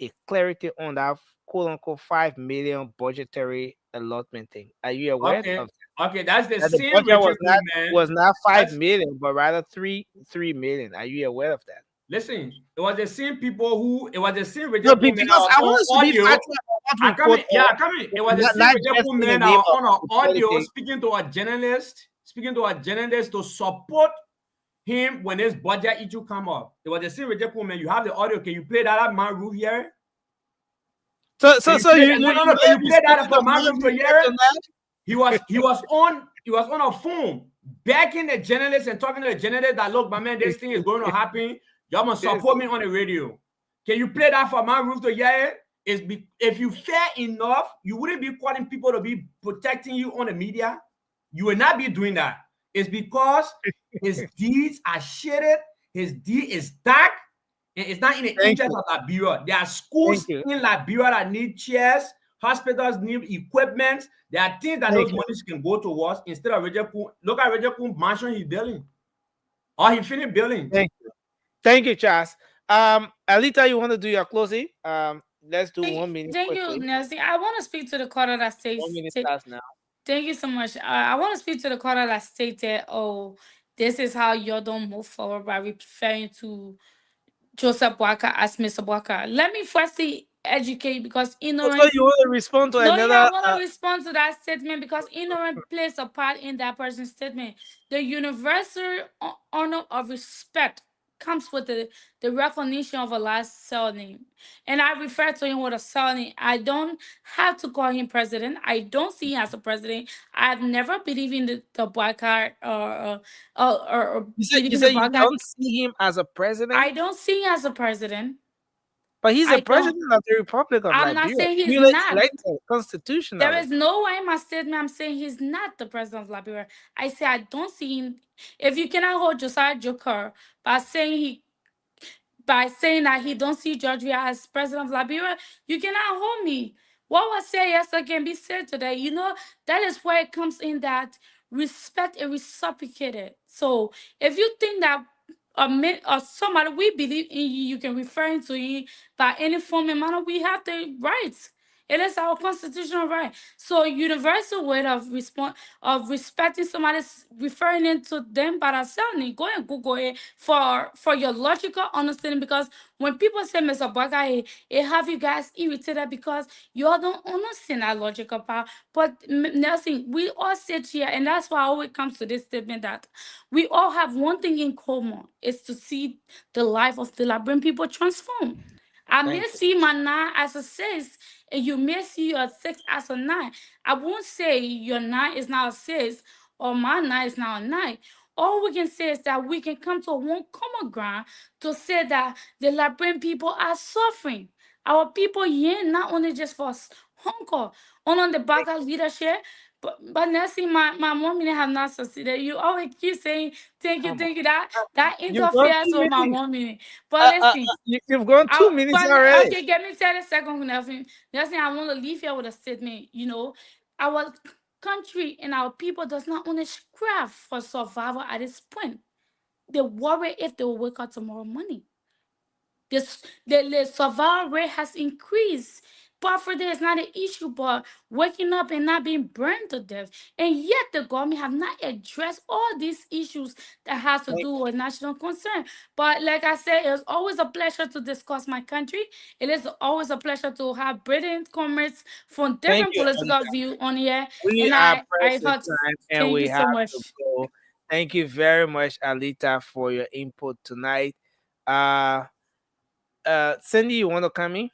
a clarity on that quote unquote 5 million budgetary allotment thing? Are you aware Okay, of okay, that's the that? The same budget Richard Koeman. was not 5 That's- million, but rather 3 million. Are you aware of that? Listen, it was the same people who it was the same Richard No, Koeman because I want us to be audio. factual about what we quote. Yeah, coming. It was the Not- same not Richard just in the Koeman name of on our audio politics. speaking to a journalist to support him when his budget issue come up. It was the same Richard Koeman. You have the audio. Can you play that at my roof here? So Can you play that for my roof to hear it? He was on a phone backing the journalist and talking to the journalist that, look, my man, this thing is going to happen. Y'all must support me on the radio. Can you play that for my roof to hear it? If you fair enough, you wouldn't be calling people to be protecting you on the media. You will not be doing that. It's because his deeds are shaded, his deed is dark, and it's not in the interest of Liberia. There are schools in Liberia that need chairs, hospitals need equipment. There are things that those monies can go towards instead of Roger Poon. Look at Roger Poon mansion he's building. Or he finished building. Thank you, Charles. Alita, you want to do your closing? Let's do 1 minute. Thank you, Nelson. I want to speak to the caller that states 1 minute starts now. Thank you so much. I want to speak to the caller that stated, "Oh, this is how you don't move forward," by referring to Joseph Boaka as Mr. Boaka. Let me firstly educate, because ignorance. So you want to respond to another? I want to respond to that statement because ignorance plays a part in that person's statement. The universal honor of respect comes with the recognition of a last surname. And I refer to him with a surname. I don't have to call him president. I don't see him as a president. I've never believed in the black card or you said you don't see him as a president? I don't see him as a president. But he's a president of the Republic of Liberia. I'm not saying he's not. Constitutional. There is no way in my statement I'm saying he's not the president of Liberia. I say I don't see him. If you cannot hold Josiah Joker by saying that he don't see George Weah as president of Liberia, you cannot hold me. What was said yesterday can be said today. You know, that is where it comes in, that respect is reciprocated. So if you think that or somebody we believe in you can refer to him by any form and manner, we have the rights. It is our constitutional right. So universal way of respecting somebody, referring into them by themselves. Go and Google it for your logical understanding, because when people say Mr. Baga, it have you guys irritated because you all don't understand that logical part. But Nelson, we all sit here, and that's why it always comes to this statement that we all have one thing in common, is to see the life of the Liberian people transform. I may see my 9 as a 6, and you may see your 6 as a 9. I won't say your 9 is now a 6 or my 9 is now a 9. All we can say is that we can come to one common ground to say that the Liberian people are suffering. Our people here, not only just for hunger, on the back of leadership, but Nancy, my mom have not succeeded. You always keep saying thank you. That interferes with my mom. But listen, you've gone 2 minutes already. Okay, get me 30 seconds, Nelson. Nelson, I want to leave here with a statement. You know, our country and our people does not only strive for survival at this point. They worry if they will wake up tomorrow morning. The survival rate has increased. poverty is not an issue, but waking up and not being burned to death. And yet the government have not addressed all these issues that has to do with national concern. But like I said, it's always a pleasure to discuss my country. It is always a pleasure to have brilliant comments from different political views on here. We And are I pressed for thought, time and thank we you have so much. to go. Thank you very much, Alita, for your input tonight. Cindy, you want to come in?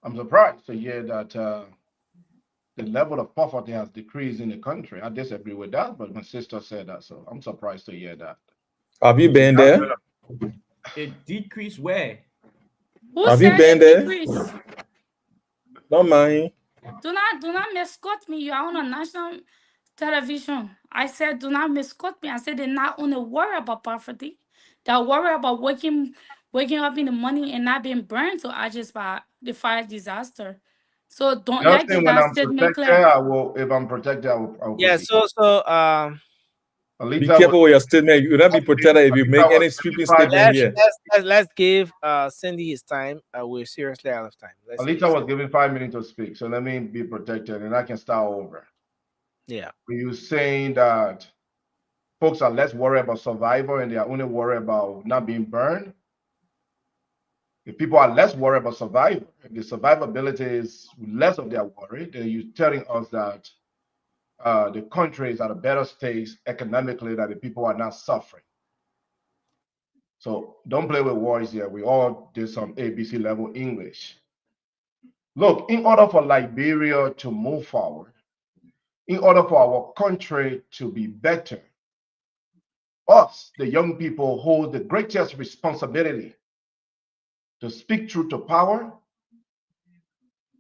I'm surprised to hear that the level of poverty has decreased in the country. I disagree with that, but my sister said that, so I'm surprised to hear that. Have you been there? It decreased where? Who Have said you been it there? decreased? Don't mind. Do not misquote me. You are on a national television. I said, do not misquote me. I said they're not only worried about poverty, they're worried about waking up in the morning and not being burned to ashes by the fire disaster. So don't let's get When that I'm statement protected, clear. I will. If I'm protected, I will Yeah. proceed. Be careful with your statement. You will not be protected if you make any sweeping statement here. Let's give Cindy his time. We're seriously out of time. Alita was given 5 minutes to speak, so let me be protected, and I can start over. Yeah. Were you saying that folks are less worried about survival and they are only worried about not being burned? If people are less worried about survival, if the survivability is less of their worry, then you're telling us that the country is at a better state economically, that the people are not suffering. So don't play with words here. We all did some ABC level English. Look, in order for Liberia to move forward, in order for our country to be better, us, the young people, hold the greatest responsibility to speak truth to power,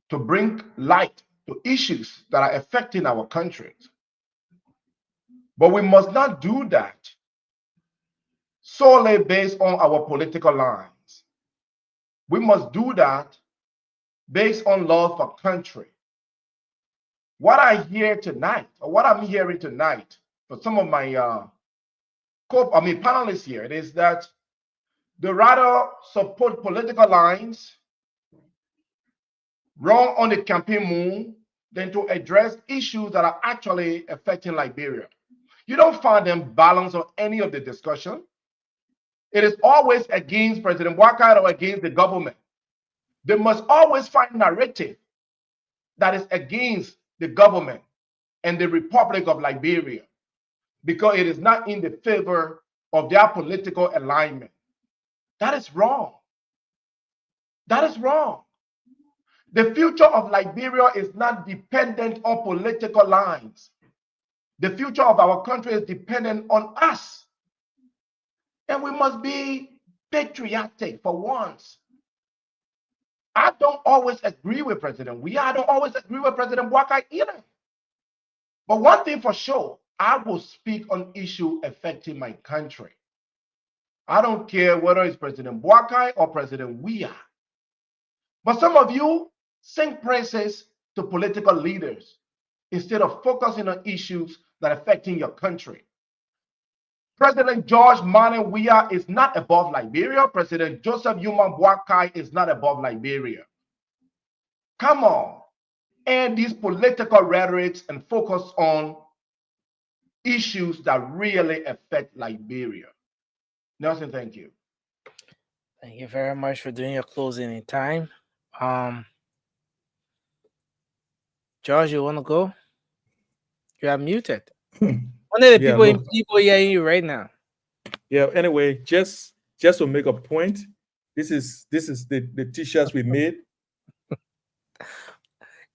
to bring light to issues that are affecting our country. But we must not do that solely based on our political lines. We must do that based on love for country. What I hear tonight, or what I'm hearing tonight, for some of my panelists here, is that they rather support political lines, run on the campaign move, than to address issues that are actually affecting Liberia. You don't find them balanced on any of the discussion. It is always against President Ouattara or against the government. They must always find narrative that is against the government and the Republic of Liberia, because it is not in the favor of their political alignment. That is wrong. That is wrong. The future of Liberia is not dependent on political lines. The future of our country is dependent on us. And we must be patriotic for once. I don't always agree with President Weah. I don't always agree with President Ouattara either. But one thing for sure, I will speak on issues affecting my country. I don't care whether it's President Ouattara or President Weah. But some of you sing praises to political leaders instead of focusing on issues that are affecting your country. President George Mane Weah is not above Liberia. President Joseph Yuma Boakai is not above Liberia. Come on, end these political rhetorics and focus on issues that really affect Liberia. Nelson, thank you. Thank you very much for doing your closing in time. George, you want to go? You are muted. One of the people hearing you right now. Yeah. Anyway, just to make a point, this is the t-shirts we made.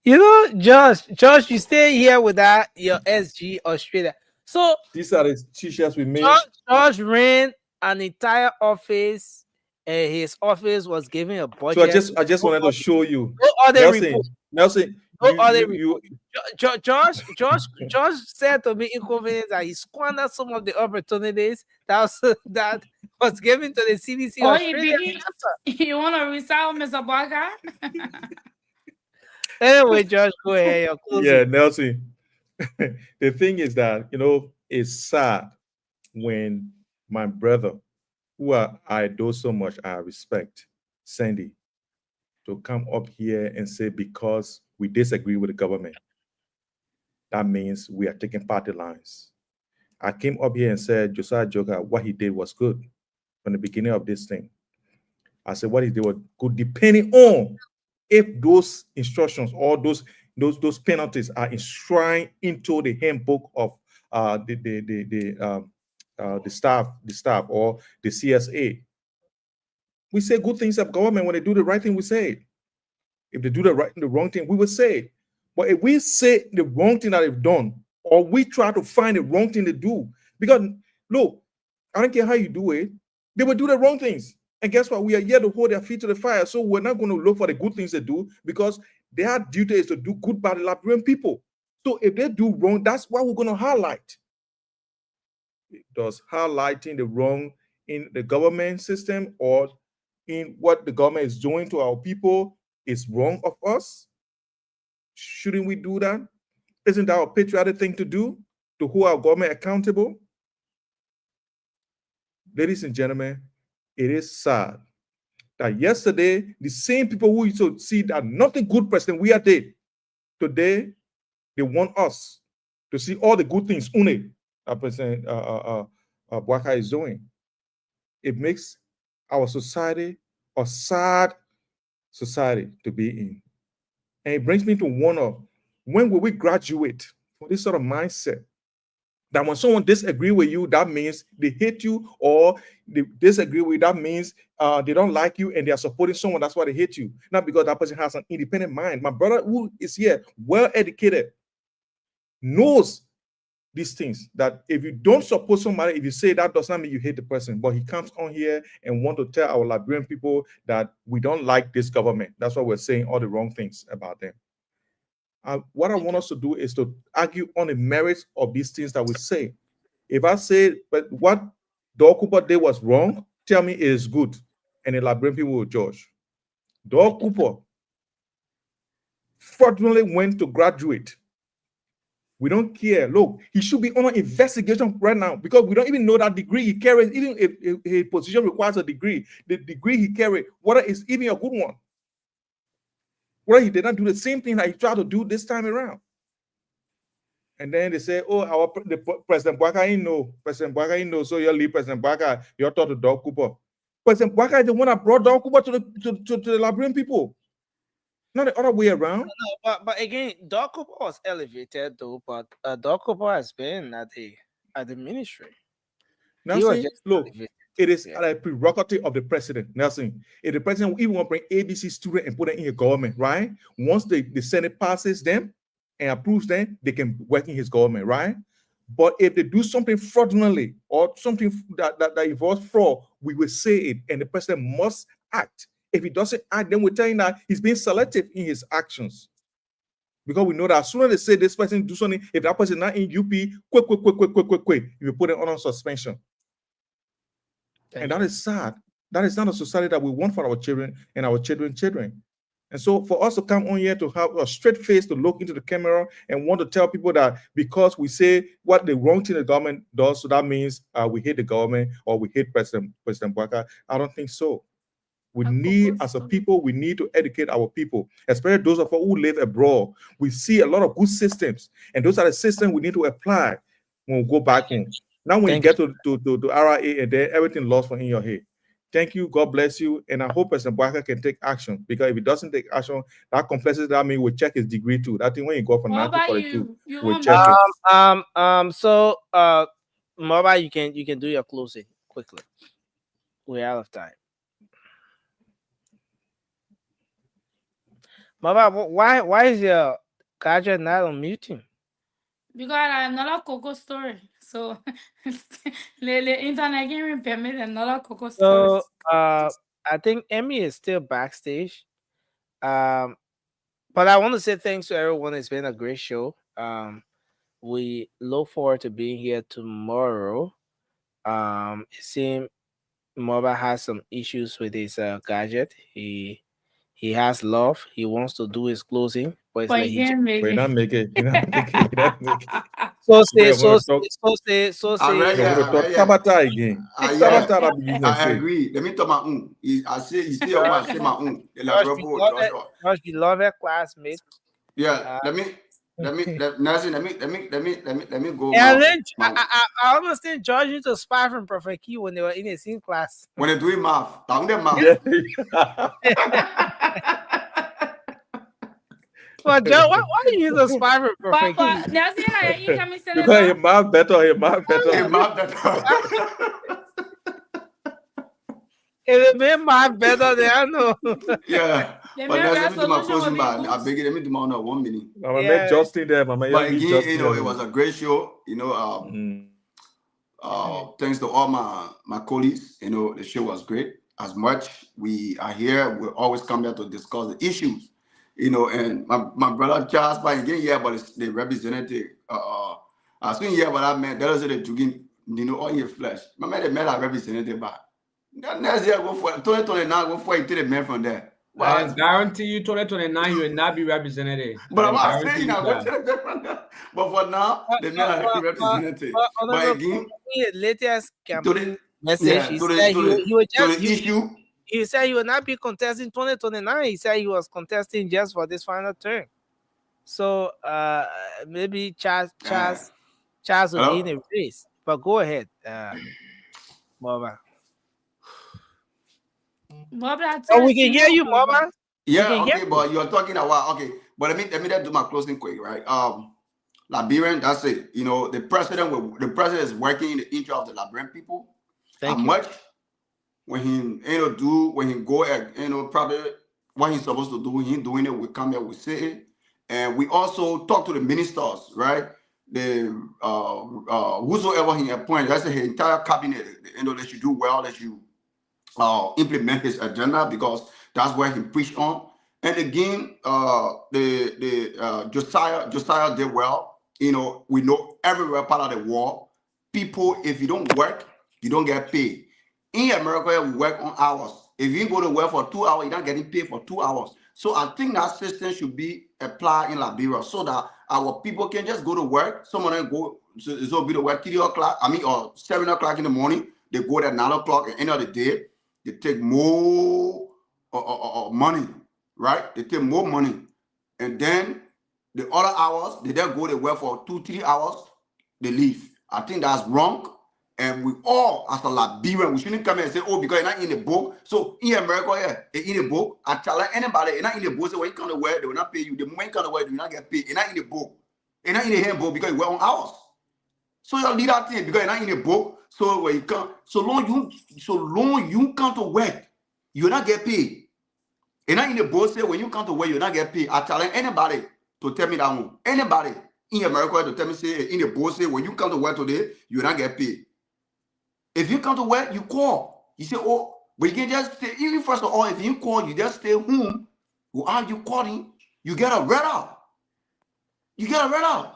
You know, Josh, you stay here with your SG Australia. So these are the t-shirts we made. George ran an entire office, and his office was given a budget. So I just wanted to show you. No other Nelson, George said to me inconvenience that he squandered some of the opportunities that was given to the CDC. Oh, you want to resign, Mr. Barker? Anyway, George, go ahead. Yeah, Nelson. The thing is that, it's sad when my brother, who I adore so much, I respect, Sandy, to come up here and say because we disagree with the government, that means we are taking party lines. I came up here and said Josiah Joker, what he did was good from the beginning of this thing. I said what he did was good, depending on if those instructions or those penalties are enshrined into the handbook of the staff or the CSA. We say good things of government when they do the right thing. We say it. If they do the wrong thing, we will say it. But if we say the wrong thing that they've done, or we try to find the wrong thing to do, because look, I don't care how you do it, they will do the wrong things. And guess what? We are here to hold their feet to the fire. So we're not going to look for the good things they do, because their duty is to do good by the Liberian people. So if they do wrong, that's what we're going to highlight. Does highlighting the wrong in the government system or in what the government is doing to our people is wrong of us? Shouldn't we do that? Isn't that a patriotic thing to do, to hold our government accountable? Ladies and gentlemen, it is sad that yesterday, the same people who used to see that nothing good President we did, today, they want us to see all the good things President Bwaka is doing. It makes our society a sad society to be in. And it brings me to wonder, when will we graduate from this sort of mindset that when someone disagrees with you, that means they hate you, or they disagree with you, that means they don't like you and they are supporting someone, that's why they hate you. Not because that person has an independent mind. My brother who is here, well educated, knows these things, that if you don't support somebody, if you say that, does not mean you hate the person. But he comes on here and want to tell our Liberian people that we don't like this government. That's why we're saying all the wrong things about them. What I want us to do is to argue on the merits of these things that we say. If I say, but what Dor Cooper did was wrong, tell me it is good, and the Liberian people will judge. Dor Cooper fraudulently went to graduate. We don't care. Look, he should be on an investigation right now, because we don't even know that degree he carries. Even if his position requires a degree, the degree he carried, whether it's even a good one, whether he did not do the same thing that he tried to do this time around. And then they say, oh, President Bwaka ain't know. President Bwaka ain't know, so you leave President Bwaka, you're taught to Dor Cooper. President Bwaka is the one that brought Dor Cooper to the Liberian people. Not the other way around. No, but again, Dor Cooper was elevated though, but Dor Cooper has been at the ministry. Nelson, look, it is a prerogative of the president. Nelson, if the president even want to bring ABC student and put them in a government, right? Once the Senate passes them and approves them, they can work in his government, right? But if they do something fraudulently or something that involves fraud, we will say it, and the president must act. If he doesn't act, then we're telling that he's being selective in his actions. Because we know that as soon as they say this person do something, if that person is not in UP, quick, you put it on suspension. And that is sad. That is not a society that we want for our children and our children's children. And so for us to come on here to have a straight face, to look into the camera and want to tell people that because we say what the wrong thing the government does, so that means we hate the government or we hate President Bwaka, I don't think so. We need, as a people, we need to educate our people, especially those of us who live abroad. We see a lot of good systems, and those are the systems we need to apply when we go back home. Now, when you get to RIA, and then everything lost from in your head. Thank you. God bless you. And I hope President Bwaka can take action, because if he doesn't take action, that complexity, that means we'll check his degree too. That thing when you go from 9 to 42, we'll check it. So Mobile, you can do your closing quickly. We're out of time. Mobile, why is your gadget not on muting? Because I have another Coco story. So the internet can permit another Coco story. So I think Emmy is still backstage. But I want to say thanks to everyone. It's been a great show. We look forward to being here tomorrow. It seems Mobile has some issues with his gadget. He has love. He wants to do his closing, but But But he didn't make But he it. not make it. He not make it. He not make it. So Yeah, say, I'm gonna talk. so I read, say. I'm gonna talk yeah. Tabata again. Yeah, Tabata that begin I say. agree. Let me talk my own. I say, you say, I say my own. Josh, beloved classmate. Yeah, let me go. And then I almost think George used to spy from Prophet Key when they were in the same class. When they're doing math, down there math. But Joe, why do you use a spy from Prophet Key? But Nelson, are you coming, Senator? Because he math better. He math better. He math better. If it made math better, then I know. Yeah. But now let me do my closing back. I beg you, let me do my own 1 minute. Mama met Justin there, Mama. But again, you know, it was a great show. You know, thanks to all my colleagues. You know, the show was great. As much we are here, we always come here to discuss the issues. You know, and my brother Charles, but again, yeah, but it's the representative. I think yeah, but I meant that was the drinking, you know, all your flesh. My man, the man I representative, but next year go for 2029, go for it to the man from there. I guarantee you 2029 you will not be represented. But I'm saying I go to the man from there. But for now, the man are representative. But again, latest campaign message, he said he will not be contesting 2029. He said he was contesting just for this final term. So maybe Charles will be in a race. But go ahead, Mama. Oh, we can hear you, Mama. Yeah, okay, but you're talking a while. Okay, but let me do my closing quick, right? Liberian, that's it. You know, the president is working in the interest of the Liberian people. Thank you. Much when he when he go at probably what he's supposed to do, he doing it. We come here, we say it, and we also talk to the ministers, right? The whosoever he appointed, that's his entire cabinet. That you do well, that you implement his agenda, because that's where he preached on. And again, Josiah did well. You know, we know everywhere part of the world, people, if you don't work, you don't get paid. In America, we work on hours. If you go to work for 2 hours, you're not getting paid for 2 hours. So I think that system should be applied in Liberia so that our people can just go to work. Some of them go, so it's going to be to work 3 o'clock, or 7 o'clock in the morning. They go at 9 o'clock at the end of the day. They take more money, right? They take more money. And then the other hours, they then go to work for 2-3 hours, they leave. I think that's wrong. And we all, as a Liberian, we shouldn't come here and say, oh, because you're not in the book. So in America, yeah, they're in the book. I tell anybody, you're not in the book, so when you come to work, they will not pay you. The moment you come to work, you will not get paid. You're not in the book. You're not in the handbook because you work on hours. So you leave that thing because you're not in the book. So when you come, so long you come to work, you'll not get paid. You're not in the book, say when you come to work, you'll not get paid. I tell anybody to tell me that one. Anybody in America to tell me, say in the book, say when you come to work today, you'll not get paid. If you come to work, you call. You say, oh, but you can just stay. Even first of all, if you call, you just stay home. While you calling, you get a red out. You get a red out.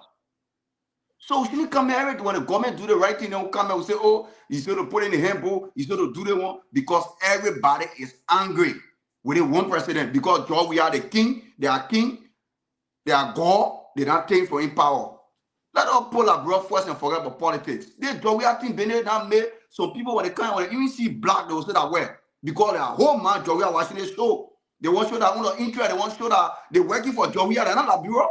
So we shouldn't come here when the government do the right thing, they don't come here and say, oh, you should have put in the handbook, you should have do the one, because everybody is angry with the one president. Because George, we are the king, they are God, they don't take for in power. Let us pull our broad first and forget about politics. They George, we are thing that made some people when they come, when they even see black, they will say that way. Because they are home, man, George, we are watching this show. They want to show that on the interest, they want to show that they're working for George, they're not a bureau.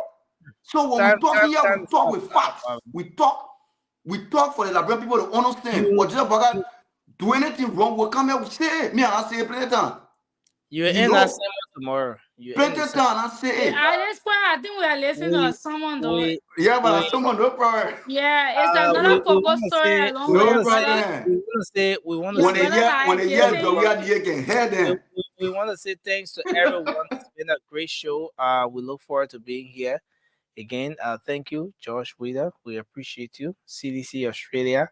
So when we talk here, we talk with facts. We talk for the Liberian people to understand. But just about do anything wrong, we'll come here, we say it. Me, I say it plenty of time. You're in that same tomorrow. Plenty of time, I say it. At this point, I think we are listening to someone though. Yeah, but someone, no problem. Yeah, it's another Coco story along with no problem. We want to say when they hear Joey, can hear them. We want to say thanks to everyone. It's been a great show. We look forward to being here. Again, thank you, Josh Wheeler. We appreciate you. CDC Australia,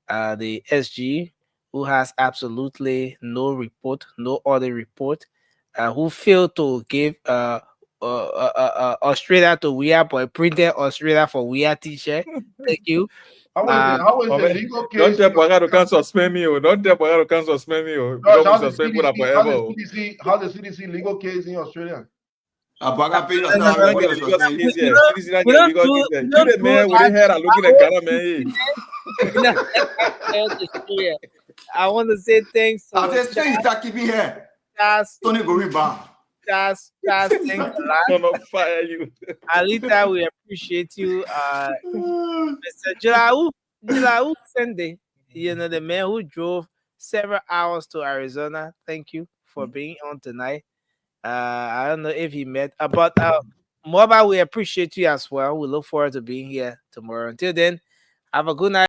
the SG, who has absolutely no report, no other report, who failed to give Australia to wear, but printed Australia for wear t-shirt. Thank you. How is the legal case? Don't tell Boga to cancel suspend me. Don't tell Boga to cancel suspend me. How's the CDC legal case in Australia? Abaga pay You yourself. don't get because he's here. CDC don't get because he's here. You the man with the hair and looking at camera, man. I want to say thanks to I said, stay in start keeping here. Tony going back. Charles, thanks a lot. I'm gonna fire you. Alita, we appreciate you. Mr. Jilau Sunday, the man who drove several hours to Arizona. Thank you for being on tonight. I don't know if he met, but Mobile, we appreciate you as well. We look forward to being here tomorrow. Until then, have a good night.